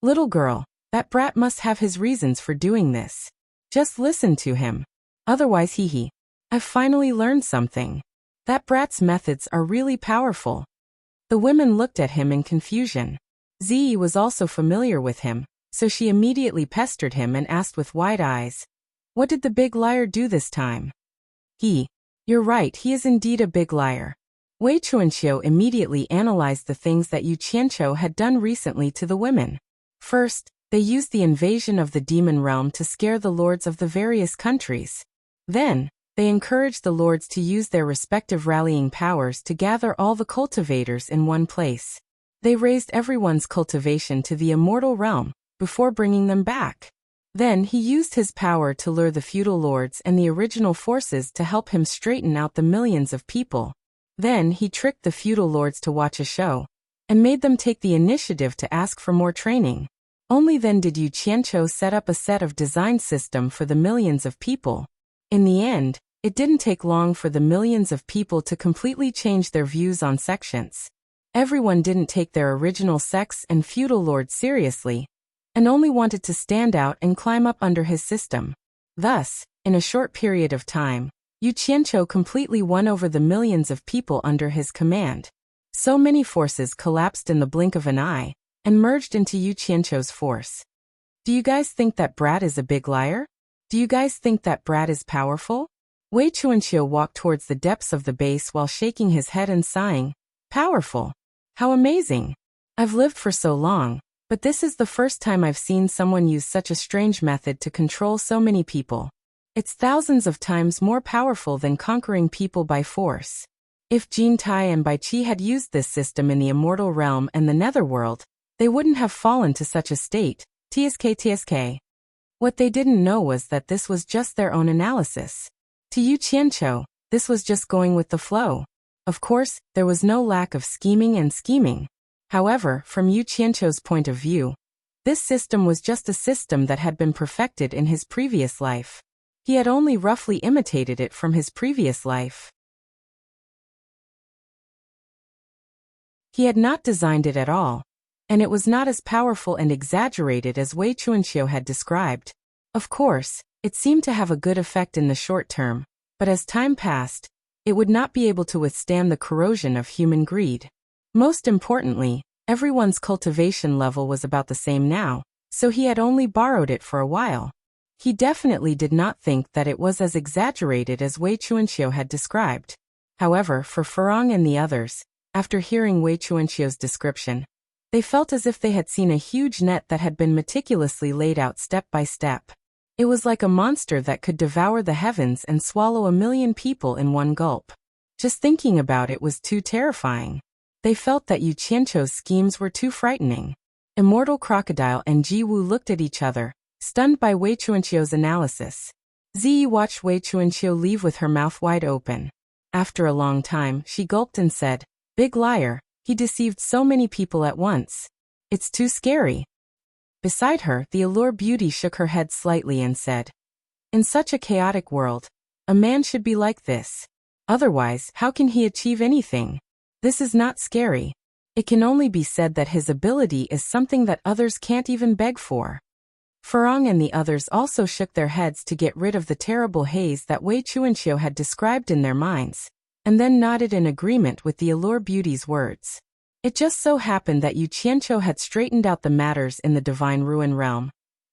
[SPEAKER 1] "Little girl, that brat must have his reasons for doing this. Just listen to him. Otherwise hee. I've finally learned something. That brat's methods are really powerful." The women looked at him in confusion. Zi was also familiar with him, so she immediately pestered him and asked with wide eyes, "What did the big liar do this time?" You're right, he is indeed a big liar." Wei Chuanqiu immediately analyzed the things that Yu Qianqiu had done recently to the women. First, they used the invasion of the demon realm to scare the lords of the various countries. Then, they encouraged the lords to use their respective rallying powers to gather all the cultivators in one place. They raised everyone's cultivation to the immortal realm, before bringing them back. Then he used his power to lure the feudal lords and the original forces to help him straighten out the millions of people. Then he tricked the feudal lords to watch a show, and made them take the initiative to ask for more training. Only then did Yu Qianqiu set up a set of design system for the millions of people. In the end, it didn't take long for the millions of people to completely change their views on sections. Everyone didn't take their original sects and feudal lords seriously, and only wanted to stand out and climb up under his system. Thus, in a short period of time, Yu Qianqiu completely won over the millions of people under his command. So many forces collapsed in the blink of an eye, and merged into Yu Qianqiu's force. Do you guys think that brat is a big liar? Do you guys think that brat is powerful? Wei Chuanqiu walked towards the depths of the base while shaking his head and sighing. Powerful. How amazing. I've lived for so long, but this is the first time I've seen someone use such a strange method to control so many people. It's thousands of times more powerful than conquering people by force. If Jin Tai and Bai Qi had used this system in the immortal realm and the netherworld, they wouldn't have fallen to such a state. TSK. What they didn't know was that this was just their own analysis. To Yu Qianqiu, this was just going with the flow. Of course, there was no lack of scheming. However, from Yu Qianqiu's point of view, this system was just a system that had been perfected in his previous life. He had only roughly imitated it from his previous life. He had not designed it at all, and it was not as powerful and exaggerated as Wei Chuanqiu had described. Of course, it seemed to have a good effect in the short term, but as time passed, it would not be able to withstand the corrosion of human greed. Most importantly, everyone's cultivation level was about the same now, so he had only borrowed it for a while. He definitely did not think that it was as exaggerated as Wei Chuanqiu had described. However, for Furong and the others, after hearing Wei Chuanqiu's description, they felt as if they had seen a huge net that had been meticulously laid out step by step. It was like a monster that could devour the heavens and swallow 1 million people in one gulp. Just thinking about it was too terrifying. They felt that Yu Qianqiu's schemes were too frightening. Immortal Crocodile and Ji Wu looked at each other, stunned by Wei Chuanqiu's analysis. Zi watched Wei Chuanqiu leave with her mouth wide open. After a long time, she gulped and said, "Big liar. He deceived so many people at once. It's too scary." Beside her, the Allure Beauty shook her head slightly and said, "In such a chaotic world, a man should be like this. Otherwise, how can he achieve anything? This is not scary. It can only be said that his ability is something that others can't even beg for." Furong and the others also shook their heads to get rid of the terrible haze that Wei Chuanqiu had described in their minds, and then nodded in agreement with the Allure Beauty's words. It just so happened that Yu Qianqiu had straightened out the matters in the Divine Ruin realm,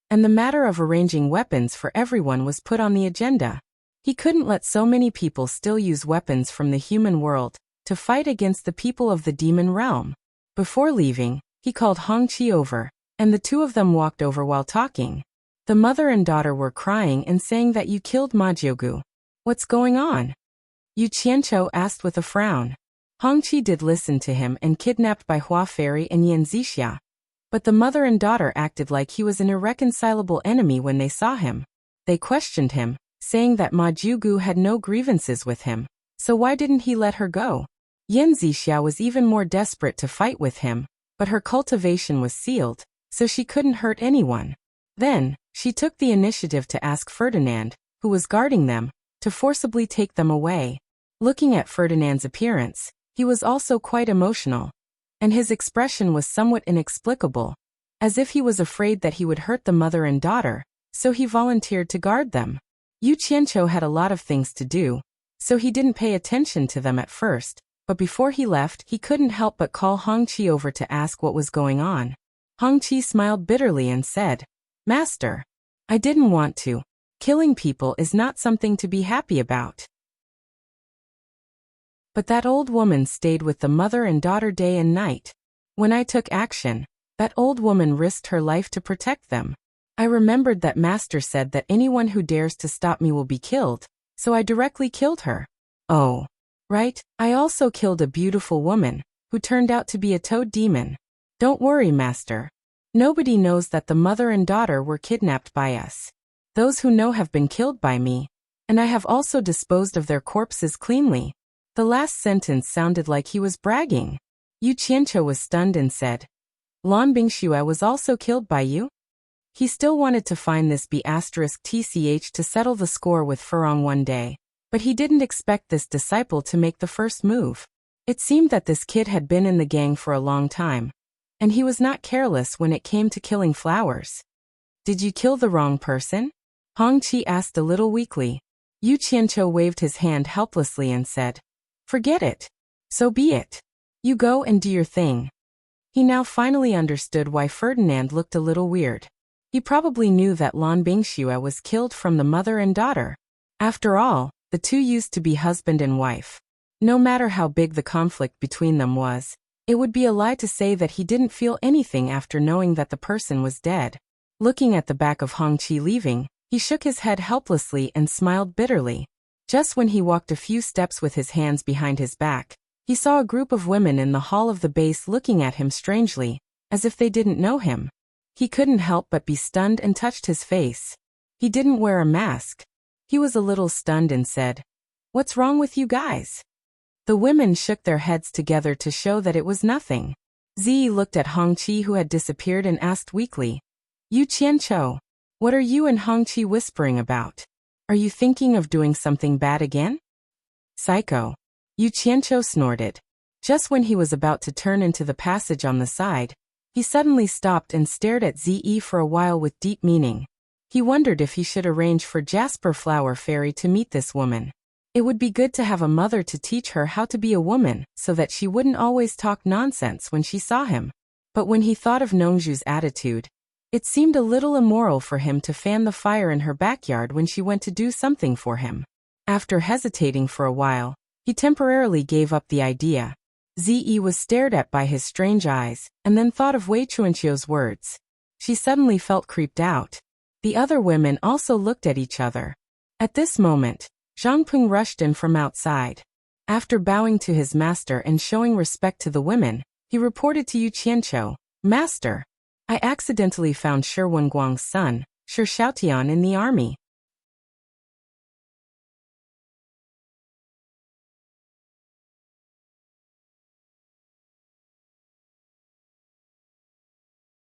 [SPEAKER 1] and the matter of arranging weapons for everyone was put on the agenda. He couldn't let so many people still use weapons from the human world to fight against the people of the demon realm. Before leaving, he called Hongqi over, and the two of them walked over while talking. The mother and daughter were crying and saying that you killed Ma Jiugu. What's going on? Yu Qianqiu asked with a frown. Hongqi did listen to him and kidnapped by Hua Fairy and Yan Zixia. But the mother and daughter acted like he was an irreconcilable enemy when they saw him. They questioned him, saying that Ma Jiugu had no grievances with him, so why didn't he let her go? Yan Zixia was even more desperate to fight with him, but her cultivation was sealed, so she couldn't hurt anyone. Then, she took the initiative to ask Ferdinand, who was guarding them, to forcibly take them away. Looking at Ferdinand's appearance, he was also quite emotional, and his expression was somewhat inexplicable, as if he was afraid that he would hurt the mother and daughter, so he volunteered to guard them. Yu Qianqiu had a lot of things to do, so he didn't pay attention to them at first, but before he left he couldn't help but call Hongqi over to ask what was going on. Hongqi smiled bitterly and said, "Master, I didn't want to. Killing people is not something to be happy about. But that old woman stayed with the mother and daughter day and night. When I took action, that old woman risked her life to protect them. I remembered that Master said that anyone who dares to stop me will be killed, so I directly killed her. Oh, right, I also killed a beautiful woman, who turned out to be a toad demon. Don't worry, Master. Nobody knows that the mother and daughter were kidnapped by us. Those who know have been killed by me, and I have also disposed of their corpses cleanly." The last sentence sounded like he was bragging. Yu Qianqiu was stunned and said, "Lan Bingxue was also killed by you?" He still wanted to find this B*TCH to settle the score with Furong one day, but he didn't expect this disciple to make the first move. It seemed that this kid had been in the gang for a long time, and he was not careless when it came to killing flowers. "Did you kill the wrong person?" Hongqi asked a little weakly. Yu Qianqiu waved his hand helplessly and said, "Forget it. So be it. You go and do your thing." He now finally understood why Ferdinand looked a little weird. He probably knew that Lan Bingxue was killed from the mother and daughter. After all, the two used to be husband and wife. No matter how big the conflict between them was, it would be a lie to say that he didn't feel anything after knowing that the person was dead. Looking at the back of Hongqi leaving, he shook his head helplessly and smiled bitterly. Just when he walked a few steps with his hands behind his back, he saw a group of women in the hall of the base looking at him strangely, as if they didn't know him. He couldn't help but be stunned and touched his face. He didn't wear a mask. He was a little stunned and said, "What's wrong with you guys?" The women shook their heads together to show that it was nothing. Ziyi looked at Hongqi, who had disappeared, and asked weakly, "Yu Qianqiu, what are you and Hongqi whispering about? Are you thinking of doing something bad again?" "Psycho." Yu Qianqiu snorted. Just when he was about to turn into the passage on the side, he suddenly stopped and stared at Ziyi for a while with deep meaning. He wondered if he should arrange for Jasper Flower Fairy to meet this woman. It would be good to have a mother to teach her how to be a woman so that she wouldn't always talk nonsense when she saw him. But when he thought of Nongju's attitude, it seemed a little immoral for him to fan the fire in her backyard when she went to do something for him. After hesitating for a while, he temporarily gave up the idea. Ziyi was stared at by his strange eyes, and then thought of Wei Chuanqiu's words. She suddenly felt creeped out. The other women also looked at each other. At this moment, Zhang Peng rushed in from outside. After bowing to his master and showing respect to the women, he reported to Yu Qianqiu, "Master, I accidentally found Shi Wenguang's son, Shi Xiaotian, in the army.